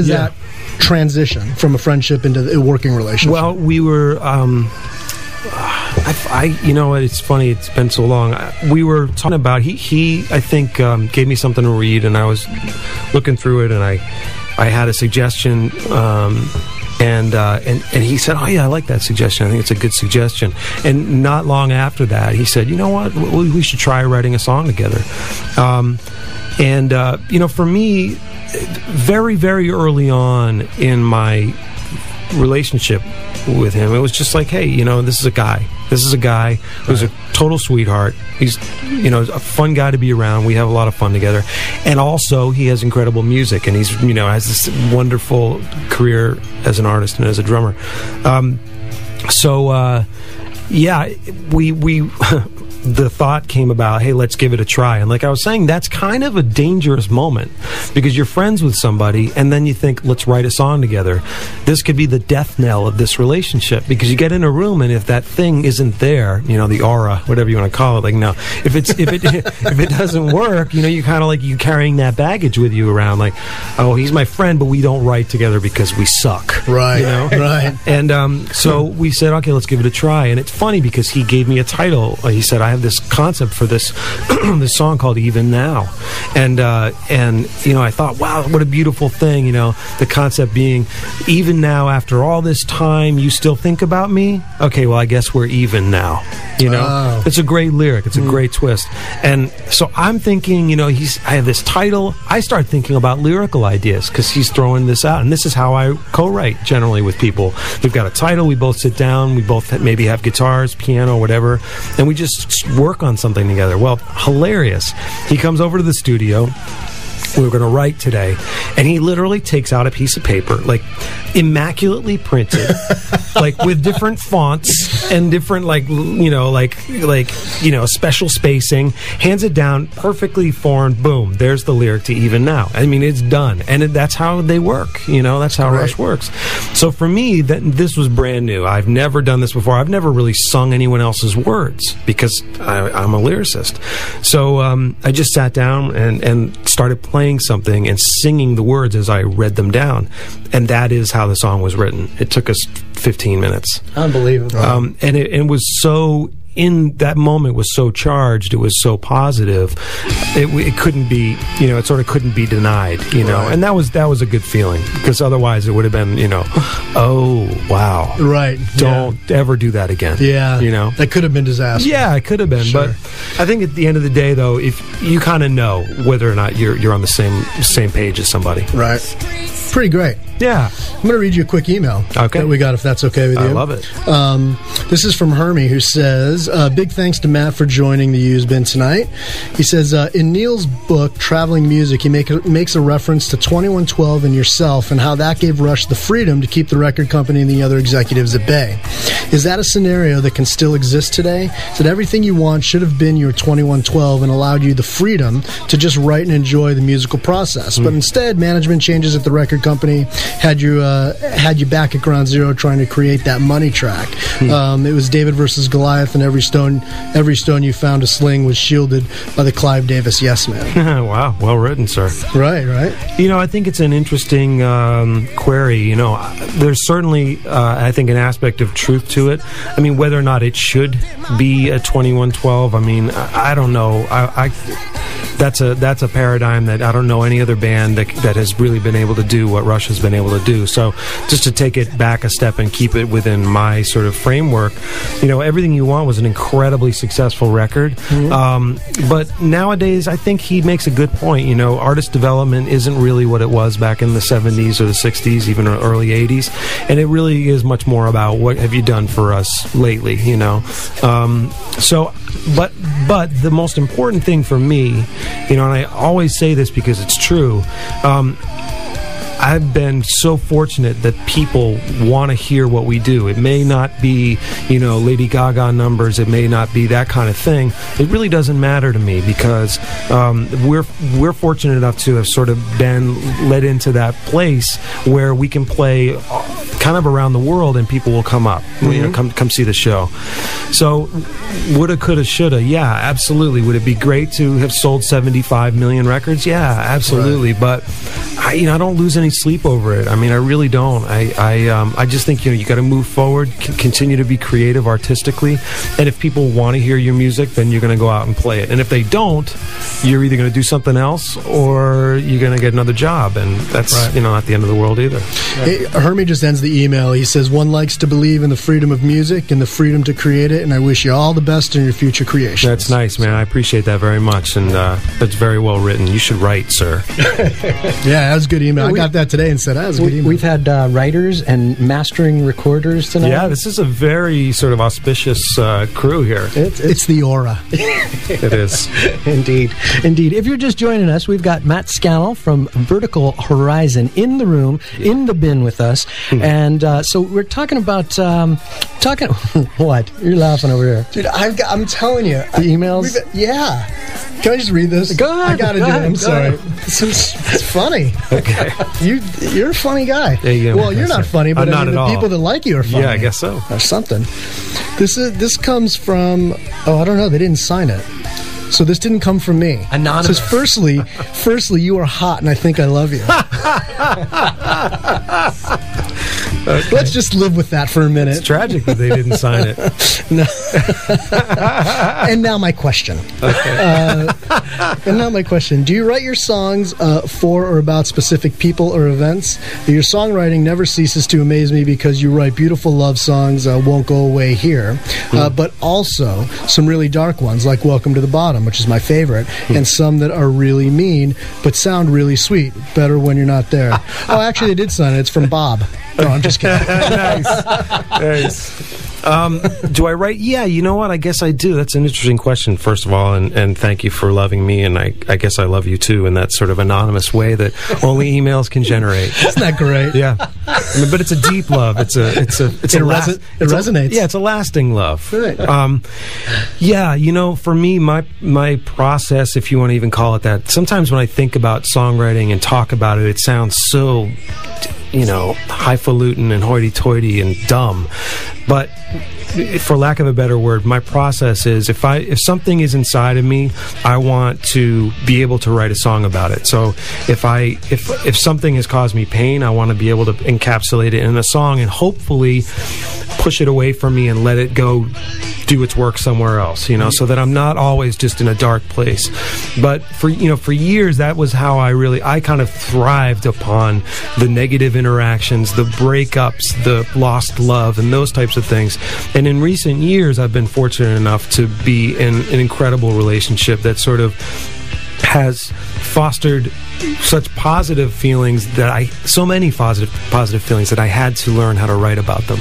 that transition from a friendship into a working relationship? Well, we were you know, it's funny, it's been so long. We were talking about he I think gave me something to read, and I was looking through it, and I had a suggestion, and he said, "Oh yeah, I like that suggestion. I think it's a good suggestion." And not long after that, he said, "You know what? We should try writing a song together." You know, for me, very, very early on in my relationship with him, it was just like, hey, you know, this is a guy who's a total sweetheart. He's, you know, a fun guy to be around. We have a lot of fun together, and also he has incredible music, and he's, you know, has this wonderful career as an artist and as a drummer. Yeah, we the thought came about, hey, let's give it a try. And like I was saying, that's kind of a dangerous moment, because you're friends with somebody and then you think, let's write a song together. This could be the death knell of this relationship, because you get in a room and if that thing isn't there, you know, the aura, whatever you want to call it, like, no, if it doesn't work, you know, you kind of like, you carrying that baggage with you around, like, oh, he's my friend, but we don't write together because we suck. Right. You know? Right. And so we said, okay, let's give it a try. And it's funny because he gave me a title. He said, I have this concept for this this song called Even Now. And you know, I thought, wow, what a beautiful thing, you know, the concept being, even now, after all this time, you still think about me? Okay, well, I guess we're even now. You know? Wow. It's a great lyric. It's a great twist. And so I'm thinking, you know, I have this title. I start thinking about lyrical ideas because he's throwing this out. And this is how I co-write generally with people. We've got a title, we both sit down, we both maybe have guitars, piano, whatever, and we just work on something together. Well, hilarious. He comes over to the studio. We were going to write today, and he literally takes out a piece of paper, like immaculately printed, like with different fonts and different, like, you know, like you know, special spacing, hands it down, perfectly formed, boom, there's the lyric to Even Now. I mean, it's done, and that's how they work, you know, that's how Rush works. So for me, this was brand new. I've never done this before. I've never really sung anyone else's words because I'm a lyricist. So I just sat down and started playing playing something and singing the words as I read them down, and that is how the song was written. It took us 15 minutes. Unbelievable. And it was so, in that moment, was so charged, it was so positive, it couldn't be, it sort of couldn't be denied, Right. and that was a good feeling, because otherwise it would have been, oh wow, right, don't ever do that again. That could have been disaster. Yeah, it could have been. Sure. But I think at the end of the day, though, if you kind of know whether or not you're on the same page as somebody. Right. Pretty great. Yeah. I'm going to read you a quick email that we got, if that's okay with you. I love it. This is from Hermie, who says, big thanks to Matt for joining the Used Bin tonight. He says, in Neil's book, Traveling Music, he makes a reference to 2112 and yourself and how that gave Rush the freedom to keep the record company and the other executives at bay. Is that a scenario that can still exist today? That everything you want should have been your 2112 and allowed you the freedom to just write and enjoy the musical process. But instead, management changes at the record company had you back at ground zero trying to create that money track. It was David versus Goliath, and every stone you found to sling was shielded by the Clive Davis yes man. Wow, well written, sir. Right. I think it's an interesting query. There's certainly, I think, an aspect of truth to it. I mean, whether or not it should be a 2112, I don't know. That's a paradigm that I don't know any other band that has really been able to do what Rush has been able to do. So just to take it back a step and keep it within my sort of framework, Everything You Want was an incredibly successful record. But nowadays, I think he makes a good point. Artist development isn't really what it was back in the 70s or the 60s, even early 80s. And it really is much more about what have you done for us lately, But the most important thing for me, and I always say this because it's true, I've been so fortunate that people want to hear what we do. It may not be, Lady Gaga numbers. It may not be that kind of thing. It really doesn't matter to me because we're fortunate enough to have sort of been led into that place where we can play kind of around the world and people will come up, come see the show. So, woulda, coulda, shoulda. Yeah, absolutely. Would it be great to have sold 75 million records? Yeah, absolutely. Right. But I don't lose any sleep over it. I really don't. I just think you got to move forward, continue to be creative artistically, and if people want to hear your music, then you're going to go out and play it. And if they don't, you're either going to do something else or you're going to get another job, and that's not the end of the world either. Hey, Hermie just ends the email. He says, "One likes to believe in the freedom of music and the freedom to create it, and I wish you all the best in your future creations." That's nice, man. I appreciate that very much, and that's very well written. You should write, sir. Yeah, that was a good email. I got that today and said, that was a good email. We've had writers and mastering recorders tonight. Yeah, this is a very sort of auspicious crew here. It's the aura. It is. Indeed. If you're just joining us, we've got Matt Scannell from Vertical Horizon in the room, in the bin with us. And so we're talking about... What? You're laughing over here. Dude, I'm telling you. The emails? Yeah. Can I just read this? Go ahead. I gotta do it. I'm sorry. It's funny. Okay. You're a funny guy. Yeah, well, you're not funny, but the people that like you are funny. Yeah, I guess so. Or something. This comes from... Oh, I don't know. They didn't sign it. So this didn't come from me. Anonymous. It says, firstly, you are hot and I think I love you. Okay. Let's just live with that for a minute. It's tragic that they didn't sign it. No. And now my question. Okay. Do you write your songs for or about specific people or events? Your songwriting never ceases to amaze me because you write beautiful love songs, Won't Go Away Here, but also some really dark ones like Welcome to the Bottom, which is my favorite, and some that are really mean but sound really sweet. Better when you're not there. Oh, actually, they did sign it. It's from Bob. No, I'm just kidding. Nice. Do I write? Yeah, you know what? I guess I do. That's an interesting question, first of all, and thank you for loving me, and I guess I love you too in that sort of anonymous way that only emails can generate. Isn't that great? Yeah. But it's a deep love. It resonates. Yeah, it's a lasting love. Right. Yeah, for me, my process, if you want to even call it that, sometimes when I think about songwriting and talk about it, it sounds so, highfalutin and hoity-toity and dumb. But for lack of a better word, my process is if something is inside of me, I want to be able to write a song about it. So if something has caused me pain, I want to be able to encapsulate it in a song and hopefully push it away from me and let it go do its work somewhere else, so that I'm not always just in a dark place. But for years, that was how I kind of thrived upon the negative interactions, the breakups, the lost love, and those types of things. And in recent years, I've been fortunate enough to be in an incredible relationship that sort of has fostered such positive feelings so many positive feelings that I had to learn how to write about them.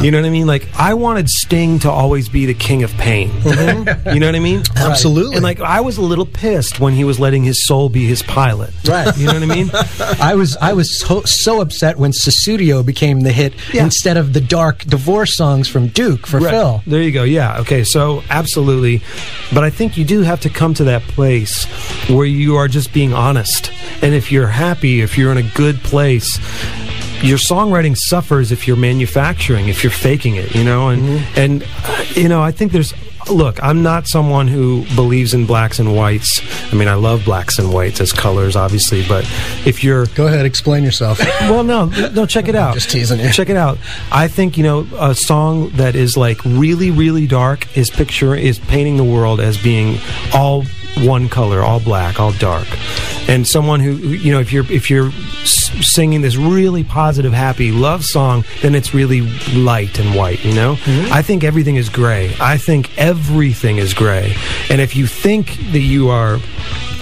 You know what I mean? Like, I wanted Sting to always be the king of pain. You know what I mean? Absolutely. And I was a little pissed when he was letting his soul be his pilot. Right. You know what I mean? I was so upset when Sussudio became the hit instead of the dark divorce songs from Duke for Phil. There you go. Yeah. Okay. So absolutely. But I think you do have to come to that place where you are just being honest. And if you're happy, if you're in a good place, your songwriting suffers if you're manufacturing, if you're faking it, and I think look, I'm not someone who believes in blacks and whites. I mean, I love blacks and whites as colors, obviously, but if you're... Go ahead, explain yourself. Well, no, check it out. Just teasing you. Check it out. I think, a song that is really, really dark is painting the world as being all one color, all black, all dark. And someone who, if you're singing this really positive, happy love song, then it's really light and white, I think everything is gray. I think everything is gray. And if you think that you are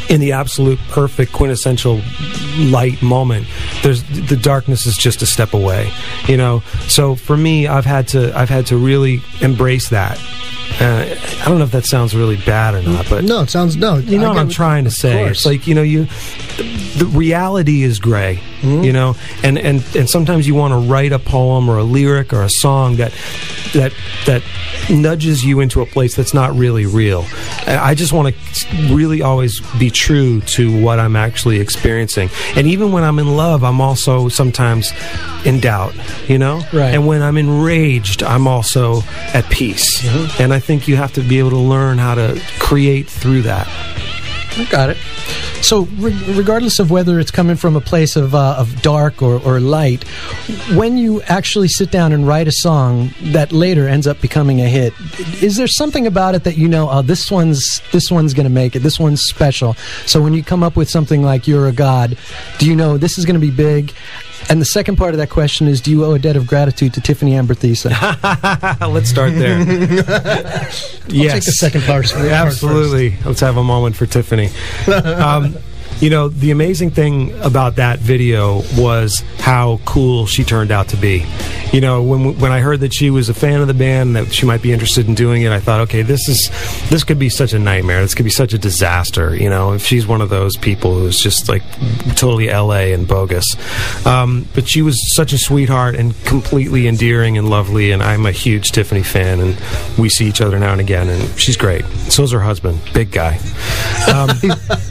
in the absolute perfect quintessential light moment, the darkness is just a step away, So for me, I've had to really embrace that. I don't know if that sounds really bad or not, but no, it sounds what I'm trying to say. It's like the reality is gray, and sometimes you want to write a poem or a lyric or a song that nudges you into a place that's not really real. I just want to really always be true to what I'm actually experiencing, and even when I'm in love, I'm also sometimes in doubt, Right. And when I'm enraged, I'm also at peace, and I think you have to be able to learn how to create through that. I got it. So, regardless of whether it's coming from a place of dark or light, when you actually sit down and write a song that later ends up becoming a hit, is there something about it that this one's going to make it, this one's special? So when you come up with something like "You're a God," do you know this is going to be big? And the second part of that question is, do you owe a debt of gratitude to Tiffany Amber Thiessen? Let's start there. Yes. Take the second part. Absolutely. Let's have a moment for Tiffany. The amazing thing about that video was how cool she turned out to be. When I heard that she was a fan of the band, that she might be interested in doing it, I thought, okay, this could be such a nightmare. This could be such a disaster. If she's one of those people who's just like totally LA and bogus. But she was such a sweetheart and completely endearing and lovely. And I'm a huge Tiffany fan, and we see each other now and again. And she's great. So's her husband, big guy.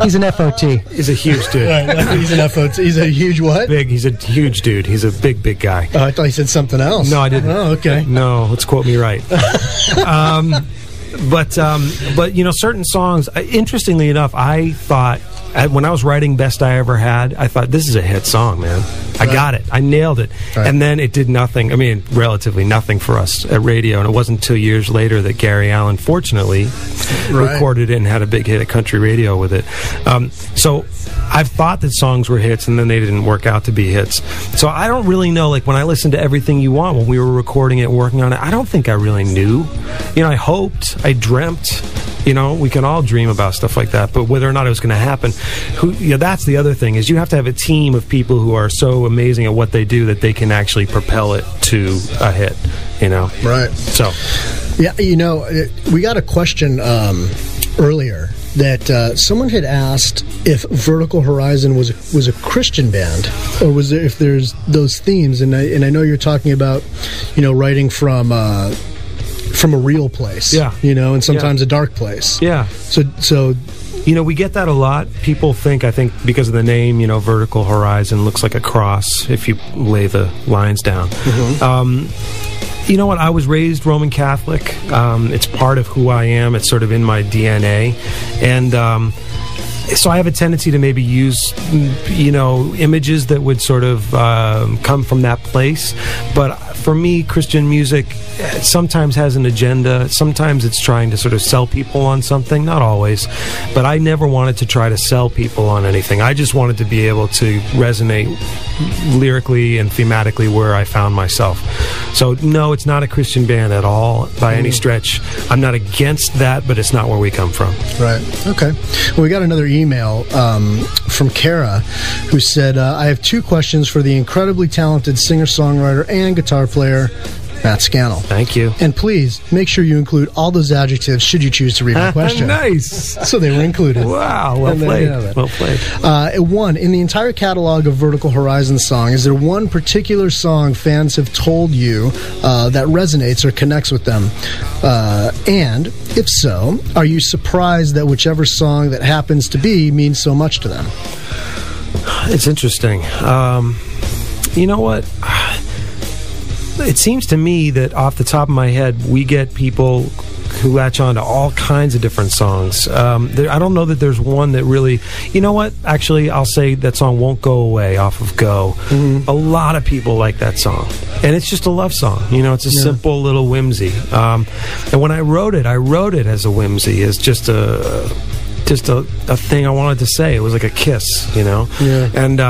He's an F.O.T. He's a huge dude. Right, he's an F.O.T. He's a huge what? Big. He's a huge dude. He's a big guy. Oh, I thought he said something else. No, I didn't. Oh, okay. No, let's quote me right. But certain songs. Interestingly enough, I thought when I was writing "Best I Ever Had," I thought, this is a hit song, man. I got it. I nailed it. Right. And then it did nothing. I mean, relatively nothing for us at radio. And it wasn't until years later that Gary Allen, fortunately, recorded it and had a big hit at country radio with it. So I've thought that songs were hits, and then they didn't work out to be hits. So I don't really know. Like when I listened to Everything You Want, when we were recording it, working on it, I don't think I really knew. I hoped, I dreamt. We can all dream about stuff like that, but whether or not it was going to happen, that's the other thing, is you have to have a team of people who are so amazing at what they do that they can actually propel it to a hit, Right. So. Yeah, we got a question earlier that someone had asked if Vertical Horizon was a Christian band, or was there, if there's those themes, and I know you're talking about, writing from a real place, and sometimes a dark place. Yeah. So we get that a lot. People I think because of the name, Vertical Horizon looks like a cross if you lay the lines down. You know what? I was raised Roman Catholic. It's part of who I am. It's sort of in my DNA. And so I have a tendency to maybe use, images that would sort of come from that place. But for me, Christian music sometimes has an agenda. Sometimes it's trying to sort of sell people on something. Not always. But I never wanted to try to sell people on anything. I just wanted to be able to resonate lyrically and thematically where I found myself. So, no, it's not a Christian band at all by any stretch. I'm not against that, but it's not where we come from. Right. Okay. Well, we got another email from Kara, who said, I have 2 questions for the incredibly talented singer-songwriter and guitar player, Matt Scannell. Thank you. And please, make sure you include all those adjectives should you choose to read my question. Nice. So they were included. Wow, well played. Well played. 1, in the entire catalog of Vertical Horizon song, is there one particular song fans have told you that resonates or connects with them? And, if so, are you surprised that whichever song that happens to be means so much to them? It's interesting. You know what? It seems to me that off the top of my head, we get people who latch on to all kinds of different songs. I don't know that there's one that really... You know what? Actually, I'll say that song Won't Go Away off of Go. A lot of people like that song. And it's just a love song. It's a simple little whimsy. And when I wrote it as a whimsy, as just a thing I wanted to say. It was like a kiss, Yeah. And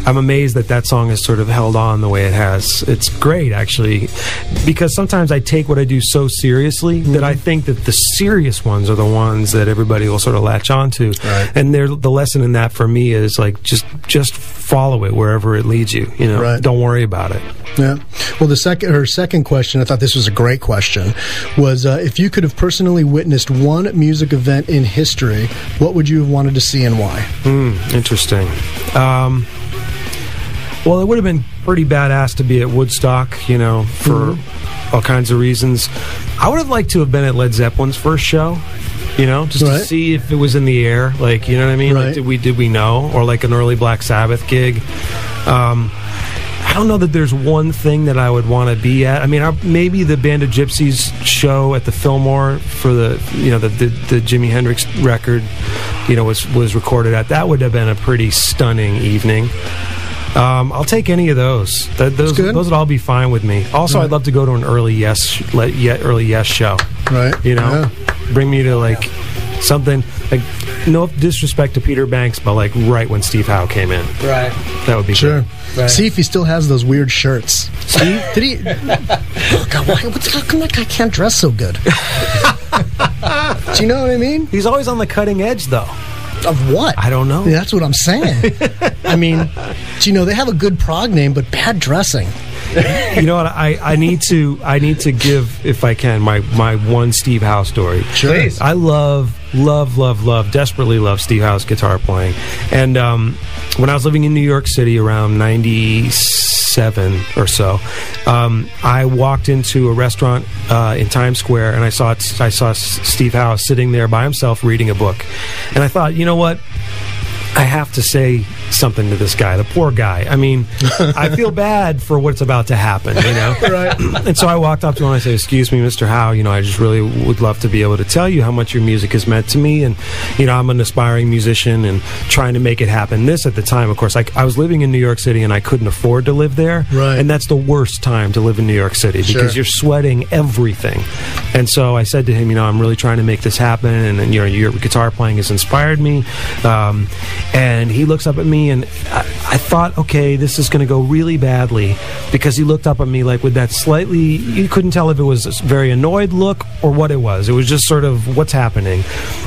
I'm amazed that song has sort of held on the way it has. It's great, actually, because sometimes I take what I do so seriously that I think that the serious ones are the ones that everybody will sort of latch on to. Right. And the lesson in that for me is like just follow it wherever it leads you. Right. Don't worry about it. Yeah. Well, her second question, I thought this was a great question, was if you could have personally witnessed one music event in history, what would you have wanted to see and why? Interesting. Well, it would have been pretty badass to be at Woodstock, for all kinds of reasons. I would have liked to have been at Led Zeppelin's first show, just to see if it was in the air, like, you know what I mean? Right. Like, did we know? Or like an early Black Sabbath gig. I don't know that there's one thing that I would want to be at. I mean, maybe the Band of Gypsies show at the Fillmore for the Jimi Hendrix record, was recorded at. That would have been a pretty stunning evening. I'll take any of those. Those would all be fine with me. Also, I'd love to go to an early Yes show. Right. Bring me to like something like, no disrespect to Peter Banks, but like right when Steve Howe came in. Right. That would be sure. Great. Right. See if he still has those weird shirts. Steve, did he? Oh God, how come that guy can't dress so good? Do you know what I mean? He's always on the cutting edge, though. Of what? I don't know. Yeah, that's what I'm saying. I mean, they have a good prog name, but bad dressing. You know what? I need to give, if I can, my one Steve Howe story. Sure. Please. I love, desperately love Steve Howe's guitar playing. And when I was living in New York City around 97 or so, I walked into a restaurant in Times Square, and I saw Steve Howe sitting there by himself reading a book. And I thought, you know what? I have to say something to this guy, the poor guy. I mean, I feel bad for what's about to happen, Right. And so I walked up to him and I said, "Excuse me, Mr. Howe, I just really would love to be able to tell you how much your music has meant to me, and I'm an aspiring musician and trying to make it happen." This at the time, of course, I was living in New York City and I couldn't afford to live there, right. And that's the worst time to live in New York City because you're sweating everything. And so I said to him, I'm really trying to make this happen, and your guitar playing has inspired me. And he looks up at me, and I thought, okay, this is going to go really badly, because he looked up at me like with that slightly, you couldn't tell if it was a very annoyed look or what it was. It was just sort of, what's happening?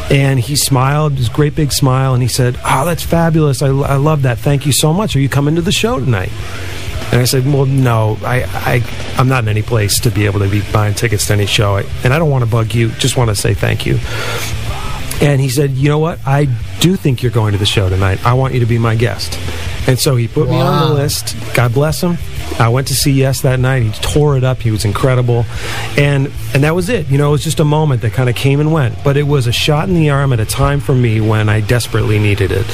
And he smiled, this great big smile, and he said, "Oh, that's fabulous. I love that. Thank you so much. Are you coming to the show tonight?" And I said, "Well, no, I'm not in any place to be able to be buying tickets to any show, and I don't want to bug you. Just want to say thank you." And he said, "You know what? I do think you're going to the show tonight. I want you to be my guest." And so he put me on the list. God bless him. I went to see Yes that night. He tore it up. He was incredible. And that was it. You know, it was just a moment that kind of came and went. But it was a shot in the arm at a time for me when I desperately needed it.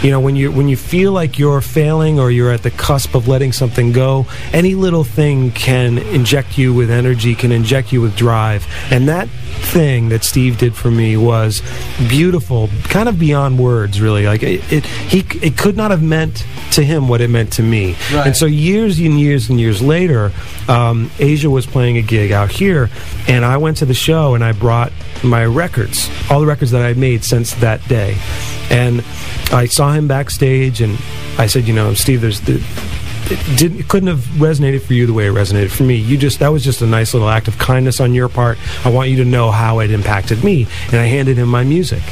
You know, when you feel like you're failing or you're at the cusp of letting something go, any little thing can inject you with energy, can inject you with drive. And that thing that Steve did for me was beautiful, kind of beyond words, really. Like it could not have meant to him what it meant to me. Right. And so years and years and years later, Asia was playing a gig out here, and I went to the show and I brought my records, all the records that I made since that day. And I saw him backstage, and I said, you know, Steve, it couldn't have resonated for you the way it resonated for me. That was just a nice little act of kindness on your part. I want you to know how it impacted me. And I handed him my music.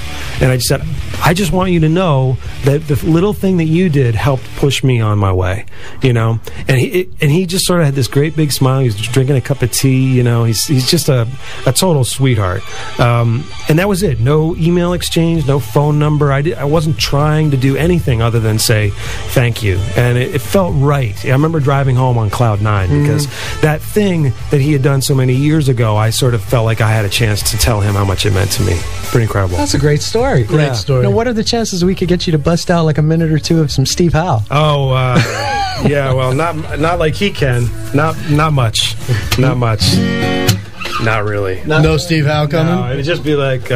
And I just said, I just want you to know that the little thing that you did helped push me on my way, you know. And he just sort of had this great big smile. He was drinking a cup of tea, you know. He's just a total sweetheart. And that was it. No email exchange, no phone number. I wasn't trying to do anything other than say thank you. And it felt right. I remember driving home on cloud 9 because that thing that he had done so many years ago, I sort of felt like I had a chance to tell him how much it meant to me. Pretty incredible. That's a great story. Great story. Now, what are the chances we could get you to bust out like a minute or two of some Steve Howe? Oh, yeah. Well, not like he can. Not much. Not much. Not really. No Steve Howe coming? No, it'd just be like.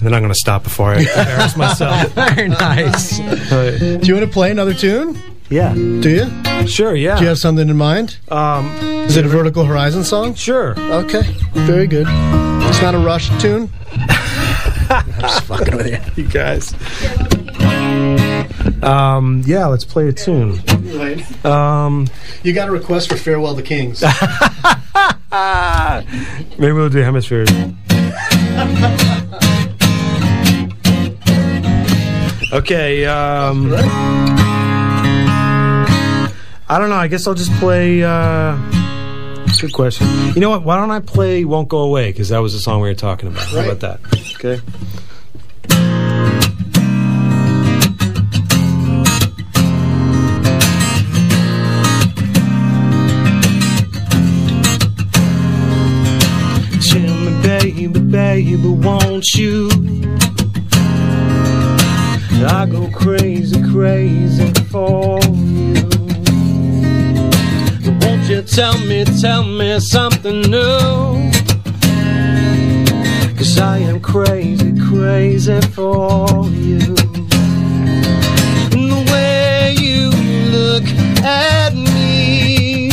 Then I'm going to stop before I embarrass myself. Very nice. Do you want to play another tune? Yeah. Do you? Sure, yeah. Do you have something in mind? Is it a Vertical Horizon song? Sure. Okay. Very good. It's not a Rush tune? I'm just fucking with you. You guys. Yeah, let's play a tune. You got a request for Farewell to Kings. Maybe we'll do Hemispheres. Okay, I don't know. I guess I'll just play. Good question. You know what? Why don't I play Won't Go Away? Because that was the song we were talking about. Right. How about that? Okay. Tell me, baby, won't you? I go crazy for you. Won't you tell me something new? 'Cause I am crazy for you. And the way you look at me,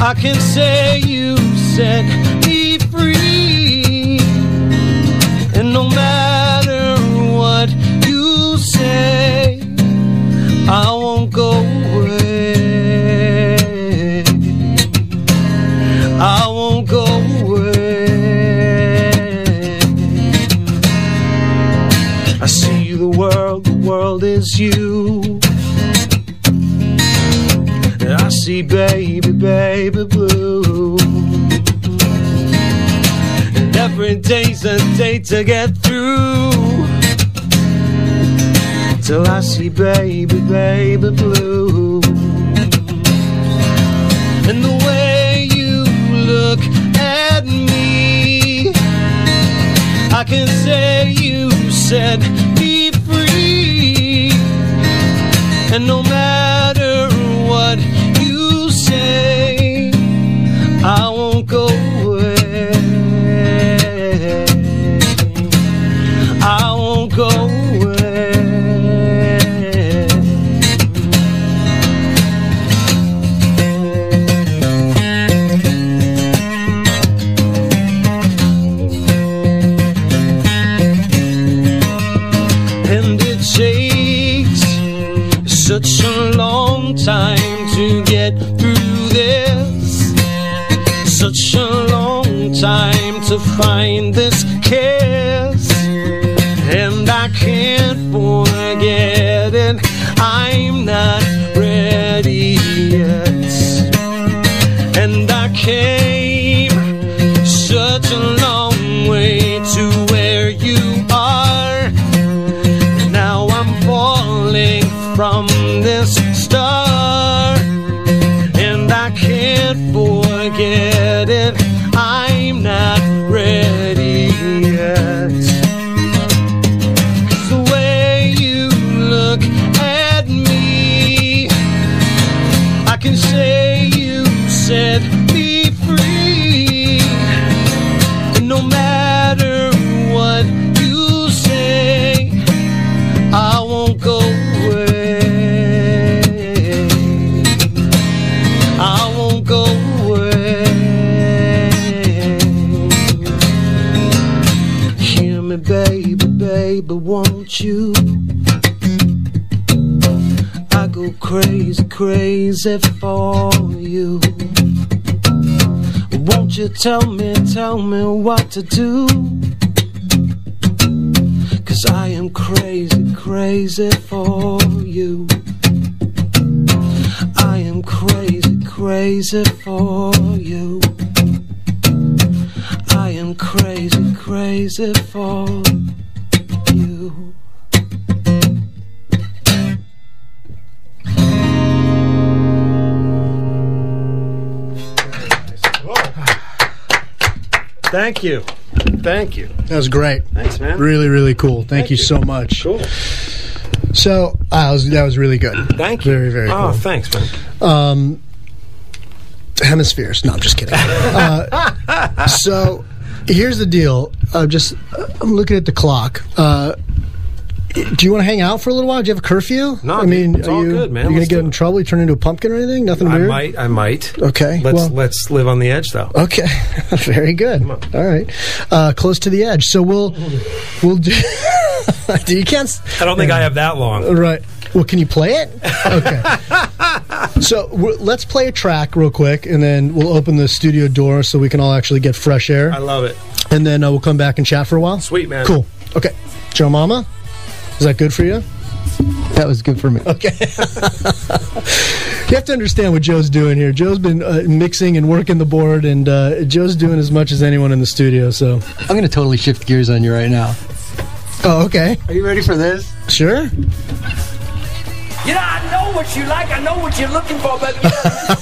I can say you set me free. And no matter what you say, I won't go away. I won't go away. I see the world is you. I see baby blue. And every day's a day to get through. Till I see baby blue. And the way you look at me, I can say you set me free. And no matter what you say, I won't go away. I won't go away. Such a long time to get through this. Such a long time to find this kiss. And I can't forget it. I'm not ready yet. And I can't from this start, and I can't forget it. I'm not ready yet. 'Cause the way you look at me, I can say you set me free. And no matter what you say, I won't go away. I won't go away. Hear me, baby, baby, won't you? I go crazy, crazy for you. Won't you tell me what to do? 'Cause I am crazy, crazy for you. I am crazy, crazy for you. I am crazy, crazy for you. Thank you. Thank you. That was great. Thanks, man. Really, really cool. Thank you so much. Cool. So that was really good. Thank you. Very, very cool. Oh, thanks, man. Hemispheres. No, I'm just kidding. So here's the deal. I'm looking at the clock. Do you want to hang out for a little while? Do you have a curfew? No, I mean, it's all good, man. Are you going to get in trouble? You turn into a pumpkin or anything? Nothing weird? I might. Okay. Let's live on the edge, though. Okay. Very good. All right. Close to the edge. So we'll do. You can't. I don't think I have that long. Right. Well, can you play it? Okay. So let's play a track real quick, and then we'll open the studio door so we can all actually get fresh air. I love it. And then we'll come back and chat for a while. Sweet, man. Cool. Okay. Joe Mama, is that good for you? That was good for me. Okay. You have to understand what Joe's doing here. Joe's been mixing and working the board, and Joe's doing as much as anyone in the studio. So I'm going to totally shift gears on you right now. Oh, okay. Are you ready for this? Sure. You know, I know what you like. I know what you're looking for, but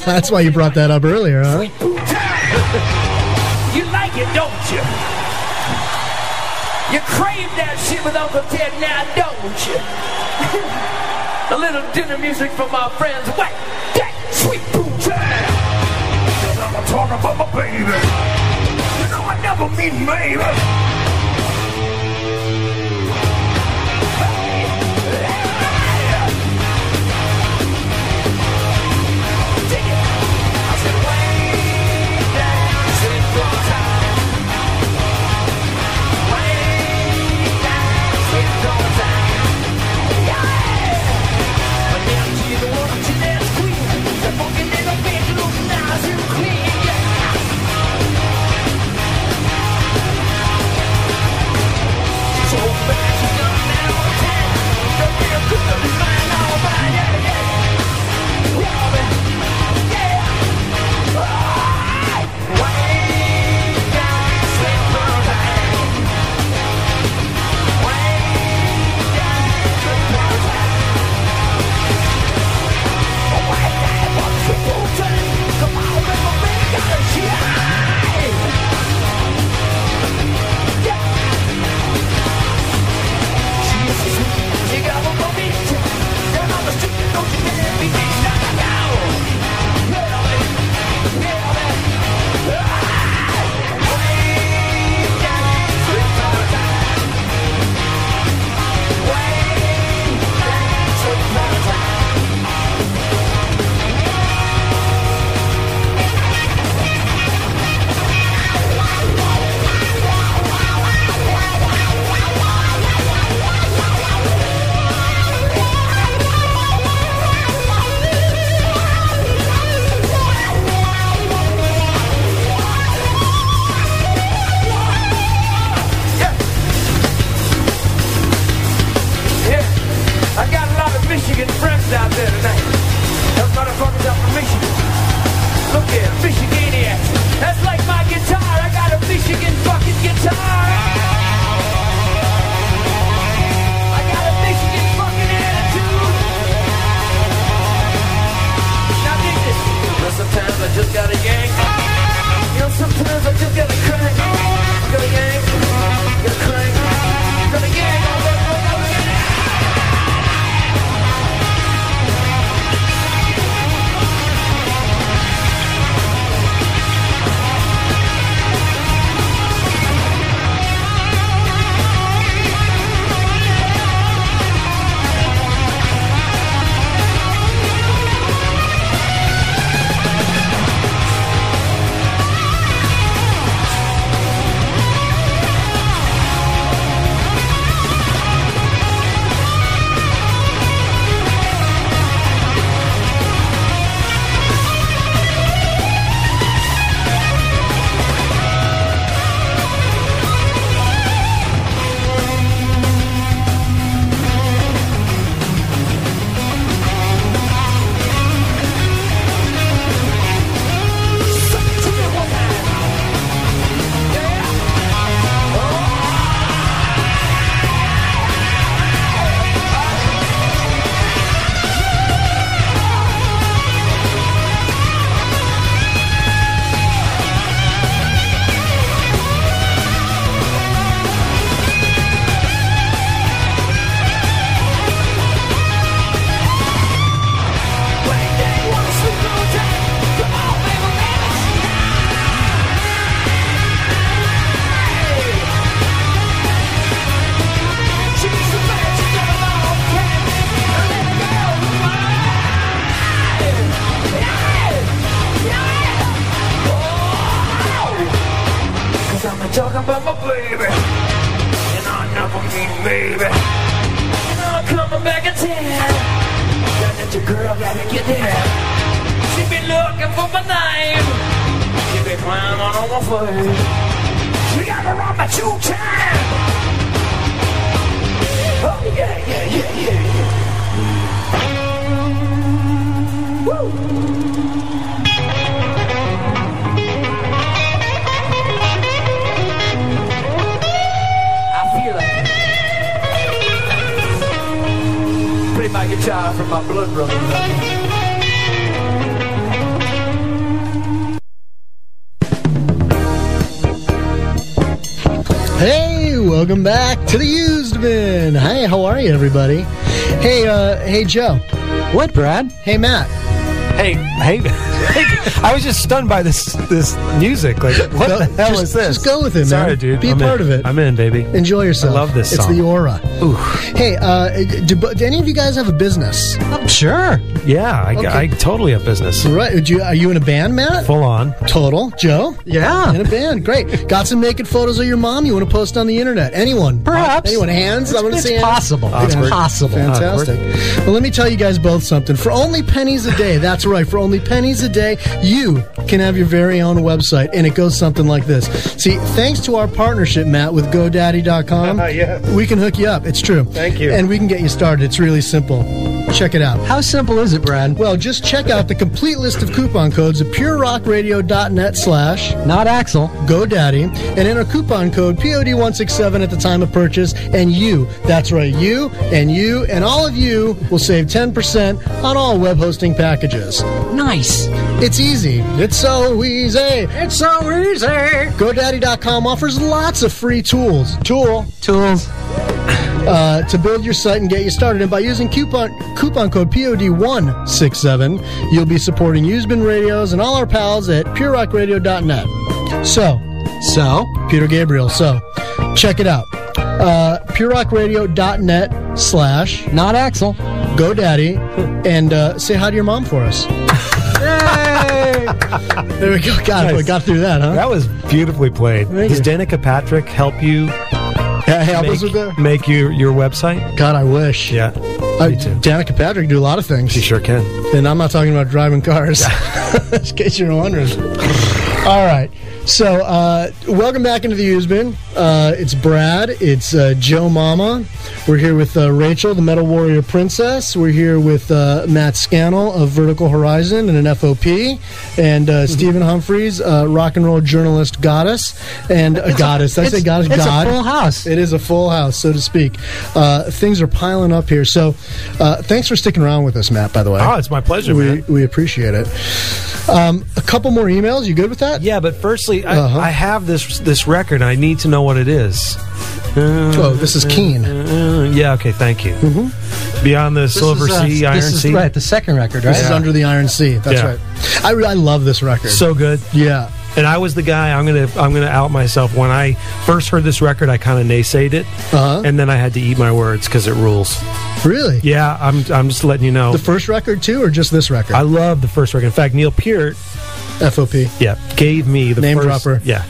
that's why you brought that up earlier, huh? You like it, don't you? You crave that shit with Uncle Ted now, don't you? A little dinner music for my friends. Whack that sweet booty. I'm talking about my baby. You know I never mean maybe. but your girl gotta get there. She been looking for my name. She been climbing on my face. She got me on my 2 time. Oh yeah, yeah, yeah, yeah, yeah. Woo! I feel like play my guitar from my blood brothers. Hey, welcome back to the Used Bin. Hey, how are you, everybody? Hey, Joe. What, Brad? Hey, Matt. Hey, I was just stunned by this music. Like, what the hell is this? Just go with it, man. Sorry, dude. Be a part of it. I'm in, baby. Enjoy yourself. I love this song. It's the aura. Ooh. Hey, do any of you guys have a business? Sure. Yeah, I totally have business. Right. Are you in a band, Matt? Full on. Total. Joe? Yeah. In a band. Great. Got some naked photos of your mom you want to post on the internet? Anyone? Perhaps. Anyone? Hands? I want to see hands. Possible. It's possible. Fantastic. Well, let me tell you guys both something. For only pennies a day, that's right, for only pennies a day, you can have your very own website, and it goes something like this. See, thanks to our partnership, Matt, with GoDaddy.com, we can hook you up. It's true. Thank you. And we can get you started. It's really simple. Check it out. How simple is it, Brad? Well, just check out the complete list of coupon codes at purerockradio.net/ Not Axel. GoDaddy, and enter coupon code POD167 at the time of purchase, and you, that's right, you, and all of you will save 10% on all web hosting packages. Nice. It's easy. It's so easy. It's so easy. GoDaddy.com offers lots of free tools. Tools. To build your site and get you started. And by using coupon code POD167, you'll be supporting Used-Bin Radios and all our pals at purerockradio.net. So, Peter Gabriel, check it out. purerockradio.net/ Not Axel. GoDaddy, and say hi to your mom for us. Yay! There we go. God, we got through that, huh? That was beautifully played. Does Danica Patrick help you make your website? God, I wish. Yeah. Me too. Danica Patrick do a lot of things. She sure can. And I'm not talking about driving cars, in case you're wondering. All right. So, welcome back into the Used Bin. It's Brad. It's Joe Mama. We're here with Rachel, the Metal Warrior Princess. We're here with Matt Scannell of Vertical Horizon and an F.O.P. And Stephen Humphreys, rock and roll journalist goddess. And a goddess. Did I say goddess? It's God. a full house. It is a full house, so to speak. Things are piling up here. So, thanks for sticking around with us, Matt, by the way. Oh, it's my pleasure, man. We appreciate it. A couple more emails. You good with that? Yeah, but firstly, I have this record. I need to know what it is. This is Keen. Yeah, okay, thank you. Mm-hmm. Beyond the Silver Sea, Iron Sea. Right, the second record, right? This is Under the Iron Sea. That's right. I love this record. So good. Yeah. And I was the guy. I'm gonna out myself. When I first heard this record, I kind of naysayed it, and then I had to eat my words because it rules. Really? Yeah, I'm just letting you know. The first record too, or just this record? I love the first record. In fact, Neil Peart, F.O.P. Yeah, gave me the name first, dropper. Yeah,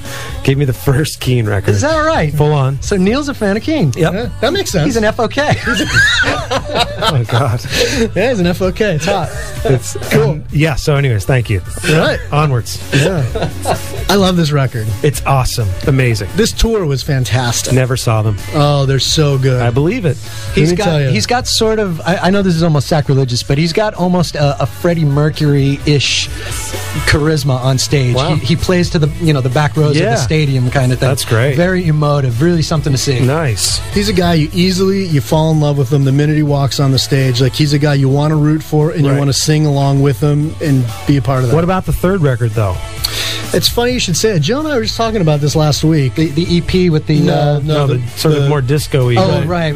gave me the first Keen record. Is that right? Full on. So Neil's a fan of Keen. Yep. Yeah, that makes sense. He's an F.O.K. Oh God. Yeah, he's an F.O.K. It's hot. It's cool. Yeah. So, anyways, thank you. Right. Onwards. Yeah. I love this record. It's awesome. Amazing. This tour was fantastic. Never saw them. Oh, they're so good. I believe it. He's got sort of, I know this is almost sacrilegious, but he's got almost a Freddie Mercury-ish charisma on stage. Wow. He plays to the back rows of the stadium kind of thing. That's great. Very emotive. Really something to see. Nice. He's a guy you fall in love with him the minute he walks on the stage. Like, he's a guy you want to root for and you want to sing along with him and be a part of that. What about the third record, though? It's funny you should say it. Joe and I were just talking about this last week. The EP with the... the sort of more disco-y. Oh, right.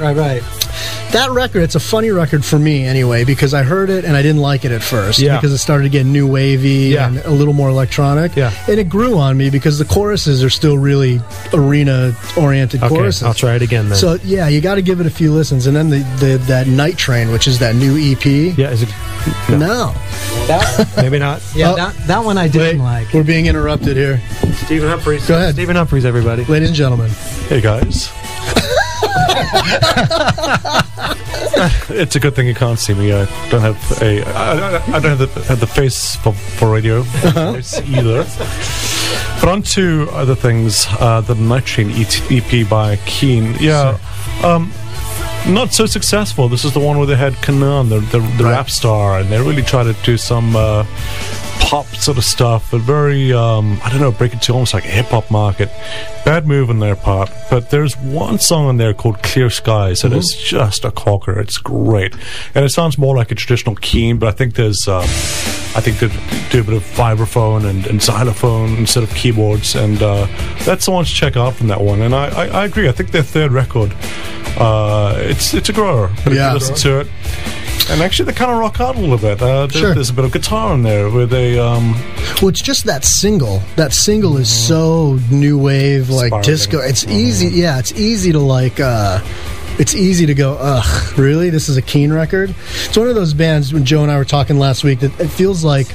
That record, it's a funny record for me anyway, because I heard it and I didn't like it at first. Yeah. Because it started to get new wavy and a little more electronic. Yeah. And it grew on me because the choruses are still really arena-oriented choruses. I'll try it again then. So, yeah, you got to give it a few listens. And then that Night Train, which is that new EP. Yeah, is it... No. Maybe not. Yeah, that one I didn't like. We're being interrupted here. Stephen Humphreys. Go ahead. Stephen Humphreys, everybody. Ladies and gentlemen. Hey, guys. It's a good thing you can't see me. I don't have I don't have the face for radio voice either. But on to other things. The Nitrine EP by Keen. Yeah. Not so successful. This is the one where they had Kanan, the rap star, and they really tried to do some pop sort of stuff, but very, I don't know, break it to almost like a hip-hop market. Bad move on their part, but there's one song on there called Clear Skies that is just a corker. It's great. And it sounds more like a traditional Keen, but I think they do a bit of vibraphone and xylophone instead of keyboards, and that's the one to check out from that one. And I agree. I think their third record, it's a grower. But if you listen to it, and actually they kind of rock out a little bit. There's a bit of guitar in there where they well, it's just that single. That single is so new wave, like disco. It's easy. Yeah, it's easy to like. It's easy to go, ugh, really? This is a Keen record? It's one of those bands, when Joe and I were talking last week, that it feels like,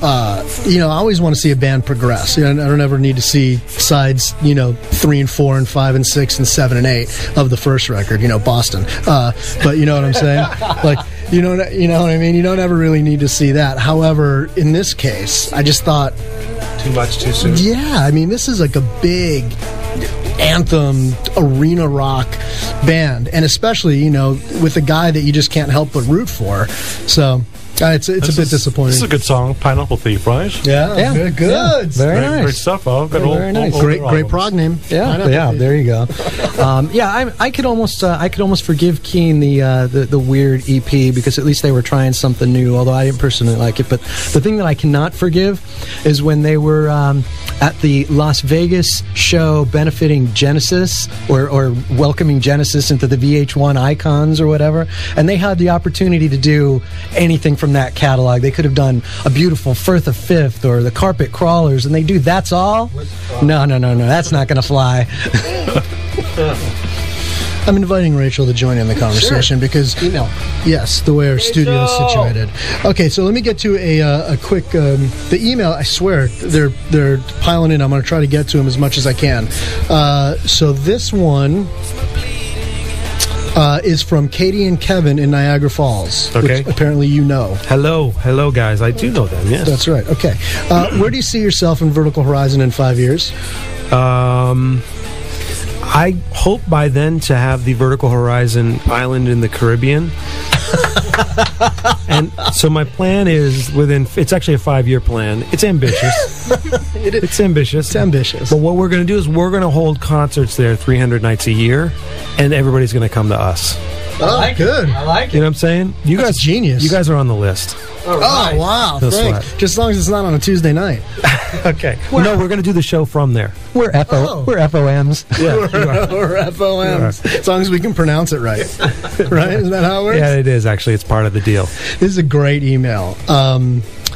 I always want to see a band progress. I don't ever need to see sides, 3 and 4 and 5 and 6 and 7 and 8 of the first record, Boston. But you know what I'm saying? Like, you know what I mean? You don't ever really need to see that. However, in this case, I just thought... Too much too soon? Yeah, I mean, this is like a big... anthem arena rock band, and especially with a guy that you just can't help but root for. So it's a bit disappointing. This is a good song, Pineapple Thief, right? Yeah. Very good. Yeah, very nice. Great stuff. Very nice. Great prog name. Yeah. There you go. I could almost forgive Keen the weird EP, because at least they were trying something new. Although I didn't personally like it, but the thing that I cannot forgive is when they were at the Las Vegas show benefiting Genesis or welcoming Genesis into the VH1 icons or whatever, and they had the opportunity to do anything from that catalog. They could have done a beautiful Firth of Fifth or the Carpet Crawlers, and they do That's All? No, that's not going to fly. I'm inviting Rachel to join in the conversation because email. Yes, the way our studio is situated. Okay, so let me get to a quick the email. I swear they're piling in. I'm going to try to get to them as much as I can. So this one is from Katie and Kevin in Niagara Falls, okay, which apparently you know. Hello, guys. I do know them. Yes, that's right. Okay, where do you see yourself in Vertical Horizon in 5 years? I hope by then to have the Vertical Horizon island in the Caribbean. And so my plan is it's actually a 5-year plan. It's ambitious. It's ambitious. But what we're going to do is we're going to hold concerts there 300 nights a year, and everybody's going to come to us. Oh, good. I like it. You know what I'm saying? That's genius. You guys are on the list. Oh, wow. Thanks. Just as long as it's not on a Tuesday night. Okay. No, we're going to do the show from there. We're FOMs. Yeah, we're FOMs. As long as we can pronounce it right. Right? Isn't that how it works? Yeah, it is, actually. It's part of the deal. This is a great email.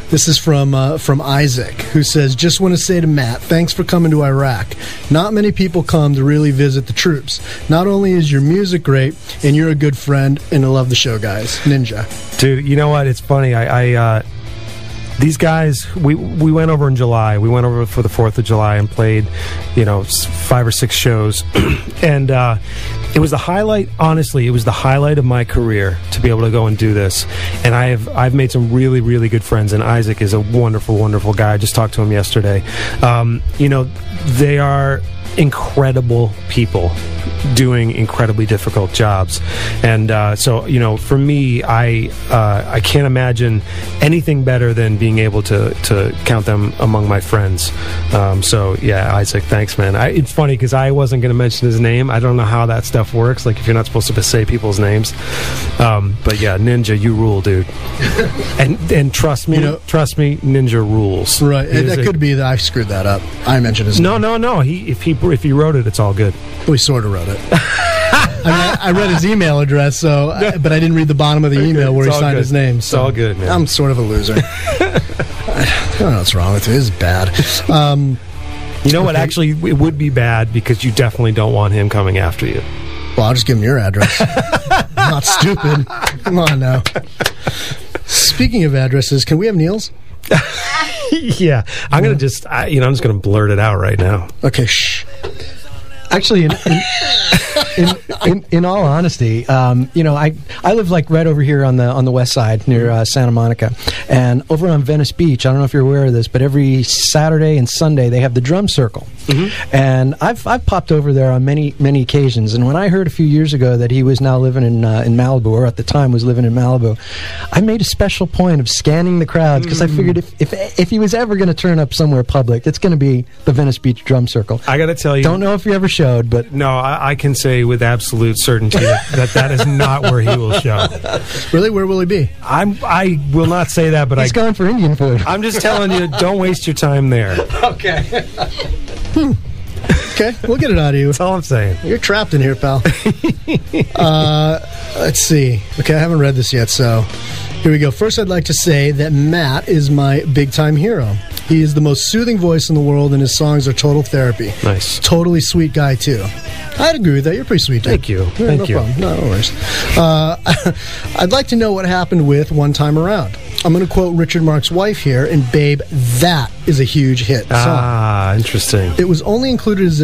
This is from Isaac, who says, just want to say to Matt, thanks for coming to Iraq. Not many people come to really visit the troops. Not only is your music great, and you're a good friend, and I love the show, guys. Ninja. Dude, you know what? It's funny. These guys, we went over in July. We went over for the 4th of July and played, 5 or 6 shows. And it was the highlight, honestly, it was the highlight of my career to be able to go and do this. And I've made some really, really good friends, and Isaac is a wonderful, wonderful guy. I just talked to him yesterday. They are incredible people doing incredibly difficult jobs, and so for me, I can't imagine anything better than being able to count them among my friends. So yeah, Isaac, thanks, man. It's funny because I wasn't going to mention his name. I don't know how that stuff works, like if you're not supposed to say people's names, but yeah, Ninja, you rule, dude. and trust me, Ninja rules. Right. That could be that I screwed that up. I mentioned his name. No. If he wrote it, it's all good. We sort of wrote it. I read his email address, but I didn't read the bottom of the email where he signed his name. So it's all good, man. I'm sort of a loser. I don't know what's wrong with you. This is bad. You know what? Actually, it would be bad because you definitely don't want him coming after you. Well, I'll just give him your address. I'm not stupid. Come on now. Speaking of addresses, can we have Neil's? Yeah, I'm gonna I'm just gonna blurt it out right now. Okay, shh. Actually, in all honesty, you know, I live like right over here on the west side near Santa Monica, and over on Venice Beach. I don't know if you're aware of this, but every Saturday and Sunday they have the drum circle, and I've popped over there on many occasions. And when I heard a few years ago that he was now living in Malibu, or at the time was living in Malibu, I made a special point of scanning the crowds because I figured if he was ever going to turn up somewhere public, it's going to be the Venice Beach Drum Circle. I got to tell you, don't know if he ever showed, but no, I can say with absolute certainty that is not where he will show. Really, where will he be? I will not say that, but he's going for Indian food. I'm just telling you, don't waste your time there. Okay. Okay, we'll get it out of you. That's all I'm saying. You're trapped in here, pal. Let's see. Okay, I haven't read this yet, so here we go. First, I'd like to say that Matt is my big-time hero. He is the most soothing voice in the world, and his songs are total therapy. Nice. Totally sweet guy, too. I'd agree with that. You're pretty sweet, dude. Thank you. Yeah, Thank no you. problem. No worries. I'd like to know what happened with One Time Around. I'm going to quote Richard Marx' wife here, and babe, that is a huge hit song. Ah, interesting. It was only included as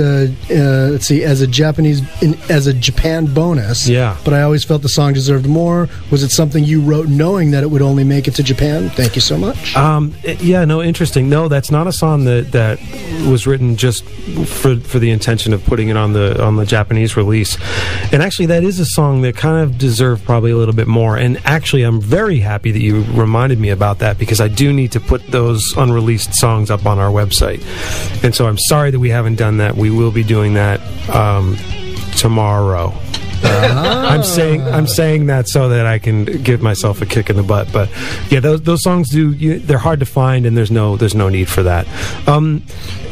a Japan bonus. Yeah. But I always felt the song deserved more. Was it something you wrote knowing that it would only make it to Japan? Thank you so much. Yeah, no, interesting. No, that's not a song that was written just for the intention of putting it on the Japanese release. And actually, that is a song that kind of deserved probably a little bit more. And actually, I'm very happy that you reminded me about that, because I do need to put those unreleased songs up on our website. And so I'm sorry that we haven't done that. We will be doing that tomorrow. I'm saying that so that I can give myself a kick in the butt. But yeah, those songs they're hard to find, and there's no need for that.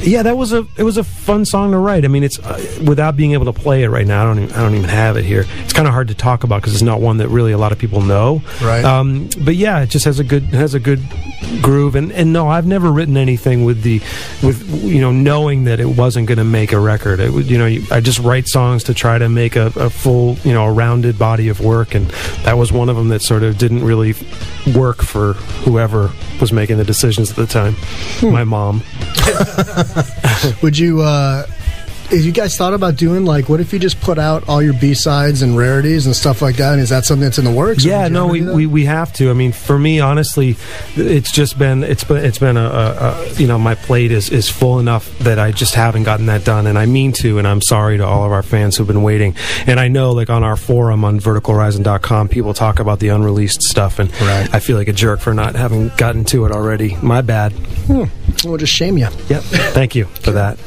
Yeah, it was a fun song to write. I mean, it's without being able to play it right now. I don't even have it here. It's kind of hard to talk about because it's not one that really a lot of people know. Right. But yeah, it just has a good groove. And no, I've never written anything with knowing that it wasn't going to make a record. I just write songs to try to make a full, a rounded body of work, and that was one of them that sort of didn't really work for whoever was making the decisions at the time. My mom. Would you have you guys thought about doing, like, what if you just put out all your B-sides and rarities and stuff like that? And is that something that's in the works? Yeah, no, we have to. I mean, for me, honestly, it's been my plate is full enough that I just haven't gotten that done, and I mean to, and I'm sorry to all of our fans who've been waiting. And I know, like, on our forum on verticalhorizon.com, people talk about the unreleased stuff, and right. I feel like a jerk for not having gotten to it already. My bad. We'll just shame you. Yep. Thank you for that.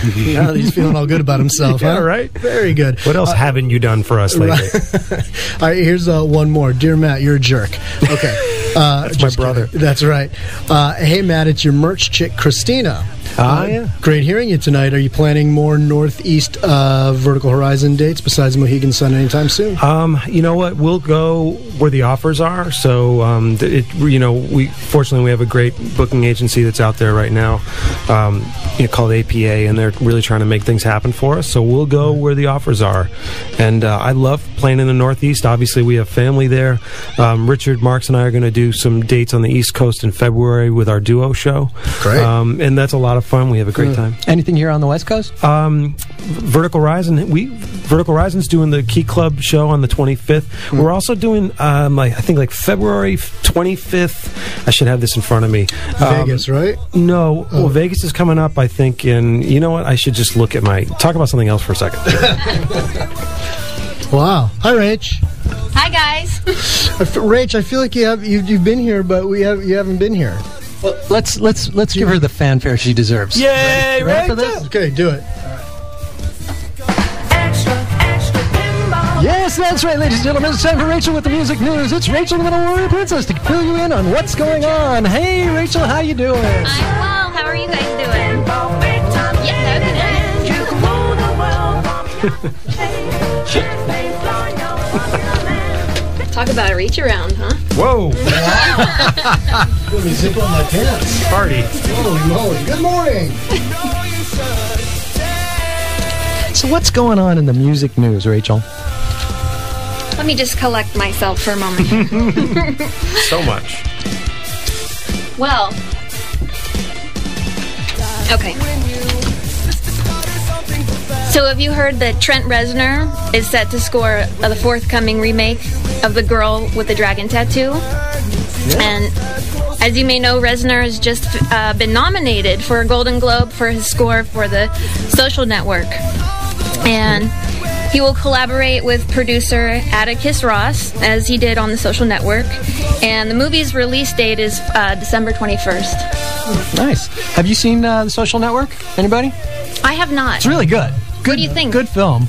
Now he's feeling all good about himself. Yeah, huh? right. Very good. What else haven't you done for us lately? Right. All right, here's one more. Dear Matt, you're a jerk. Okay. That's my brother. Kidding. That's right. Hey, Matt, it's your merch chick, Christina. Yeah. Great hearing you tonight. Are you planning more Northeast Vertical Horizon dates besides Mohegan Sun anytime soon? You know what? We'll go where the offers are. So, fortunately, we have a great booking agency that's out there right now, called APA, and they're really trying to make things happen for us. So we'll go where the offers are. And I love playing in the Northeast. Obviously, we have family there. Richard Marx and I are going to do some dates on the East Coast in February with our duo show. Great. And that's a lot of fun. We have a great time. Anything here on the West Coast? Vertical Horizon. Vertical Horizon's doing the Key Club show on the 25th. We're also doing, I think February 25th. I should have this in front of me. Vegas, right? No. Well, Vegas is coming up, I think, and you know what? I should just look at talk about something else for a second. Wow. Hi, Rach. Hi, guys. Rach, I feel like you've been here, but you haven't been here. Well, let's give her the fanfare she deserves. Yay! Ready for this? Okay, do it. Yes, that's right, ladies and gentlemen. It's time for Rachel with the music news. It's Rachel, the Little Warrior Princess, to fill you in on what's going on. Hey, Rachel, how you doing? I'm well. How are you guys doing? Talk about a reach around, huh? Whoa! Let me zip on my pants. Party. Holy moly. Good morning. So what's going on in the music news, Rachel? Let me just collect myself for a moment. So much. Well, okay. So have you heard that Trent Reznor is set to score the forthcoming remake of The Girl with the Dragon Tattoo? And as you may know, Reznor has just been nominated for a Golden Globe for his score for The Social Network. And he will collaborate with producer Atticus Ross, as he did on The Social Network. And the movie's release date is December 21st. Nice. Have you seen The Social Network? Anybody? I have not. It's really good. What do you think? Good film.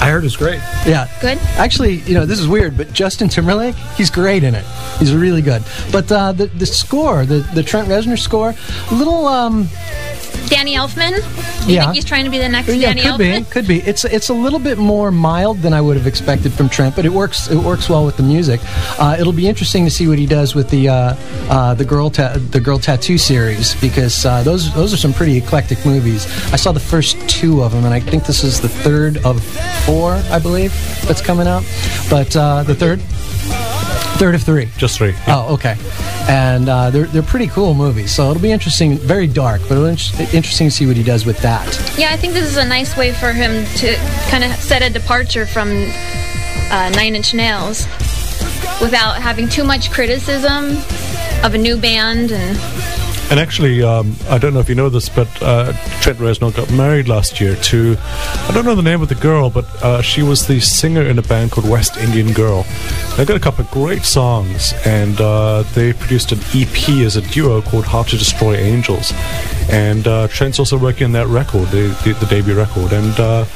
I heard it's great. Yeah. Good? Actually, this is weird, but Justin Timberlake, he's great in it. He's really good. But the score, the Trent Reznor score, a little... Danny Elfman? You think he's trying to be the next Danny Elfman? Could be. It's a little bit more mild than I would have expected from Trent, but it works well with the music. It'll be interesting to see what he does with the Girl Tattoo series, because those are some pretty eclectic movies. I saw the first 2 of them, and I think this is the 3rd of 4, I believe, that's coming out. But the third of 3. Just 3. Yeah. Oh, okay. And they're pretty cool movies, so it'll be interesting. Very dark, but it'll be interesting to see what he does with that. Yeah, I think this is a nice way for him to kind of set a departure from 9 Inch Nails without having too much criticism of a new band. And actually, I don't know if you know this, but Trent Reznor got married last year to, I don't know the name of the girl, but she was the singer in a band called West Indian Girl. They got a couple of great songs, and they produced an EP as a duo called How to Destroy Angels. And Trent's also working on that record, the debut record, and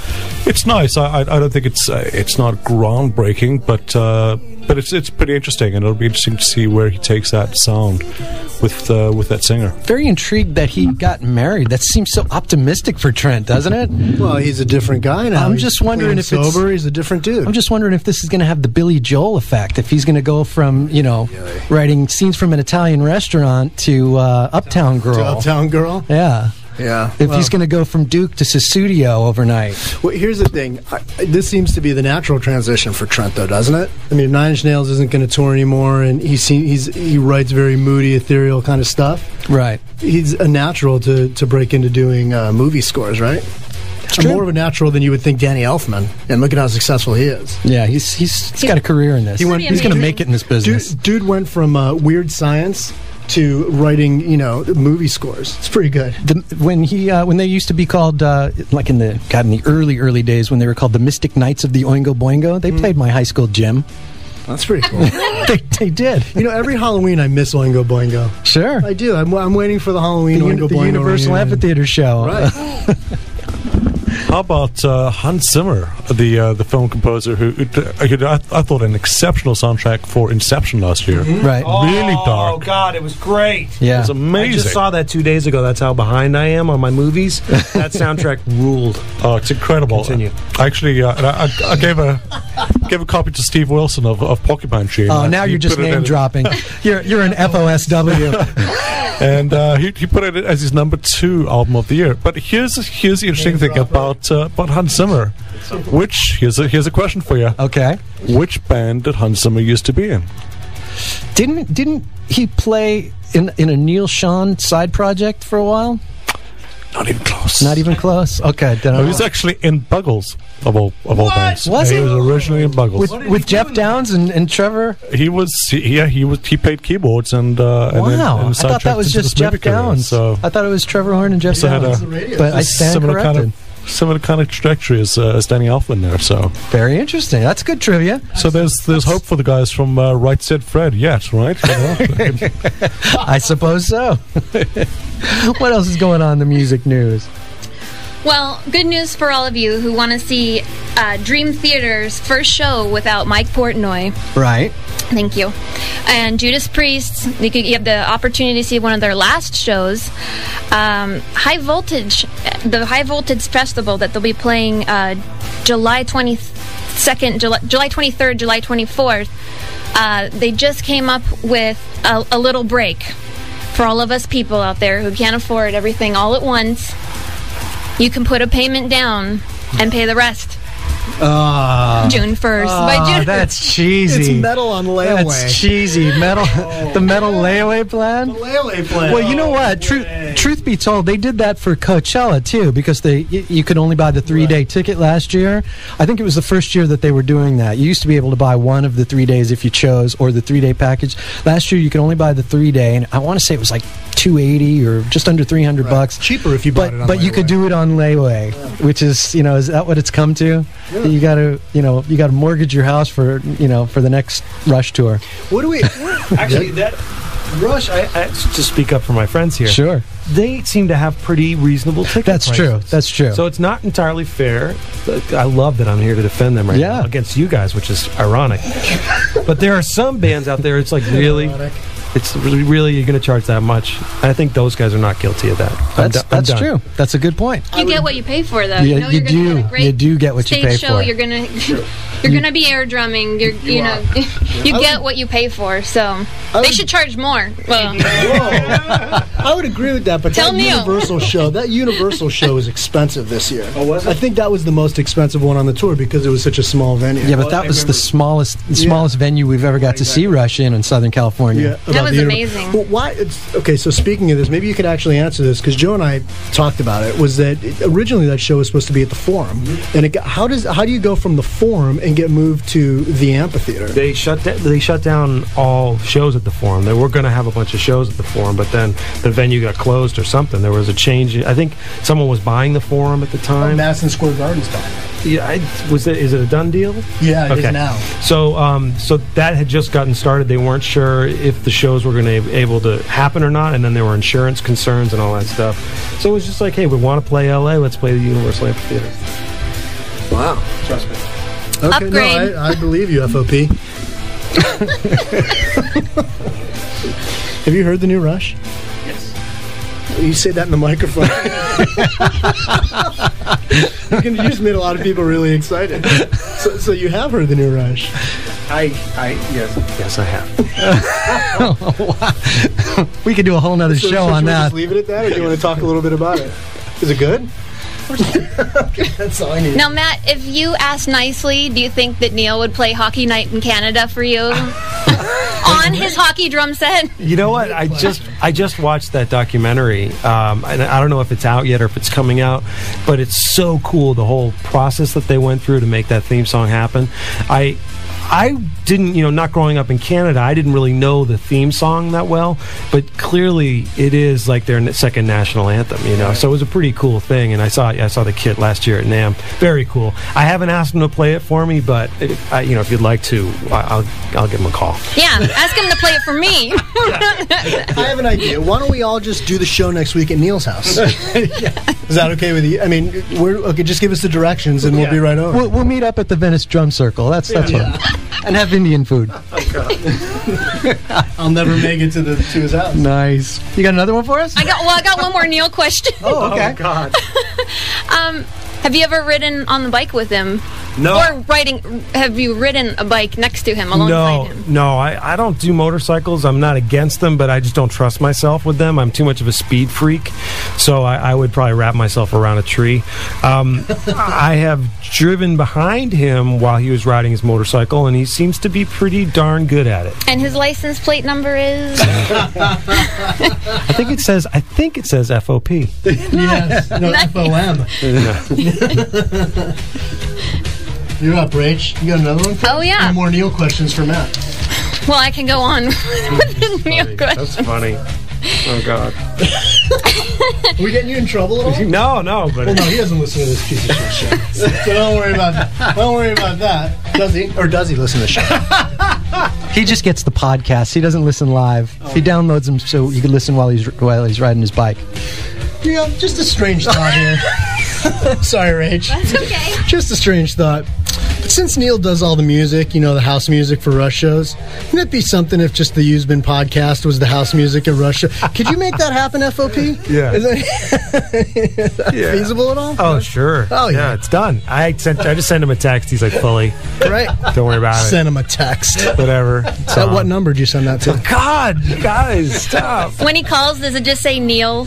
it's nice. I don't think it's not groundbreaking, but it's pretty interesting, and it'll be interesting to see where he takes that sound with that singer. Very intrigued that he got married. That seems so optimistic for Trent, doesn't it? Well, he's a different guy now. I'm just wondering if it's sober. He's a different dude. I'm just wondering if this is going to have the Billy Joel effect. If he's going to go from writing scenes from an Italian restaurant to Uptown Girl. To Uptown Girl. Yeah. Yeah. If he's going to go from Duke to Susudio overnight. Well, here's the thing. This seems to be the natural transition for Trent, though, doesn't it? I mean, 9 Inch Nails isn't going to tour anymore, and he writes very moody, ethereal kind of stuff. Right. He's a natural to break into doing movie scores, right? More of a natural than you would think Danny Elfman, and look at how successful he is. Yeah, he's got a career in this. He's going to make it in this business. Dude went from Weird Science to writing, movie scores. It's pretty good. When they used to be called, like in the early days, when they were called the Mystic Knights of the Oingo Boingo, they played my high school gym. That's pretty cool. they did. Every Halloween I miss Oingo Boingo. Sure. I do. I'm waiting for the Halloween Oingo Boingo. The Universal Amphitheater show. Right. How about Hans Zimmer, the film composer who I thought an exceptional soundtrack for Inception last year. Mm-hmm. Right. Really dark. Oh, God, it was great. Yeah. It was amazing. I just saw that 2 days ago. That's how behind I am on my movies. That soundtrack ruled. Oh, it's incredible. Continue. Actually, I gave a copy to Steve Wilson of Porcupine Tree. Oh, now you're just name dropping. You're an FOSW. And he put it as his number 2 album of the year. But here's the interesting thing about Hans Zimmer. Here's a question for you. Okay. Which band did Hans Zimmer used to be in? Didn't he play in a Neil Schon side project for a while? Not even close. Not even close. Okay. He was actually in Buggles of all bands. Was he? He was originally in Buggles with Jeff Downs and Trevor. He played keyboards and wow. I thought that was just Jeff Downs. So I thought it was Trevor Horn and Jeff Downs. But I stand corrected. Similar kind of trajectory as Danny Elfman there. So very interesting. That's good trivia. So there's hope for the guys from Right Said Fred yet, right? I suppose so. What else is going on in the music news? Well, good news for all of you who want to see Dream Theater's first show without Mike Portnoy. Right. Thank you. And Judas Priest, you have the opportunity to see one of their last shows. The High Voltage Festival that they'll be playing July 22nd, July 23rd, July 24th. They just came up with a little break for all of us people out there who can't afford everything all at once. You can put a payment down and pay the rest June 1st. By June. That's cheesy. It's metal on layaway. That's cheesy. Metal, the metal layaway plan. The layaway plan. Well, you know what? Truth be told, they did that for Coachella too, because you could only buy the 3-day ticket last year. I think it was the first year that they were doing that. You used to be able to buy one of the 3 days if you chose, or the 3-day package. Last year, you could only buy the 3-day, and I want to say it was like $280 or just under $300. Cheaper if you bought it on but layaway. you could do it on layaway, which is, is that what it's come to? Yeah. You got to mortgage your house for the next Rush tour. What do we actually that Rush? I to speak up for my friends here. Sure. They seem to have pretty reasonable ticket prices. That's true. So it's not entirely fair. I love that I'm here to defend them right now against you guys, which is ironic. But there are some bands out there, it's like really... Ironic. It's really you're going to charge that much. I think those guys are not guilty of that. That's true. That's a good point. You get what you pay for, though. Yeah, you're gonna get a great you do get what you pay stage show. for. You're gonna be air drumming. You get what you pay for. So they should charge more. Well, I would agree with that. But Tell that Universal show is expensive this year. Oh, was it? I think that was the most expensive one on the tour because it was such a small venue. Yeah, but that was the smallest venue we've ever got to see Rush in Southern California. That was amazing. But why? Okay, so speaking of this, maybe you could actually answer this because Joe and I talked about it. Was that originally that show was supposed to be at the Forum, and how do you go from the Forum and get moved to the amphitheater? They shut down all shows at the Forum. They were going to have a bunch of shows at the Forum, but then the venue got closed or something. There was a change. I think someone was buying the Forum at the time. Madison Square Garden's buying it. Yeah, is it a done deal? Yeah, it is now. So that had just gotten started. They weren't sure if the shows were going to be able to happen or not, and then there were insurance concerns and all that stuff. So it was just like, hey, we want to play LA, let's play the Universal Amphitheater. Wow. Trust me. Okay, Upgrade. no, I believe you, F.O.P. Have you heard the new Rush? Yes. You say that in the microphone. You just made a lot of people really excited. So you have heard the new Rush? Yes, I have. We could do a whole nother show on that. Just leave it at that, or do you want to talk a little bit about it? Is it good? Okay, that's all I need. Now, Matt, if you asked nicely, do you think that Neil would play Hockey Night in Canada for you on his hockey drum set? You know what? I just watched that documentary, and I don't know if it's out yet or if it's coming out, but it's so cool, the whole process that they went through to make that theme song happen. I didn't, not growing up in Canada, I didn't really know the theme song that well, but clearly it is like their second national anthem, So it was a pretty cool thing, and I saw the kit last year at NAMM. Very cool. I haven't asked him to play it for me, but if you'd like to, I'll give him a call. Yeah, ask him to play it for me. I have an idea. Why don't we all just do the show next week at Neil's house? Is that okay with you? I mean, just give us the directions, and we'll be right over. We'll meet up at the Venice Drum Circle. That's fun. And have Indian food. I'll never make it to his house. Nice. You got another one for us? I got one more Neil question. Oh, okay. Oh, God. Have you ever ridden on the bike with him? No. Or have you ridden a bike next to him, alongside him? No, I don't do motorcycles. I'm not against them, but I just don't trust myself with them. I'm too much of a speed freak, so I would probably wrap myself around a tree. I have driven behind him while he was riding his motorcycle, and he seems to be pretty darn good at it. And his license plate number is? I think it says F.O.P. Yes, no, F.O.M. You're up, Rach. You got another one? Oh, yeah. No more Neil questions for Matt. Well, I can go on with his Neil question. That's funny. Oh, God. Are we getting you in trouble at all? No, but... Well, no, he doesn't listen to this piece of shit show. So don't worry about that. Don't worry about that. Does he? Or does he listen to the show? He just gets the podcast. He doesn't listen live. He downloads them so he can listen while he's riding his bike. Just a strange thought here. Sorry, Rach. That's okay. Just a strange thought. But since Neil does all the music, you know, the house music for Rush shows, wouldn't it be something if just the Used Bin podcast was the house music of Rush show? Could you make that happen, FOP? Yeah. Is that feasible at all? Oh, sure. Oh, yeah. It's done. I just sent him a text. He's like, fully. Right. Don't worry about it. Send him a text. Whatever. At what number did you send that to? Oh, God, you guys, stop. When he calls, does it just say Neil?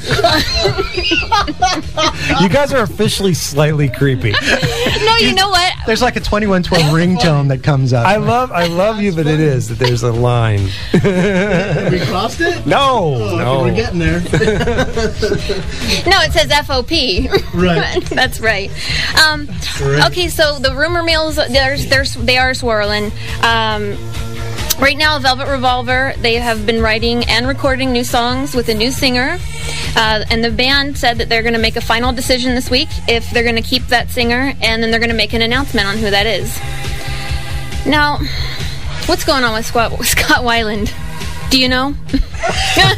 You guys are officially slightly creepy. No, you know what? There's like a 2112 ringtone that comes up. I love you, but it is that there's a line. We crossed it? No, no. Okay, we're getting there. No, it says FOP. Right. That's right. Correct. Okay, so the rumor mills, they are swirling. Right now, Velvet Revolver, they have been writing and recording new songs with a new singer. And the band said that they're going to make a final decision this week if they're going to keep that singer, and then they're going to make an announcement on who that is. Now, what's going on with Scott Weiland? Do you know?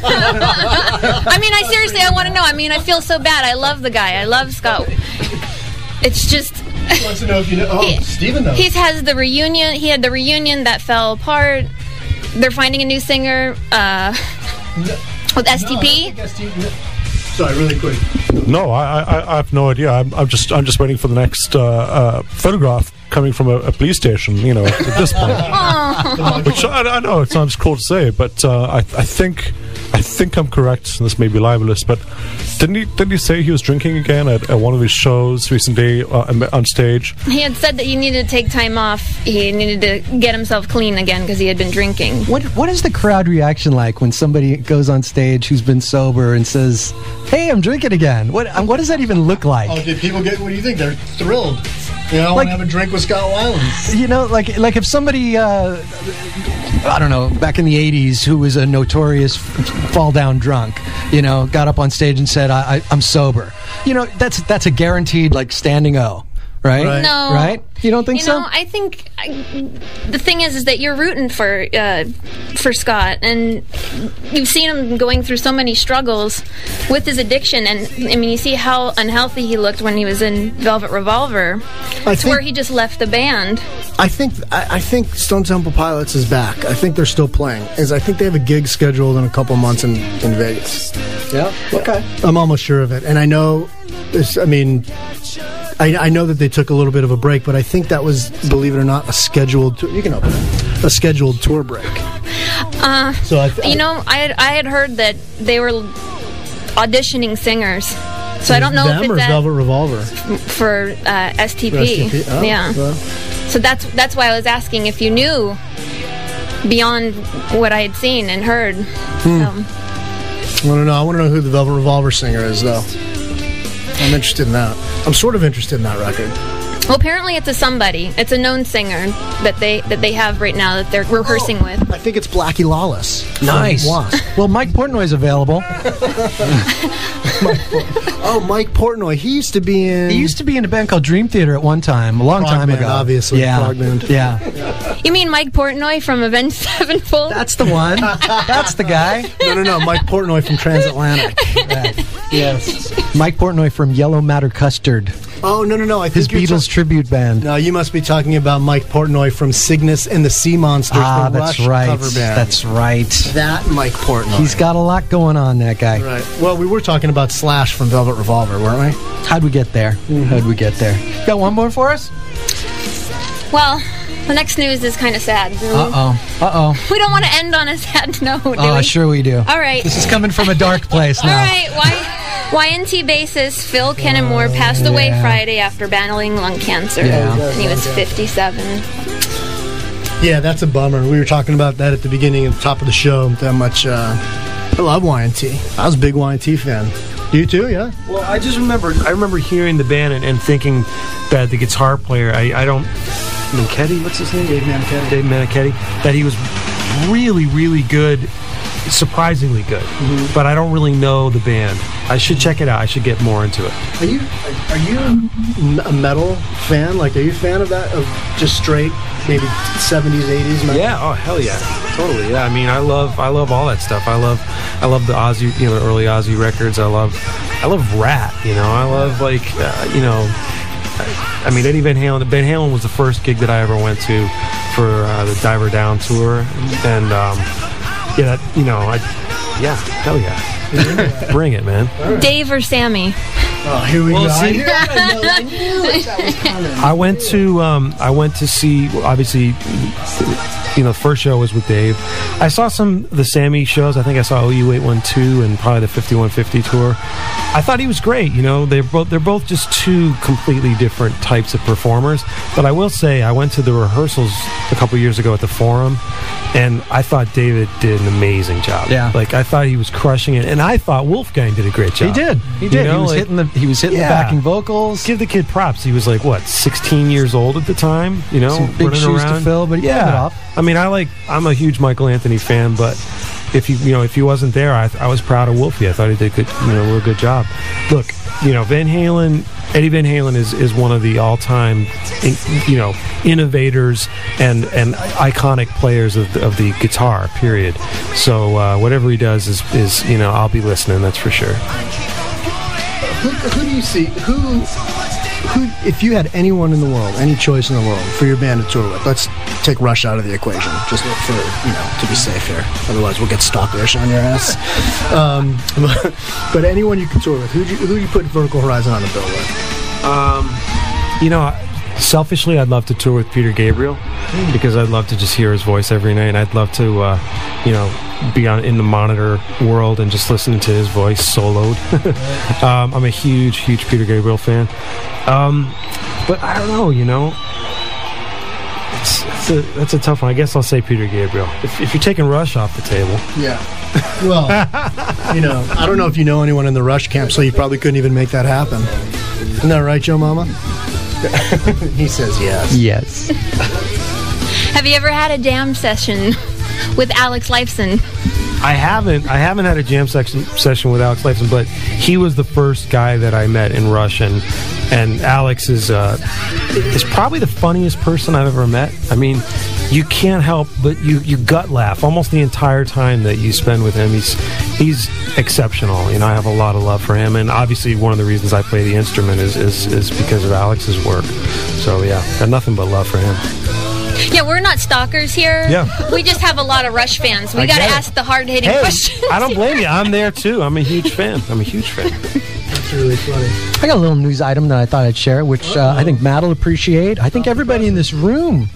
I mean, I want to know. I mean, I feel so bad. I love the guy. I love Scott. It's just... He wants to know if you know. Oh, Steven knows. He has the reunion. He had the reunion that fell apart. They're finding a new singer with STP. Sorry, really quick. No, I have no idea. I'm just waiting for the next photograph coming from a police station. You know, at this point. Which I know it sounds cool to say, but I think I'm correct. And this may be libelous, but didn't he say he was drinking again at one of his shows recently on stage? He had said that he needed to take time off. He needed to get himself clean again because he had been drinking. What is the crowd reaction like when somebody goes on stage who's been sober and says, "Hey, I'm drinking again"? What does that even look like? Oh, did people get? What do you think? They're thrilled. You know, I want to have a drink with Scott Weiland. You know, like if somebody, I don't know, back in the 80s, who was a notorious fall-down drunk, you know, got up on stage and said, I'm sober. You know, that's a guaranteed, like, standing O, right? No. Right? You don't think so? You know, I think the thing is that you're rooting for Scott, and you've seen him going through so many struggles with his addiction, and I mean, you see how unhealthy he looked when he was in Velvet Revolver. It's where he just left the band. I think Stone Temple Pilots is back. I think they're still playing. I think they have a gig scheduled in a couple months in Vegas. Yeah. Okay. I'm almost sure of it, and I know. I know that they took a little bit of a break, but I think that was, believe it or not, a scheduled. You can open it. A scheduled tour break. So I had heard that they were auditioning singers. So I don't know if it's or Velvet Revolver for STP. For STP? Oh, yeah. Well. So that's why I was asking if you knew beyond what I had seen and heard. I want to know who the Velvet Revolver singer is, though. I'm interested in that. I'm sort of interested in that record. Well, apparently it's a somebody. It's a known singer that they have right now that they're rehearsing with. I think it's Blackie Lawless. Nice. Well, Mike Portnoy's available. Mike Portnoy. He used to be in a band called Dream Theater at one time, a long time ago. Obviously, yeah. Prog band. Yeah. You mean Mike Portnoy from Avenged Sevenfold? That's the one. That's the guy. No. Mike Portnoy from Transatlantic. Yes. Mike Portnoy from Yellow Matter Custard. Oh, no. I think his Beatles tribute band. No, you must be talking about Mike Portnoy from Cygnus and the Sea Monsters, the that's Rush right. cover band. That's right. That Mike Portnoy. He's got a lot going on, that guy. Right. Well, we were talking about Slash from Velvet Revolver, weren't we? How'd we get there? Got one more for us? Well, the next news is kind of sad. Uh-oh. We don't want to end on a sad note, do we? Sure we do. All right. This is coming from a dark place now. All right. YNT bassist Phil Kennemore passed away Friday after battling lung cancer. Yeah. And he was 57. Yeah, that's a bummer. We were talking about that at the beginning and the top of the show. That much. I love YNT. I was a big YNT fan. You too, yeah? Well, I remember hearing the band and thinking that the guitar player, Manichetti, what's his name? Dave Manichetti. That he was really, really good, surprisingly good. Mm-hmm. But I don't really know the band. I should check it out. I should get more into it. Are you a metal fan? Like, are you a fan of that? Of just straight, maybe 70s, 80s metal? Yeah. Oh, hell yeah. Totally. Yeah. I mean, I love all that stuff. I love the Ozzy, the early Ozzy records. I love Rat. I love I mean, Eddie Van Halen. Van Halen was the first gig that I ever went to for the Diver Down tour, and hell yeah, bring it, man. Dave or Sammy? Oh, here we go. See, I knew that was coming. I went to see, obviously, the first show was with Dave. I saw some of the Sammy shows. I think I saw OU 812 and probably the 5150 tour. I thought he was great. They're both just two completely different types of performers. But I will say, I went to the rehearsals a couple years ago at the Forum, and I thought David did an amazing job. Yeah. Like, I thought he was crushing it, and I thought Wolfgang did a great job. He did. He was hitting the backing vocals. Give the kid props. He was like 16 years old at the time. Some big running shoes around. to fill, but he pulled it off. I mean, I'm a huge Michael Anthony fan, but if he wasn't there, I was proud of Wolfie. I thought he did a real good job. Look, Van Halen, Eddie Van Halen is one of the all-time, innovators and iconic players of the guitar. Period. So whatever he does is I'll be listening. That's for sure. Who do you see? Who? If you had anyone in the world, any choice in the world for your band to tour with, let's take Rush out of the equation, just for to be safe here. Otherwise, we'll get stalkerish on your ass. But anyone you can tour with, who do you put Vertical Horizon on the bill with? Selfishly, I'd love to tour with Peter Gabriel because I'd love to just hear his voice every night. And I'd love to, be in the Monitor world and just listening to his voice soloed. I'm a huge Peter Gabriel fan. But I don't know, that's a tough one. I guess I'll say Peter Gabriel. If you're taking Rush off the table. Yeah. Well, I don't know if you know anyone in the Rush camp, so you probably couldn't even make that happen. Isn't that right, Joe Mama? He says yes. Yes. Have you ever had a jam session with Alex Lifeson? I haven't had a jam session with Alex Lifeson, but he was the first guy that I met in Rush, and Alex is probably the funniest person I've ever met. I mean, you can't help but you gut laugh almost the entire time that you spend with him. He's exceptional. I have a lot of love for him, and obviously one of the reasons I play the instrument is because of Alex's work. So yeah, got nothing but love for him. Yeah, we're not stalkers here. Yeah. We just have a lot of Rush fans. We got to ask the hard-hitting questions. I don't blame you. I'm there too. I'm a huge fan. That's really funny. I got a little news item that I thought I'd share, which I think Matt will appreciate. I think everybody in this room,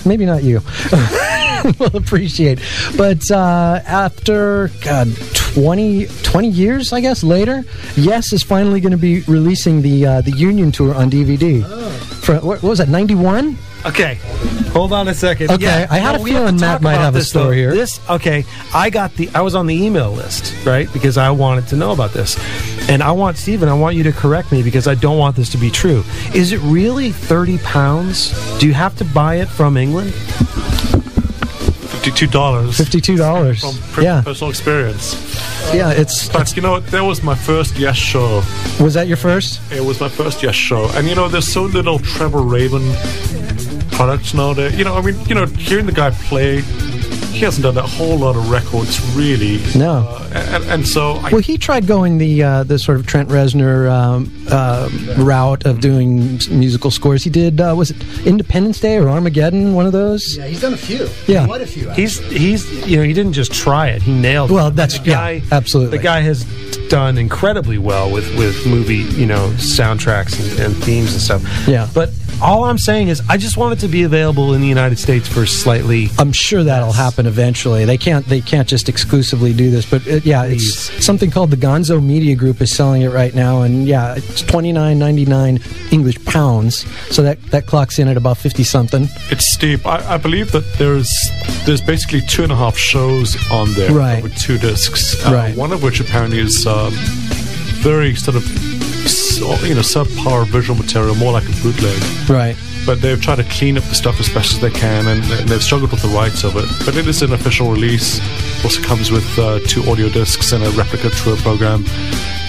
maybe not you, will appreciate. But after 20 years, I guess, later, Yes is finally going to be releasing the Union Tour on DVD. What was that, 91? Okay, hold on a second. Okay, yeah, I had a feeling Matt might have a story here. I was on the email list, right, because I wanted to know about this. And Stephen, I want you to correct me because I don't want this to be true. Is it really £30? Do you have to buy it from England? $52. From personal experience. Yeah, it's... But that was my first Yes show. Was that your first? It was my first Yes show. And there's so little Trevor Rabin products nowadays. Hearing the guy play, he hasn't done a whole lot of records, really. No. And so... he tried going the sort of Trent Reznor route of doing musical scores. He did, was it Independence Day or Armageddon, one of those? Yeah, he's done a few. Yeah. Quite a few, actually. He's he didn't just try it, he nailed it. Well, that's, absolutely. The guy has done incredibly well with movie, soundtracks and themes and stuff. Yeah. But all I'm saying is I just want it to be available in the United States for slightly... I'm sure that'll happen eventually. They can't just exclusively do this, but it's something called the Gonzo Media Group is selling it right now, and it's $29.99 English pounds, so that clocks in at about 50 something. It's steep. I believe that there's basically 2.5 shows on there, right, with 2 discs, right, one of which apparently is very sort of subpar visual material, more like a bootleg. Right. But they've tried to clean up the stuff as best as they can, and they've struggled with the rights of it. But it is an official release. It also comes with 2 audio discs and a replica tour program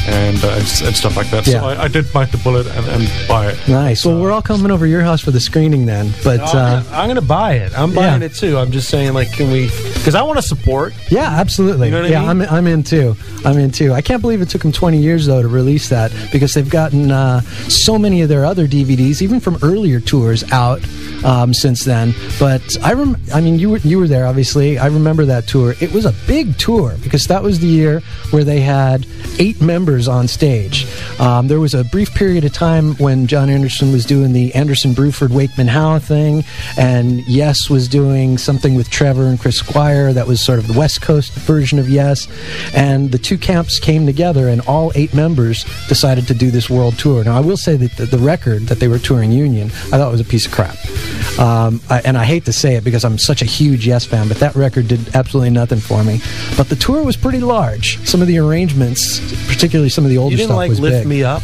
and stuff like that. Yeah. So I did bite the bullet and buy it. Nice. Well, we're all coming over to your house for the screening then. But I'm going to buy it. I'm buying it too. I'm just saying, can we because I want to support. Yeah, absolutely. You know what I mean? I'm in too. I can't believe it took them 20 years though to release that, because they've gotten so many of their other DVDs, even from earlier tours, out since then. But I mean, you were there, obviously. I remember that tour. It was a big tour because that was the year where they had 8 members on stage. There was a brief period of time when John Anderson was doing the Anderson, Bruford, Wakeman, Howe thing, and Yes was doing something with Trevor and Chris Squire that was sort of the West Coast version of Yes, and the two camps came together and all 8 members decided to do this world tour. Now I will say that the record that they were touring Union, I thought was a piece of crap. And I hate to say it because I'm such a huge Yes fan, but that record did absolutely nothing for me. But the tour was pretty large. Some of the arrangements, particularly some of the older stuff, was Lift big. Me Up?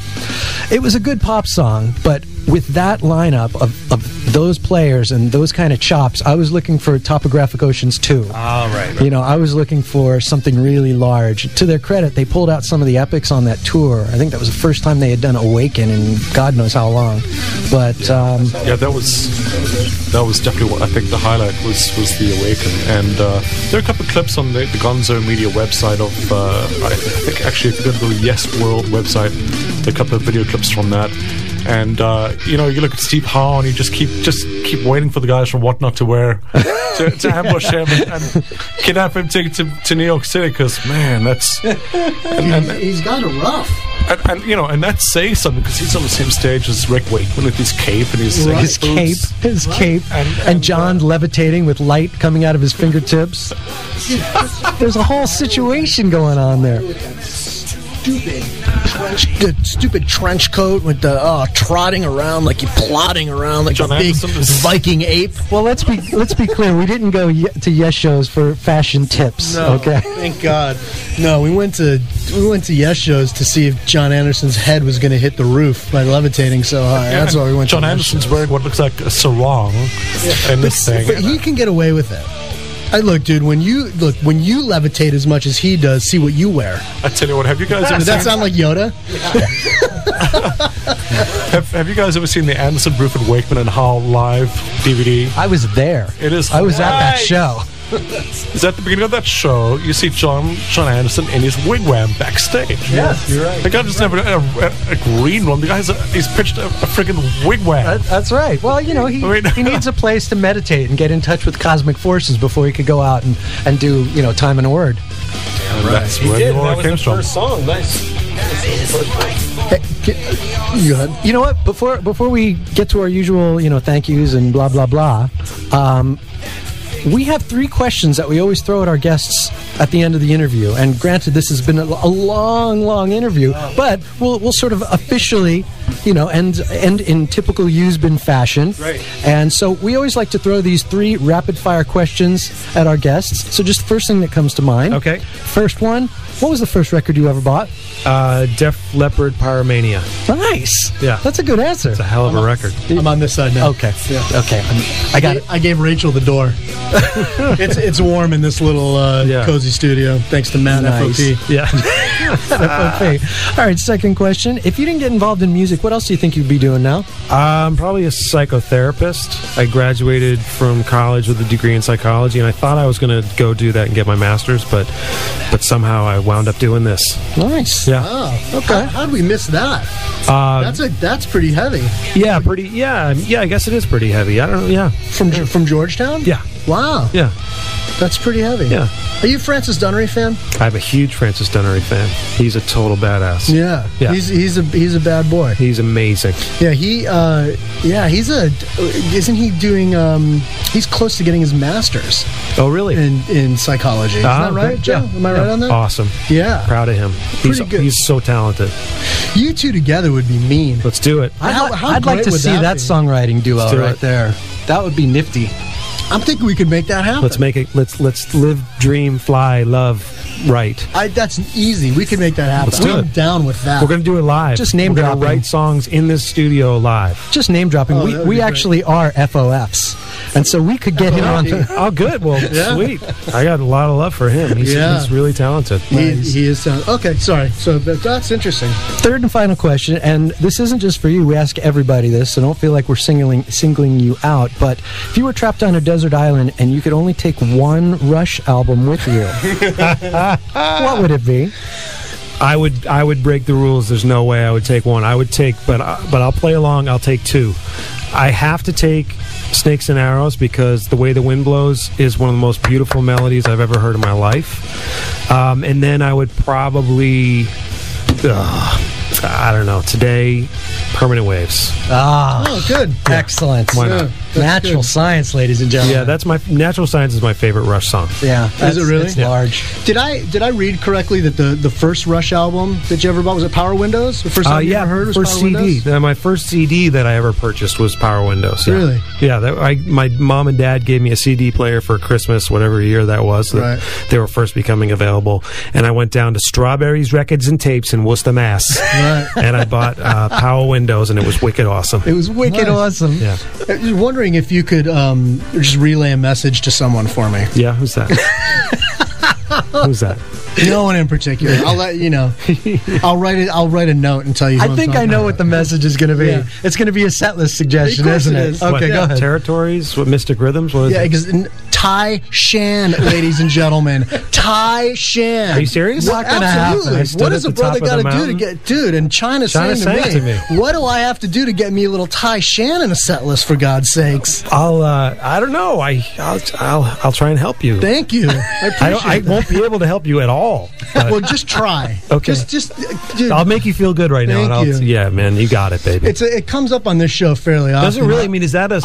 It was a good pop song, but with that lineup of those players and those kind of chops, I was looking for Topographic Oceans 2. All right. You know, I was looking for something really large. To their credit, they pulled out some of the epics on that tour. I think that was the first time they had done Awaken in God knows how long. But yeah, that was definitely what I think the highlight was the Awaken. And there are a couple of clips on the Gonzo Media website of I think actually if you go to the Yes World website, there are a couple of video clips from that. And you know, you look at Steve Howe and you just keep waiting for the guys from What Not to Wear to ambush him and kidnap him, take him to New York City, because man, that's he's got it rough. And you know, and that says something, because he's on the same stage as Rick Wakeman with his cape and his cape, and John levitating with light coming out of his fingertips. There's a whole situation going on there. Stupid trench coat with the trotting around like you're plodding around like John a big Viking ape. Well, let's be clear. We didn't go to Yes shows for fashion tips. No, okay. Thank God. No, we went to Yes shows to see if John Anderson's head was going to hit the roof by levitating so high. That's why we went. John to Anderson's wearing what looks like a sarong in this thing, but he can get away with it. Look, dude, when you levitate as much as he does, see what you wear. I tell you what, have you guys ever Does that sound like Yoda? have you guys ever seen the Anderson, Bruford, Wakeman and Howe live DVD? I was there. It is. I was at that show. Is at the beginning of that show, you see John Anderson in his wigwam backstage. Yes, you're right. The guy just never a green one. The guy's he's pitched a freaking wigwam. That's right. Well, you know, he needs a place to meditate and get in touch with cosmic forces before he could go out and do, you know, Time and a Word. Yeah, right. That's where the Aurora came from. First song, nice. You know what? Before we get to our usual, you know, thank yous and blah blah blah, we have 3 questions that we always throw at our guests at the end of the interview. And granted, this has been a long interview, but we'll sort of officially, you know, end in typical Usbin fashion. Right. And so we always like to throw these 3 rapid-fire questions at our guests. So just the first thing that comes to mind. Okay. First one, what was the first record you ever bought? Def Leppard, Pyromania. Nice. Yeah. That's a good answer. It's a hell of a record. I'm on this side now. Okay. Yeah. Okay. I got it. I gave Rachel the door. It's warm in this little cozy studio, thanks to Matt F.O.P. Yeah. F.O.P. All right, second question. If you didn't get involved in music, what else do you think you'd be doing now? I'm probably a psychotherapist. I graduated from college with a degree in psychology, and I thought I was going to go do that and get my master's, but somehow I wound up doing this. Nice. Yeah. Oh, okay. How'd we miss that? That's pretty heavy. Yeah, I guess it is pretty heavy. I don't know. Yeah. From Georgetown? Yeah. Wow. Yeah. That's pretty heavy. Yeah. Are you a Francis Dunnery fan? I'm a huge Francis Dunnery fan. He's a total badass. Yeah. He's a bad boy. He's amazing. Yeah, isn't he doing he's close to getting his master's. Oh, really? In psychology. Is that right, Joe? Yeah. Am I right on that? Awesome. Yeah. Proud of him. Pretty good. He's so talented. You two together would be mean. Let's do it. I'd like to see that songwriting duo right there. That would be nifty. I'm thinking we could make that happen. Let's make it. Let's live, dream, fly, love, right. That's easy. We can make that happen. Let's do it. I'm down with that. We're going to do it live. Just name dropping. dropping. Write songs in this studio live. Just name dropping. We actually are FOFs. And so we could get him on. Oh, good. Well, sweet. I got a lot of love for him. He's really talented. He is talented. Okay, sorry. So that's interesting. Third and final question, and this isn't just for you. We ask everybody this, so don't feel like we're singling you out. But if you were trapped on a desert island and you could only take one Rush album with you, what would it be? I would break the rules. There's no way I would take one. I would take, but I'll play along. I'll take two. I have to take Snakes and Arrows because The Way the Wind Blows is one of the most beautiful melodies I've ever heard in my life. And then I would probably, I don't know, today, Permanent Waves. Oh, good. Yeah. Excellent. Why not? Natural Science, ladies and gentlemen. Yeah, that's Natural Science is my favorite Rush song. Yeah. Is it really? It's large. Did I read correctly that the first Rush album that you ever bought, was it Power Windows? The first album you ever heard was first Power CD. Windows? My first CD that I ever purchased was Power Windows. Yeah. Really? Yeah. My mom and dad gave me a CD player for Christmas, whatever year that was. Right. They were first becoming available. And I went down to Strawberries Records and Tapes in Worcester, Mass. Right. And I bought Power Windows, and it was wicked awesome. It was wicked awesome. Yeah. I was wondering if you could just relay a message to someone for me. Yeah, who's that? Who's that? No one in particular. I'll let you know. I'll write a note and tell you. I think I know what the message is going to be. Yeah. It's going to be a set list suggestion, isn't it? is. Okay, go ahead. Territories? What, Mystic Rhythms? What is it? because Tai Shan, ladies and gentlemen. Tai Shan. Are you serious? Not going to happen. What does a brother got to do to get... Dude, and China's saying to me, what do I have to do to get me a little Tai Shan in a set list, for God's sakes? I don't know. I'll try and help you. Thank you. I won't be able to help you at all. Well, just try. Okay. Just dude, I'll make you feel good right now. Thank you. Yeah, man, you got it, baby. It comes up on this show fairly often. Does it really? I mean, is that a...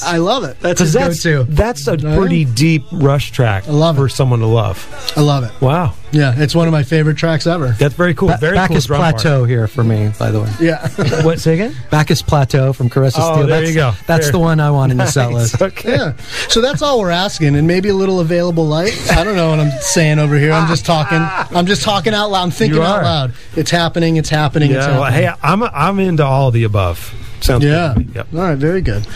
I love it. That's his go-to. That's a pretty deep Rush track. I love it. For someone to love. I love it. Wow. Yeah, it's one of my favorite tracks ever. That's very cool. Very cool. Bacchus drum Plateau part. here for me, by the way. Yeah. What? Say again? Bacchus Plateau from Caressa Oh, Steel. there you go. That's the one I want in the set list. Okay. Yeah. So that's all we're asking, and maybe a little available light. I don't know what I'm saying over here. I'm just talking. I'm just talking out loud. I'm thinking out loud. It's happening. It's happening. Yeah. It's Well, happening. hey, I'm into all of the above. Sounds Yeah. good to me. Yep. All right. Very good.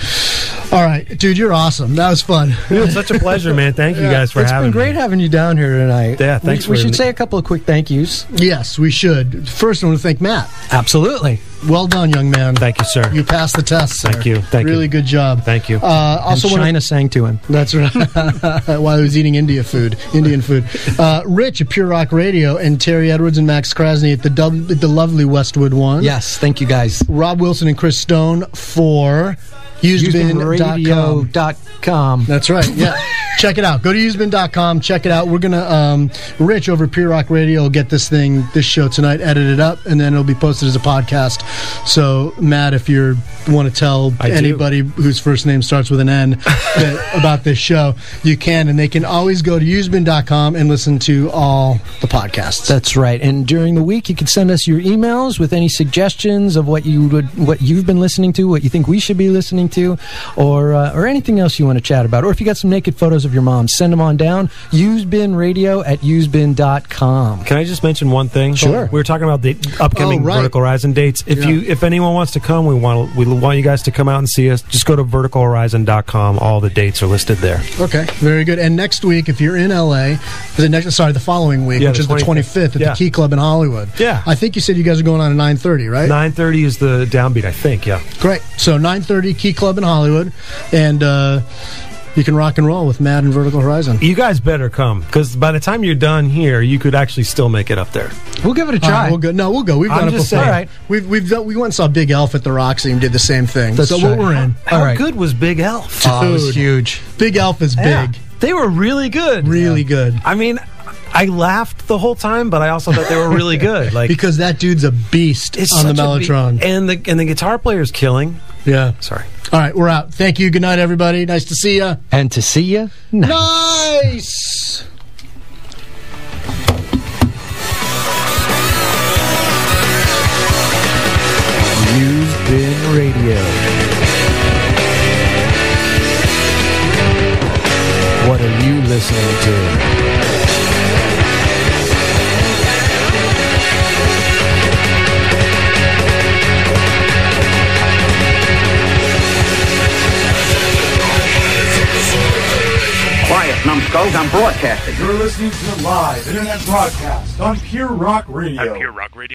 All right, dude, you're awesome. That was fun. Dude, such a pleasure, man. Thank you guys for having me. It's been great having you down here tonight. Yeah, thanks we for... should say a couple of quick thank yous. Yes, we should. First, I want to thank Matt. Absolutely. Well done, young man. Thank you, sir. You passed the test, sir. Thank you. Thank really you. good job. Thank you. Also, and China sang to him. That's right. While he was eating Indian food. Rich at Pure Rock Radio, and Terry Edwards and Max Krasny at the lovely Westwood One. Yes, thank you guys. Rob Wilson and Chris Stone for usedbin.com. That's right. Yeah. Check it out. Go to usedbin.com. Check it out. We're going to, Rich over at Pure Rock Radio will get this show tonight, edit it up, and then it'll be posted as a podcast. So, Matt, if you want to tell anybody whose first name starts with an N about this show, you can, and they can always go to usedbin.com and listen to all the podcasts. That's right. And during the week, you can send us your emails with any suggestions of what you've been listening to, what you think we should be listening to, or anything else you want to chat about. Or if you got some naked photos of your mom, send them on down. usebinradio@usebin.com. Can I just mention one thing? Sure. We were talking about the upcoming Vertical Horizon dates. If anyone wants to come, we want you guys to come out and see us. Just go to verticalhorizon.com. All the dates are listed there. Okay, very good. And next week, if you're in LA, the following week, which is the 25th at the Key Club in Hollywood. Yeah. I think you said you guys are going on at 9:30, right? 9:30 is the downbeat, I think, yeah. Great. So 9:30, Key Club in Hollywood, and you can rock and roll with Matt and Vertical Horizon. You guys better come, because by the time you're done here, you could actually still make it up there. We'll give it a try. We'll go. No, we'll go. We've done it before. All right. We went and saw Big Elf at the Roxy and did the same thing. That's so we're in. How good was Big Elf? Oh, it was huge. Big Elf is big. They were really good. Really good. I mean, I laughed the whole time, but I also thought they were really good. Like, because that dude's a beast on the Mellotron. And the guitar player's killing. Yeah. Sorry. All right, we're out. Thank you. Good night, everybody. Nice to see you. And to see you, nice. Used Bin Radio. What are you listening to? folks. I'm broadcasting. You're listening to a live internet broadcast on Pure Rock Radio. Pure Rock Radio.